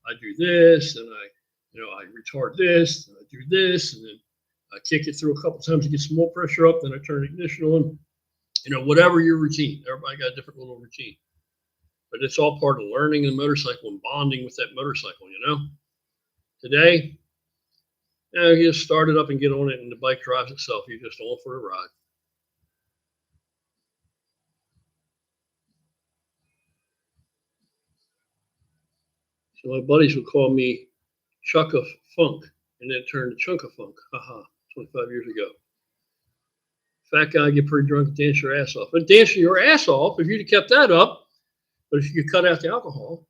I do this, and I retard this, and I do this, and then I kick it through a couple times to get some more pressure up. Then I turn the ignition on. Whatever your routine. Everybody got a different little routine. But it's all part of learning the motorcycle and bonding with that motorcycle, Today, you just start it up and get on it, and the bike drives itself. You're just on for a ride. So my buddies would call me Chuck of Funk, and then turned to Chunk of Funk. Haha, 25 years ago. Fat guy, get pretty drunk and dance your ass off. But dancing your ass off, if you'd have kept that up, but if you could cut out the alcohol,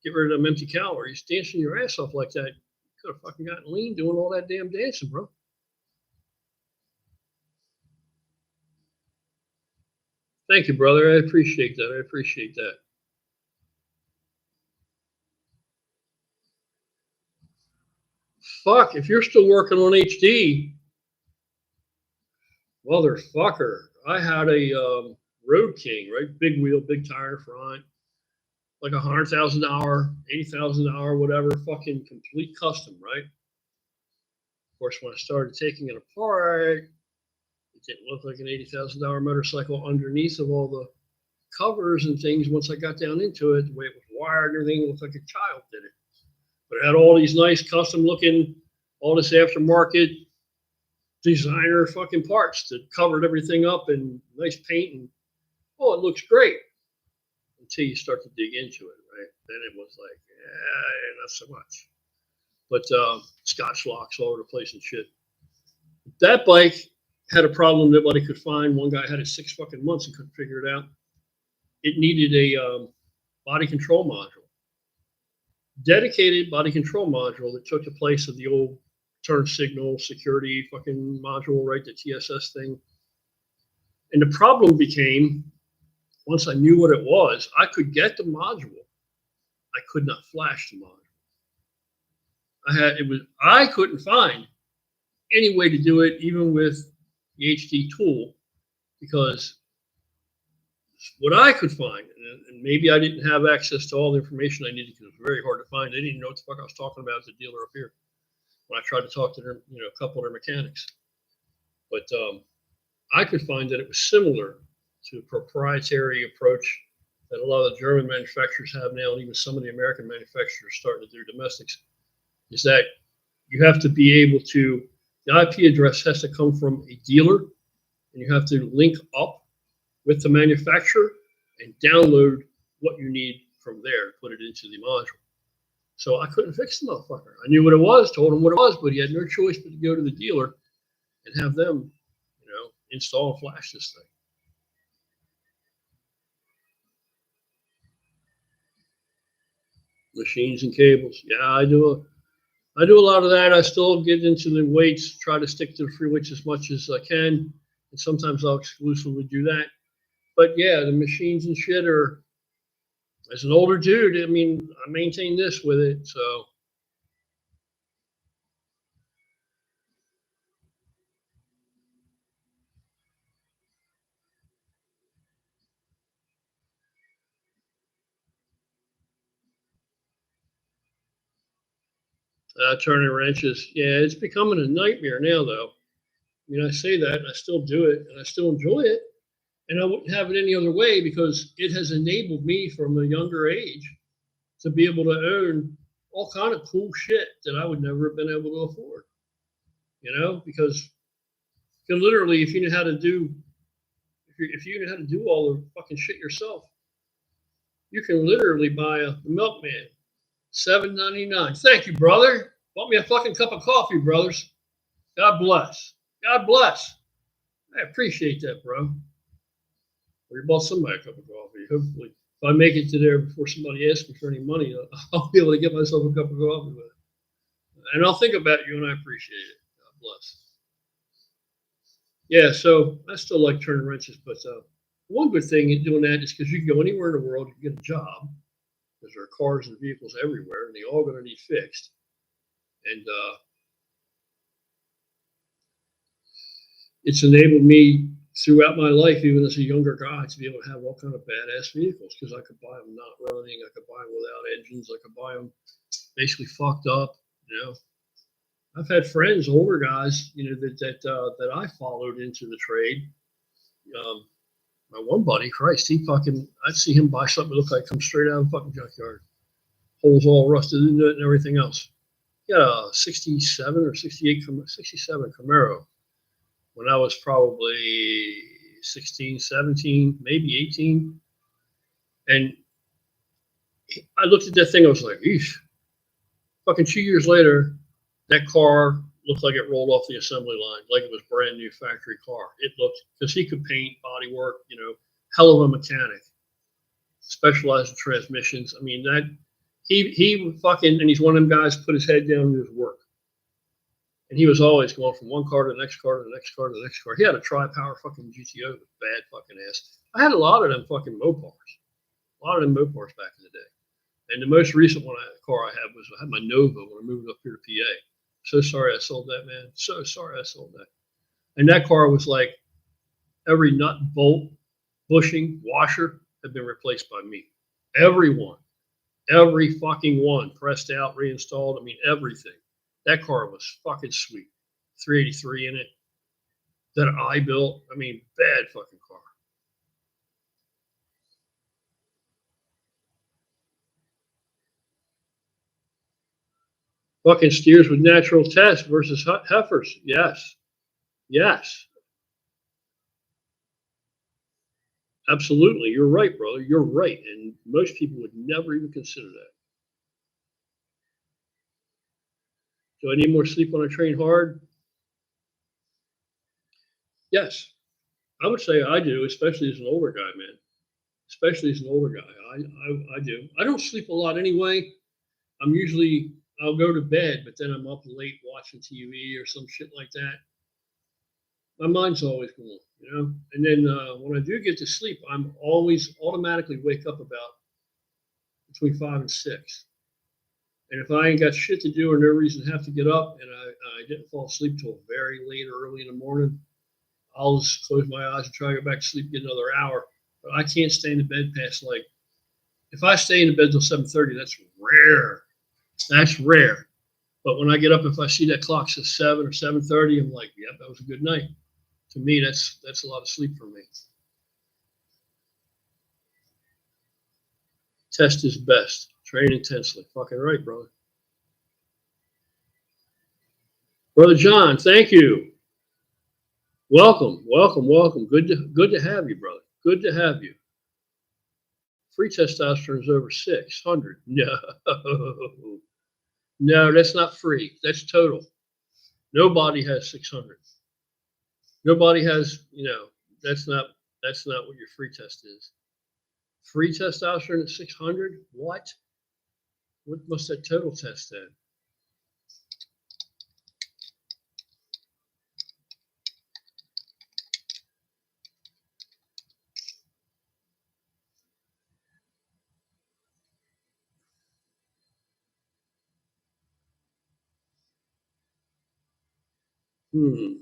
get rid of them empty calories, dancing your ass off like that, you could have fucking gotten lean doing all that damn dancing, bro. Thank you, brother. I appreciate that. Fuck, if you're still working on HD, motherfucker, I had a Road King, right? Big wheel, big tire front, like $100,000, $80,000, whatever, fucking complete custom, right? Of course, when I started taking it apart, it didn't look like an $80,000 motorcycle underneath of all the covers and things. Once I got down into it, the way it was wired and everything, it looked like a child did it. But it had all these nice custom looking, all this aftermarket designer fucking parts that covered everything up and nice paint, and it looks great until you start to dig into it, right? Then it was like, not so much. But Scotch locks all over the place and shit. That bike had a problem nobody could find. One guy had it 6 fucking months and couldn't figure it out. It needed a body control module, dedicated body control module that took the place of the old turn signal security fucking module, right? The TSS thing. And the problem became, once I knew what it was, I could get the module. I could not flash the module. I couldn't find any way to do it, even with the HD tool, because what I could find, and maybe I didn't have access to all the information I needed because it was very hard to find. They didn't even know what the fuck I was talking about at the dealer up here when I tried to talk to their, a couple of their mechanics. But I could find that it was similar to a proprietary approach that a lot of the German manufacturers have now, and even some of the American manufacturers starting to do domestics, is that you have to be able to, the IP address has to come from a dealer, and you have to link up with the manufacturer and download what you need from there, put it into the module. So I couldn't fix the motherfucker. I knew what it was, told him what it was, but he had no choice but to go to the dealer and have them, install and flash this thing. Machines and cables. Yeah, I do a lot of that. I still get into the weights, try to stick to the free weights as much as I can. And sometimes I'll exclusively do that. But yeah, the machines and shit are, as an older dude, I mean, I maintain this with it. So turning wrenches. Yeah, it's becoming a nightmare now, though. I mean, I say that, and I still do it, and I still enjoy it. And I wouldn't have it any other way because it has enabled me from a younger age to be able to own all kind of cool shit that I would never have been able to afford. Because you can literally, if you know how to do, if you know how to do all the fucking shit yourself, you can literally buy a milkman, $7.99. Thank you, brother. Bought me a fucking cup of coffee, brothers. God bless. God bless. I appreciate that, bro. Or you bought somebody a cup of coffee. Hopefully, if I make it to there before somebody asks me for any money, I'll be able to get myself a cup of coffee with it. And I'll think about you, and I appreciate it. God bless. Yeah, so I still like turning wrenches, but One good thing in doing that is because you can go anywhere in the world, you can get a job, because there are cars and vehicles everywhere, and they all going to need fixed. And it's enabled me throughout my life, even as a younger guy, to be able to have all kind of badass vehicles, because I could buy them not running, I could buy them without engines, I could buy them basically fucked up. You know, I've had friends, older guys, you know, that I followed into the trade. My one buddy, Christ, I'd see him buy something that looked like come straight out of the fucking junkyard, holes all rusted into it and everything else. He had a 67 or 68, 67 Camaro when I was probably 16, 17, maybe 18. And I looked at that thing, I was like, eesh. Fucking 2 years later, that car looked like it rolled off the assembly line, like it was brand new factory car. It looked, because he could paint, body work, you know, hell of a mechanic, specialized in transmissions. I mean, that he fucking, and he's one of them guys put his head down and do his work. And he was always going from one car to the next car to the next car to the next car. He had a tri-power fucking GTO with bad fucking ass. I had a lot of them fucking Mopars. A lot of them Mopars back in the day. And the most recent car I had my Nova when I moved up here to PA. So sorry I sold that, man. So sorry I sold that. And that car was like every nut, bolt, bushing, washer had been replaced by me. Everyone. Every fucking one. Pressed out, reinstalled. I mean, everything. That car was fucking sweet. 383 in it. That I built. I mean, bad fucking car. Fucking steers with natural test versus heifers. Yes. Yes. Absolutely. You're right, brother. You're right. And most people would never even consider that. Do I need more sleep when I train hard? Yes. I would say I do, especially as an older guy, man. Especially as an older guy. I do. I don't sleep a lot anyway. I'll go to bed, but then I'm up late watching TV or some shit like that. My mind's always going, you know? And then when I do get to sleep, I'm always automatically wake up about between 5 and 6. And if I ain't got shit to do or no reason to have to get up and I didn't fall asleep till very late or early in the morning, I'll just close my eyes and try to go back to sleep, get another hour. But I can't stay in the bed past if I stay in the bed till 7:30, that's rare. That's rare. But when I get up, if I see that clock says 7 or 7:30, I'm like, yep, that was a good night. To me, that's a lot of sleep for me. Test is best. Train intensely. Fucking right, brother. Brother John, thank you. Welcome, welcome, welcome. Good to have you, brother. Good to have you. Free testosterone is over 600. No, no, that's not free. That's total. Nobody has 600. Nobody has, that's not what your free test is. Free testosterone at 600? What? What must that total test then? Hmm.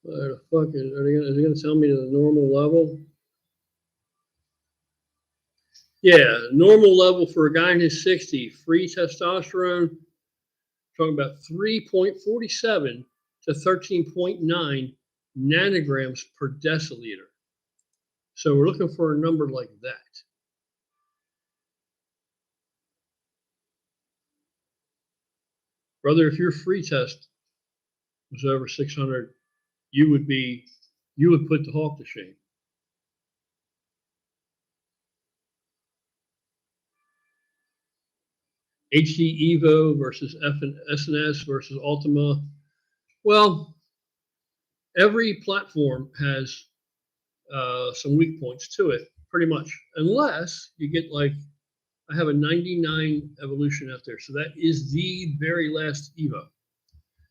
What the fuck is they gonna tell me the normal level? Yeah, normal level for a guy in his 60, free testosterone, talking about 3.47 to 13.9 nanograms per deciliter. So we're looking for a number like that. Brother, if your free test was over 600, you would put the hawk to shame. HD Evo versus SNS versus Ultima. Well, every platform has some weak points to it, pretty much, unless you get like, I have a 99 evolution out there. So that is the very last Evo,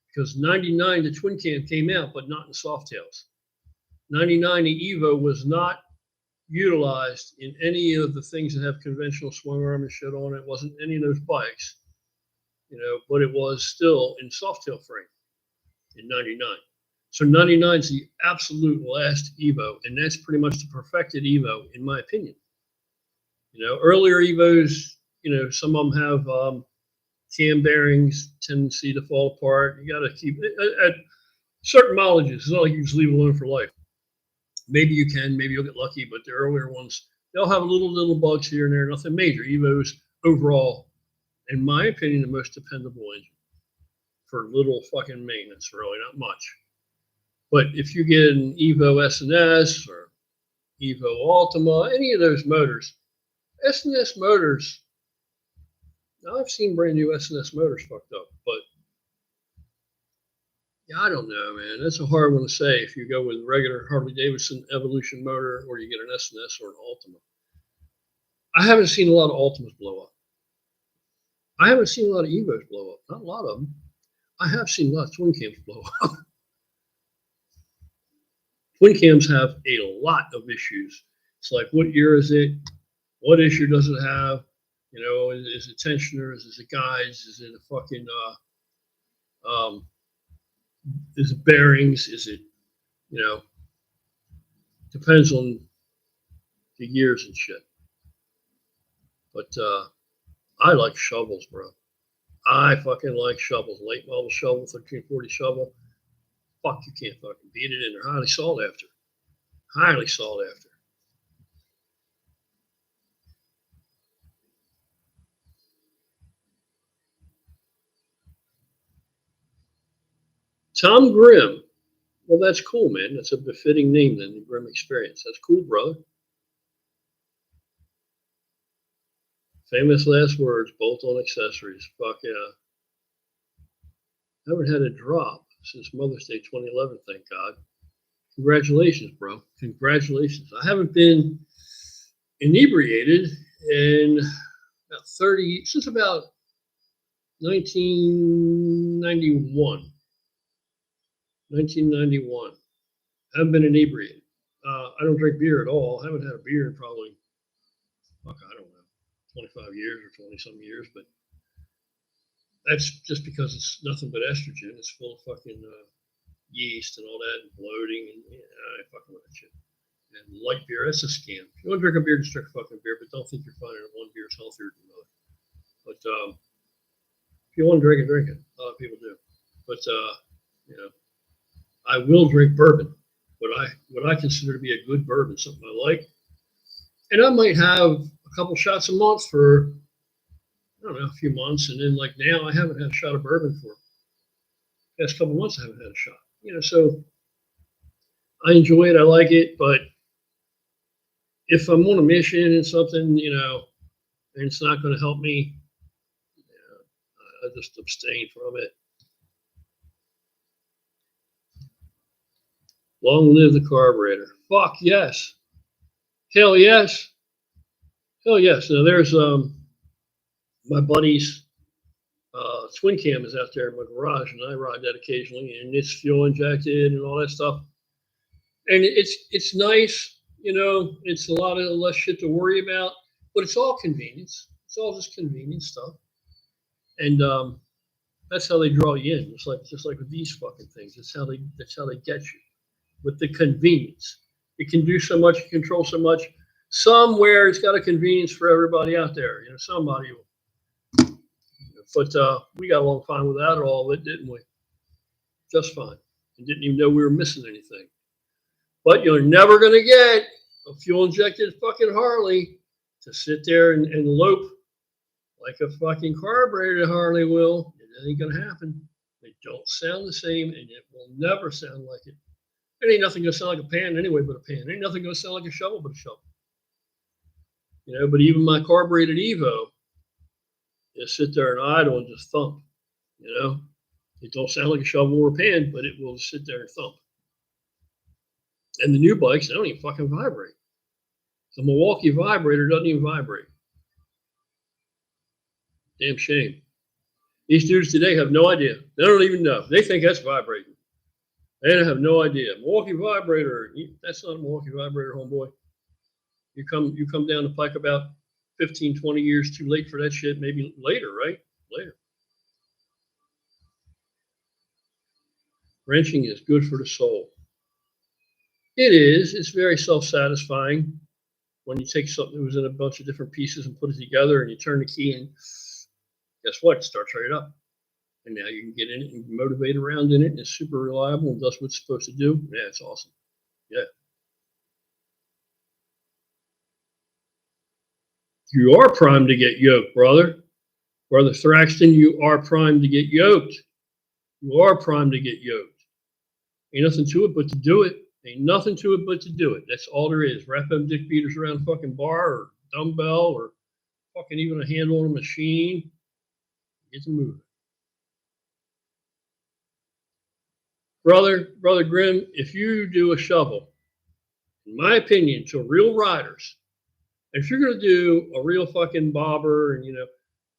because 99, the twin cam came out, but not in Softails. 99, the Evo was not utilized in any of the things that have conventional swung arm and shit on it. It wasn't any of those bikes, but it was still in Softail frame in 99. So 99 is the absolute last Evo, and that's pretty much the perfected Evo, in my opinion. Earlier Evos, some of them have cam bearings tendency to fall apart. You got to keep it at certain mileages. It's not like you just leave it alone for life. Maybe you can, maybe you'll get lucky, but the earlier ones, they'll have little bugs here and there, nothing major. Evos overall, in my opinion, the most dependable engine for little fucking maintenance, really, not much. But if you get an Evo S&S or Evo Ultima, any of those motors, S&S motors, now I've seen brand new S&S motors fucked up, but yeah, I don't know, man. That's a hard one to say if you go with regular Harley-Davidson Evolution motor or you get an S&S or an Ultima. I haven't seen a lot of Ultimas blow up. I haven't seen a lot of Evos blow up. Not a lot of them. I have seen a lot of twin cams blow up. Twin cams have a lot of issues. It's like, what year is it? What issue does it have? Is it tensioners? Is it guides? Is it a fucking is it bearings? Is it, depends on the years and shit. But I like shovels, bro. I fucking like shovels. Late model shovel, 1340 shovel. Fuck, you can't fucking beat it, and they're highly sought after. Highly sought after. Tom Grimm. Well, that's cool, man. That's a befitting name, then, the Grimm Experience. That's cool, brother. Famous last words, bolt-on accessories. Fuck yeah. Haven't had a drop since Mother's Day 2011, thank God. Congratulations, bro. Congratulations. I haven't been inebriated in about since about 1991. 1991. I haven't been inebriated. I don't drink beer at all. I haven't had a beer in probably, I don't know, 25 years or 20 some years, but that's just because it's nothing but estrogen. It's full of fucking yeast and all that, and bloating, and I ain't fucking with that shit. And light beer, that's a scam. If you want to drink a beer, just drink a fucking beer, but don't think you're finding that one beer is healthier than another. But if you want to drink it, drink it. A lot of people do. But I will drink bourbon, what I consider to be a good bourbon, something I like. And I might have a couple shots a month for, I don't know, a few months. And then like now I haven't had a shot of bourbon for the past couple months. I haven't had a shot, so I enjoy it. I like it. But if I'm on a mission and something, and it's not going to help me, I just abstain from it. Long live the carburetor. Fuck yes. Hell yes. Hell yes. Now there's my buddy's twin cam is out there in my garage, and I ride that occasionally, and it's fuel injected and all that stuff. And it's nice, it's a lot of less shit to worry about, but it's all convenience. It's all just convenience stuff. And that's how they draw you in. It's just like with these fucking things. That's how they get you. With the convenience. It can do so much, it control so much. Somewhere it's got a convenience for everybody out there. Somebody will. But we got along fine without it all, didn't we? Just fine. And didn't even know we were missing anything. But you're never going to get a fuel-injected fucking Harley to sit there and lope like a fucking carbureted Harley will. It ain't going to happen. They don't sound the same, and it will never sound like it. It ain't nothing going to sound like a pan anyway but a pan. Ain't nothing going to sound like a shovel but a shovel. But even my carbureted Evo, just sit there and idle and just thump. It don't sound like a shovel or a pan, but it will sit there and thump. And the new bikes, they don't even fucking vibrate. The Milwaukee vibrator doesn't even vibrate. Damn shame. These dudes today have no idea. They don't even know. They think that's vibrating. They have no idea. Milwaukee vibrator. That's not a Milwaukee vibrator, homeboy. You come down the pike about 15, 20 years too late for that shit. Maybe later, right? Later. Wrenching is good for the soul. It is. It's very self-satisfying when you take something that was in a bunch of different pieces and put it together and you turn the key and guess what? It starts right up. And now you can get in it and motivate around in it. And it's super reliable and does what it's supposed to do. Yeah, it's awesome. Yeah. You are primed to get yoked, brother. Brother Thraxton, you are primed to get yoked. You are primed to get yoked. Ain't nothing to it but to do it. Ain't nothing to it but to do it. That's all there is. Wrap them dick beaters around a fucking bar or dumbbell or fucking even a handle on a machine. Get to moving. Brother Grimm, if you do a shovel, in my opinion, to real riders, if you're going to do a real fucking bobber, and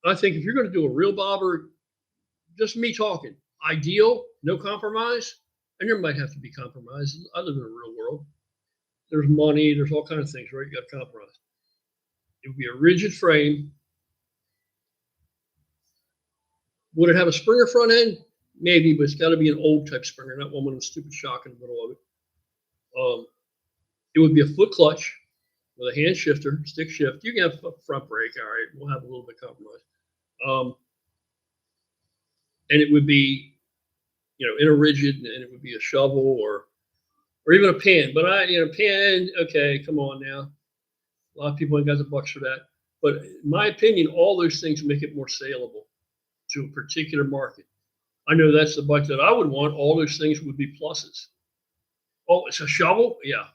I think if you're going to do a real bobber, just me talking, ideal, no compromise, and there might have to be compromise. I live in a real world. There's money, there's all kinds of things, right? You got to compromise. It would be a rigid frame. Would it have a Springer front end? Maybe, but it's got to be an old type Springer, not one with a stupid shock in the middle of it. It would be a foot clutch with a hand shifter, stick shift. You can have a front brake, all right. We'll have a little bit of compromise. And it would be, in a rigid, and it would be a shovel or even a pan. But pan, okay, come on now. A lot of people ain't got the bucks for that. But in my opinion, all those things make it more saleable to a particular market. I know that's the bike that I would want. All those things would be pluses. Oh, it's a shovel? Yeah.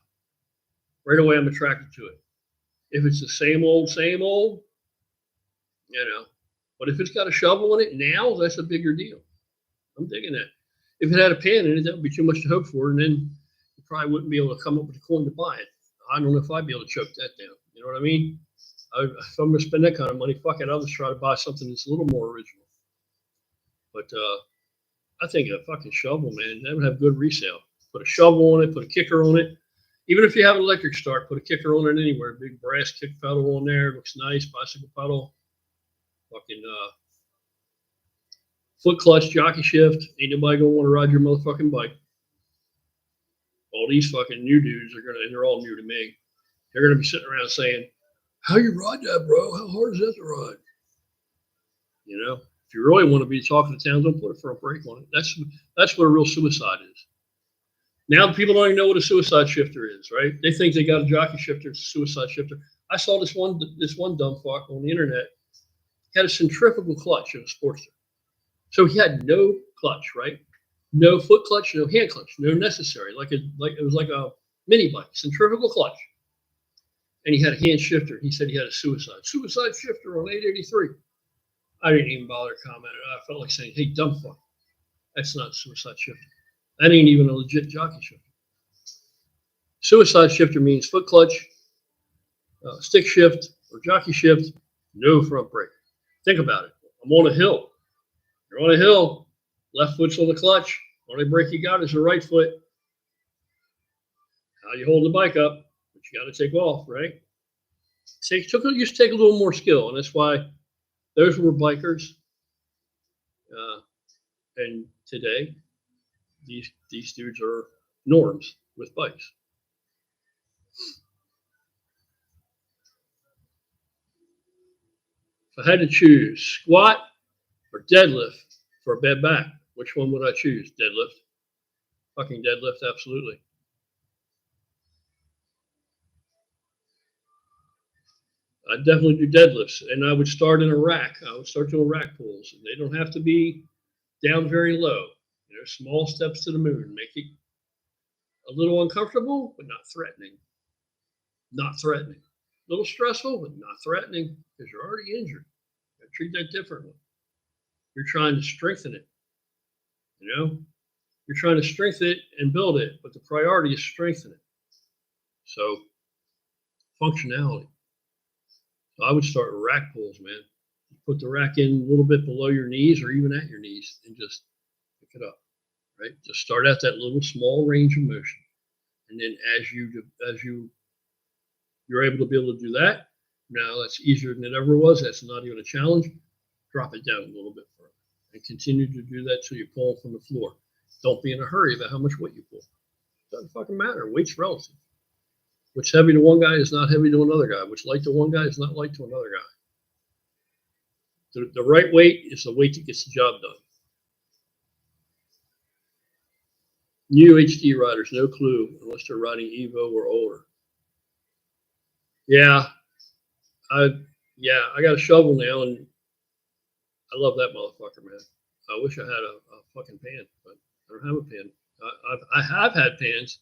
Right away, I'm attracted to it. If it's the same old, but if it's got a shovel in it now, that's a bigger deal. I'm digging that. If it had a pan in it, that would be too much to hope for, and then you probably wouldn't be able to come up with a coin to buy it. I don't know if I'd be able to choke that down. You know what I mean? If I'm going to spend that kind of money, fuck it, I'll just try to buy something that's a little more original. But I think a fucking shovel, man, that would have good resale. Put a shovel on it, put a kicker on it. Even if you have an electric start, put a kicker on it anywhere. Big brass kick pedal on there. Looks nice. Bicycle pedal. Fucking foot clutch, jockey shift. Ain't nobody going to want to ride your motherfucking bike. All these fucking new dudes and they're all new to me. They're going to be sitting around saying, how you ride that, bro? How hard is that to ride? If you really want to be talking to town, don't put a front brake on it. That's what a real suicide is. Now people don't even know what a suicide shifter is, right? They think they got a jockey shifter, it's a suicide shifter. I saw this one dumb fuck on the internet. He had a centrifugal clutch in a Sportster. So he had no clutch, right? No foot clutch, no hand clutch, no necessary. It was like a mini bike, centrifugal clutch. And he had a hand shifter. He said he had a suicide shifter on 883. I didn't even bother commenting. I felt like saying, hey, dumb fuck. That's not a suicide shifter. That ain't even a legit jockey shifter. Suicide shifter means foot clutch, stick shift, or jockey shift, no front brake. Think about it. I'm on a hill. You're on a hill. Left foot's on the clutch. Only brake you got is the right foot. How you hold the bike up, but you got to take off, right? So it used to take a little more skill, and that's why those were bikers. And today, these dudes are norms with bikes. If I had to choose squat or deadlift for a bad back, which one would I choose? Deadlift. Fucking deadlift, absolutely. I'd definitely do deadlifts, and I would start in a rack. I would start doing rack pulls. They don't have to be down very low. Small steps to the moon. Make it a little uncomfortable, but not threatening. Not threatening. A little stressful, but not threatening, because you're already injured. You treat that differently. You're trying to strengthen it. You're trying to strengthen it and build it, but the priority is strengthen it. So functionality. So I would start with rack pulls, man. Put the rack in a little bit below your knees or even at your knees and just pick it up, right? Just start at that little small range of motion. And then as you're able to do that, now that's easier than it ever was. That's not even a challenge. Drop it down a little bit further and continue to do that till you pull from the floor. Don't be in a hurry about how much weight you pull. It doesn't fucking matter. Weight's relative. What's heavy to one guy is not heavy to another guy. What's light to one guy is not light to another guy. The right weight is the weight that gets the job done. New HD riders, no clue unless they're riding Evo or older. Yeah, I got a shovel now, and I love that motherfucker, man. I wish I had a fucking pan, but I don't have a pan. I have had pans.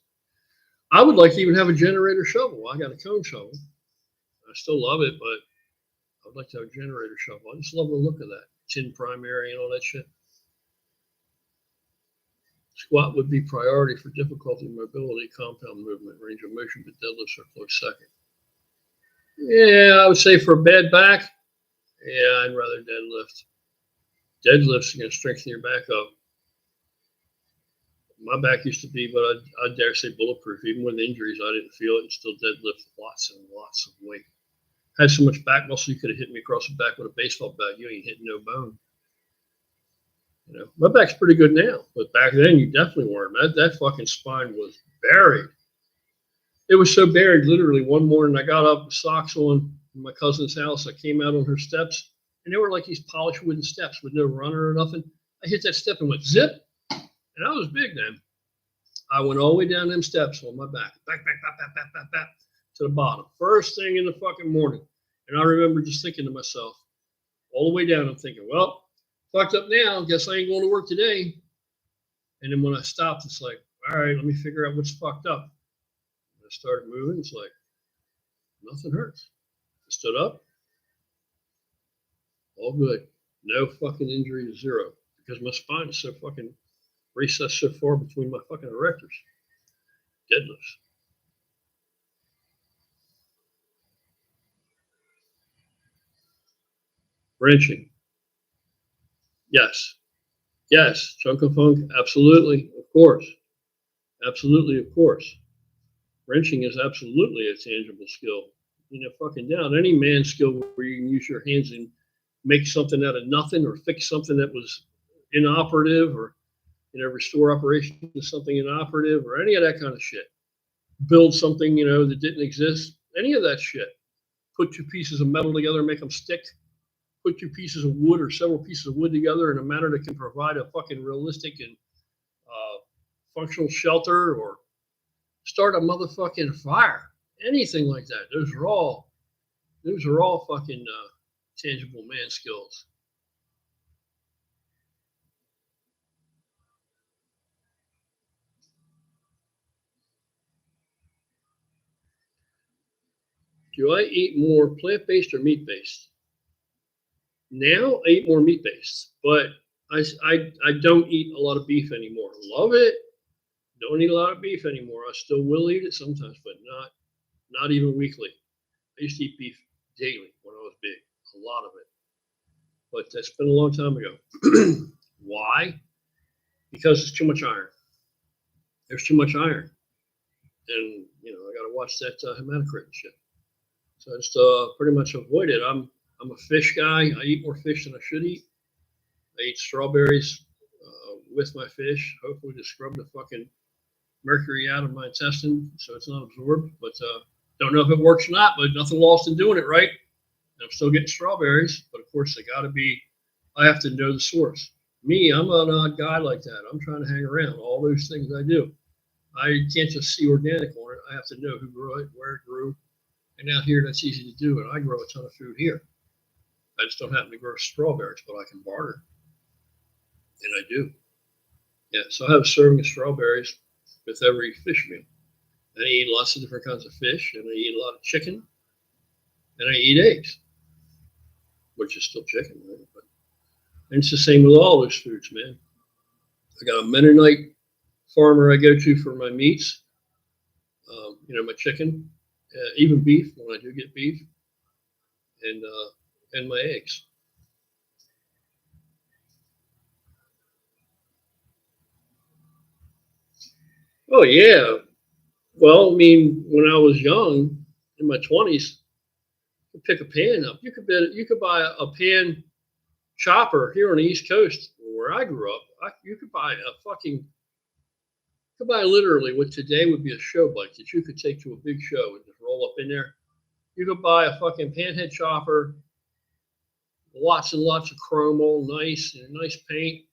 I would like to even have a generator shovel. I got a cone shovel. I still love it, but I would like to have a generator shovel. I just love the look of that. Tin primary and all that shit. Squat would be priority for difficulty, mobility, compound movement, range of motion, but deadlifts are close second. Yeah, I would say for a bad back, yeah, I'd rather deadlift. Deadlifts are going to strengthen your back up. My back used to be, but I dare say bulletproof. Even with injuries, I didn't feel it and still deadlift lots and lots of weight. Had so much back muscle, you could have hit me across the back with a baseball bat. You ain't hitting no bone. You know, my back's pretty good now, but back then you definitely weren't. That fucking spine was buried. It was so buried, literally, one morning I got up with socks on in my cousin's house. I came out on her steps, and they were like these polished wooden steps with no runner or nothing. I hit that step and went zip, and I was big then. I went all the way down them steps on my back, back, to the bottom. First thing in the fucking morning. And I remember just thinking to myself, all the way down, I'm thinking, well, fucked up now. Guess I ain't going to work today. And then when I stopped, it's like, all right, let me figure out what's fucked up. I started moving. It's like, nothing hurts. I stood up. All good. No fucking injury, zero. Because my spine is so fucking recessed so far between my fucking erectors. Deadlifts. Wrenching. Yes. Yes. Chunk of funk. Absolutely. Of course. Absolutely. Of course. Wrenching is absolutely a tangible skill. You know, fucking down. Any man skill where you can use your hands and make something out of nothing or fix something that was inoperative or, you know, restore operation to something inoperative or any of that kind of shit. Build something, you know, that didn't exist. Any of that shit. Put two pieces of metal together and make them stick. Put two pieces of wood or several pieces of wood together in a manner that can provide a fucking realistic and functional shelter or start a motherfucking fire. Anything like that. Those are all fucking tangible man skills. Do I eat more plant-based or meat-based? Now I eat more meat-based, but I don't eat a lot of beef anymore. Love it. Don't eat a lot of beef anymore. I still will eat it sometimes, but not even weekly. I used to eat beef daily when I was big, a lot of it. But that's been a long time ago. Why? Because it's too much iron. There's too much iron. And, you know, I got to watch that hematocrit and shit. So I just pretty much avoid it. I'm a fish guy. I eat more fish than I should eat. I eat strawberries with my fish, hopefully to scrub the fucking mercury out of my intestine so it's not absorbed. But don't know if it works or not, but nothing lost in doing it, right? And I'm still getting strawberries, but of course they got to be, I have to know the source. Me, I'm an odd guy like that. I'm trying to hang around all those things I do. I can't just see organic on it. I have to know who grew it, where it grew. And out here, that's easy to do. And I grow a ton of food here. I just don't happen to grow strawberries, but I can barter. And I do. Yeah, so I have a serving of strawberries with every fish meal. And I eat lots of different kinds of fish, and I eat a lot of chicken, and I eat eggs, which is still chicken, right? But, and it's the same with all those foods, man. I got a Mennonite farmer I go to for my meats. my chicken, even beef when I do get beef, and my eggs. Oh yeah. Well, I mean, when I was young, in my 20s, you pick a pan up. You could buy a pan chopper here on the East Coast where I grew up. You could buy literally what today would be a show bike that you could take to a big show and just roll up in there. You could buy a fucking panhead chopper, lots and lots of chrome, all nice and nice paint.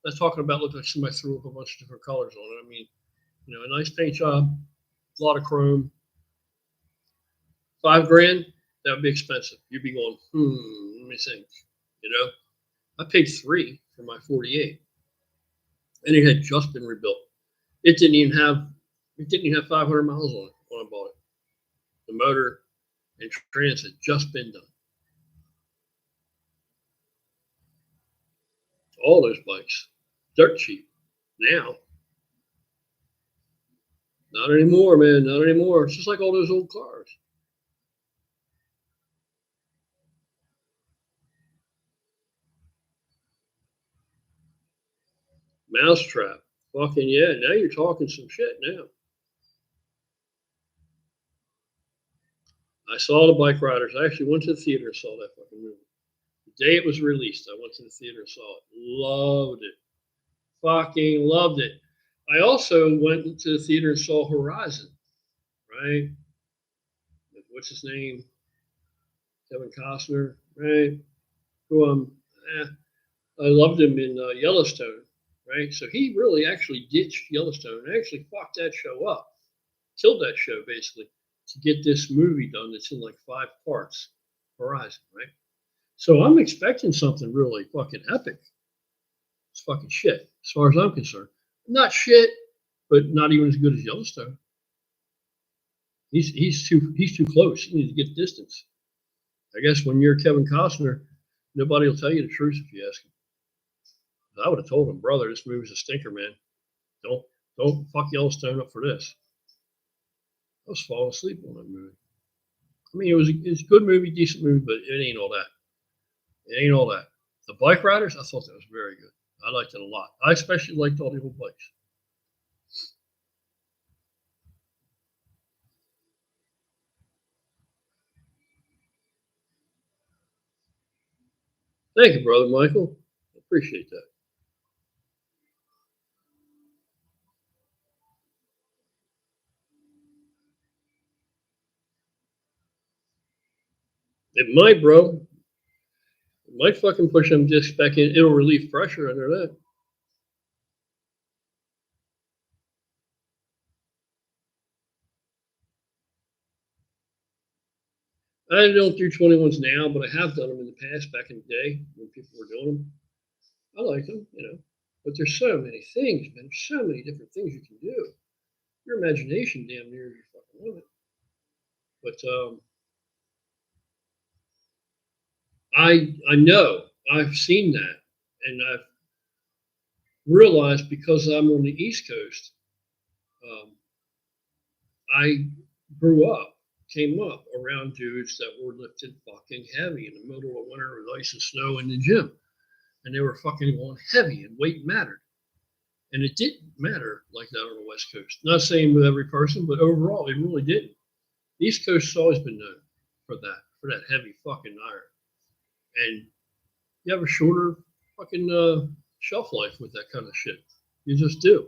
I'm talking about looking like somebody threw up a bunch of different colors on it. I mean, a nice paint job, a lot of chrome. $5,000, that would be expensive. You'd be going, let me think. I paid $3,000 for my 48, and it had just been rebuilt. It didn't even have 500 miles on it when I bought it. The motor and trans had just been done. All those bikes, dirt cheap. Now, not anymore, man. Not anymore. It's just like all those old cars. Mousetrap. Fucking yeah. Now you're talking some shit now. I saw the Bike Riders. I actually went to the theater and saw that fucking movie. The day it was released, I went to the theater and saw it. Loved it. Fucking loved it. I also went to the theater and saw Horizon, right? What's his name? Kevin Costner, right? Who I loved him in Yellowstone, right? So he really actually ditched Yellowstone and actually fucked that show up, killed that show basically to get this movie done that's in like 5 parts, Horizon, right? So I'm expecting something really fucking epic. It's fucking shit as far as I'm concerned. Not shit, but not even as good as Yellowstone. He's too close. You need to get distance. I guess when you're Kevin Costner, nobody will tell you the truth if you ask him. I would have told him, brother, this movie's a stinker, man. Don't fuck Yellowstone up for this. I was falling asleep on that movie. I mean, it was a good movie, decent movie, but it ain't all that. It ain't all that. The Bike Riders, I thought that was very good. I liked it a lot. I especially liked all the old bikes. Thank you, brother Michael. I appreciate that. It might, bro. It might fucking push them discs back in. It'll relieve pressure under that. I don't do 21s now, but I have done them in the past, back in the day when people were doing them. I like them. But there's so many things, man. There's so many different things you can do. Your imagination damn near is your fucking limit. But I know I've seen that, and I've realized because I'm on the East Coast, I came up around dudes that were lifting fucking heavy in the middle of winter with ice and snow in the gym, and they were fucking going heavy, and weight mattered. And it didn't matter like that on the West Coast. Not saying with every person, but overall, it really didn't. The East Coast has always been known for that heavy fucking iron. And you have a shorter fucking shelf life with that kind of shit. You just do.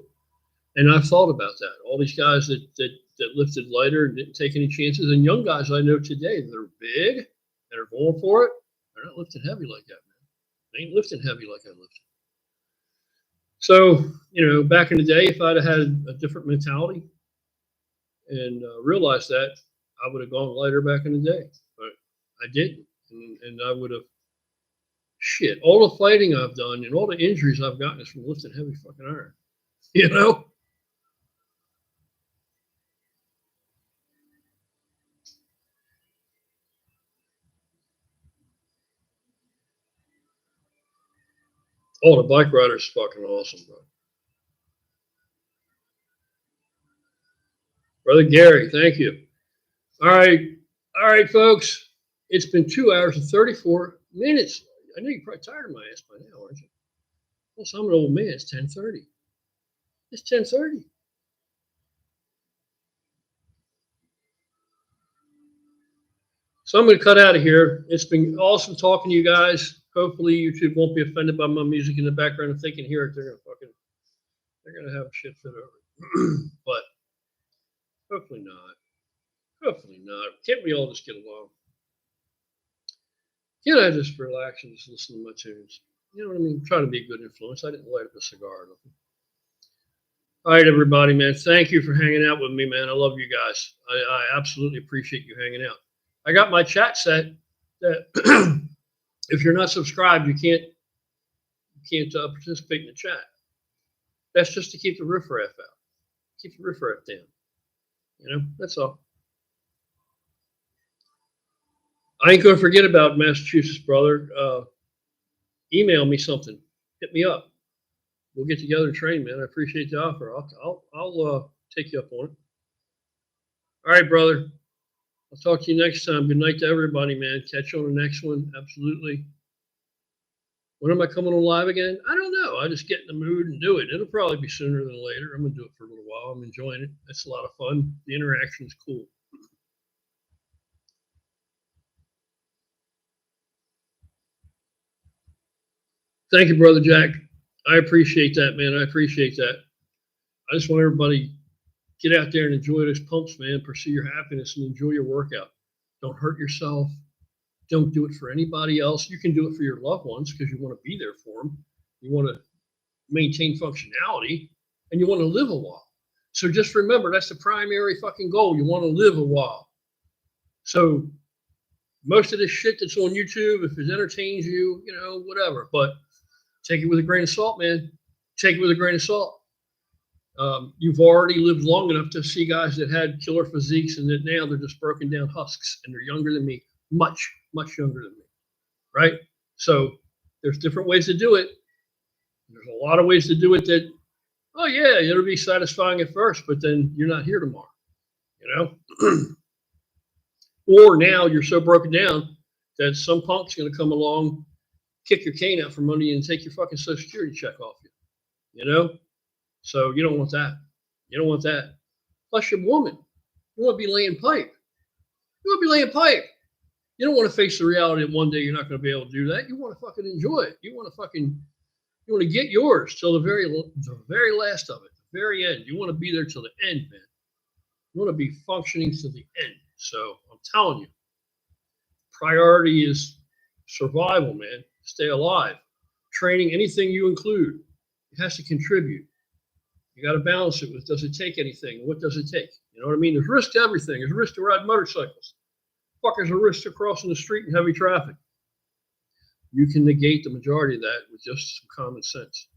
And I've thought about that. All these guys that lifted lighter and didn't take any chances, and young guys I know today that are big and are going for it, they're not lifting heavy like that, man. They ain't lifting heavy like I lifted. So, back in the day, if I'd have had a different mentality and realized that, I would have gone lighter back in the day. But I didn't. And I would have, shit, all the fighting I've done and all the injuries I've gotten is from lifting heavy fucking iron. You know? Oh, the bike rider's fucking awesome, bro. Brother Gary, thank you. All right, folks. It's been 2 hours and 34 minutes. I know you're probably tired of my ass by now, aren't you? Well, I'm an old man. It's 10:30. It's 10:30. So I'm going to cut out of here. It's been awesome talking to you guys. Hopefully YouTube won't be offended by my music in the background. If they can hear it, they're going to have a shit fit over it. But hopefully not. Hopefully not. Can't we all just get along? Can't I just relax and just listen to my tunes? You know what I mean? Try to be a good influence. I didn't light up a cigar or nothing. All right, everybody, man. Thank you for hanging out with me, man. I love you guys. I absolutely appreciate you hanging out. I got my chat set that if you're not subscribed, you can't participate in the chat. That's just to keep the riffraff out. Keep the riffraff down. You know, that's all. I ain't gonna forget about Massachusetts, brother. Email me something. Hit me up. We'll get together and train, man. I appreciate the offer. I'll take you up on it. All right, brother. I'll talk to you next time. Good night to everybody, man. Catch you on the next one. Absolutely. When am I coming on live again? I don't know. I just get in the mood and do it. It'll probably be sooner than later. I'm gonna do it for a little while. I'm enjoying it. It's a lot of fun. The interaction is cool. Thank you, Brother Jack. I appreciate that, man. I appreciate that. I just want everybody to get out there and enjoy those pumps, man. Pursue your happiness and enjoy your workout. Don't hurt yourself. Don't do it for anybody else. You can do it for your loved ones because you want to be there for them. You want to maintain functionality and you want to live a while. So just remember, that's the primary fucking goal. You want to live a while. So most of this shit that's on YouTube, if it entertains you, you know, whatever. But take it with a grain of salt, man. Take it with a grain of salt. You've already lived long enough to see guys that had killer physiques and that now they're just broken down husks and they're younger than me, much, much younger than me, right? So there's different ways to do it. There's a lot of ways to do it that, oh yeah, it'll be satisfying at first, but then you're not here tomorrow, you know? Or now you're so broken down that some punk's going to come along, kick your cane out from under you and take your fucking Social Security check off you, you know? So you don't want that. You don't want that. Plus you're a woman. You want to be laying pipe. You want to be laying pipe. You don't want to face the reality that one day you're not going to be able to do that. You want to fucking enjoy it. You want to get yours till the very last of it, the very end. You want to be there till the end, man. You want to be functioning till the end. So I'm telling you, priority is survival, man. Stay alive. Training, anything you include, it has to contribute. You got to balance it with, does it take anything? What does it take? You know what I mean? There's risk to everything. There's risk to ride motorcycles. Fuckers are risk to crossing the street in heavy traffic. You can negate the majority of that with just some common sense.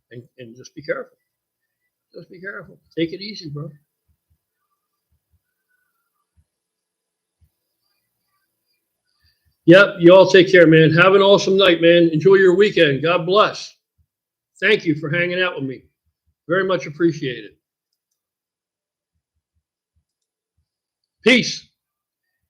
And just be careful. Just be careful. Take it easy, bro. Yep, you all take care, man. Have an awesome night, man. Enjoy your weekend. God bless. Thank you for hanging out with me. Very much appreciated. Peace.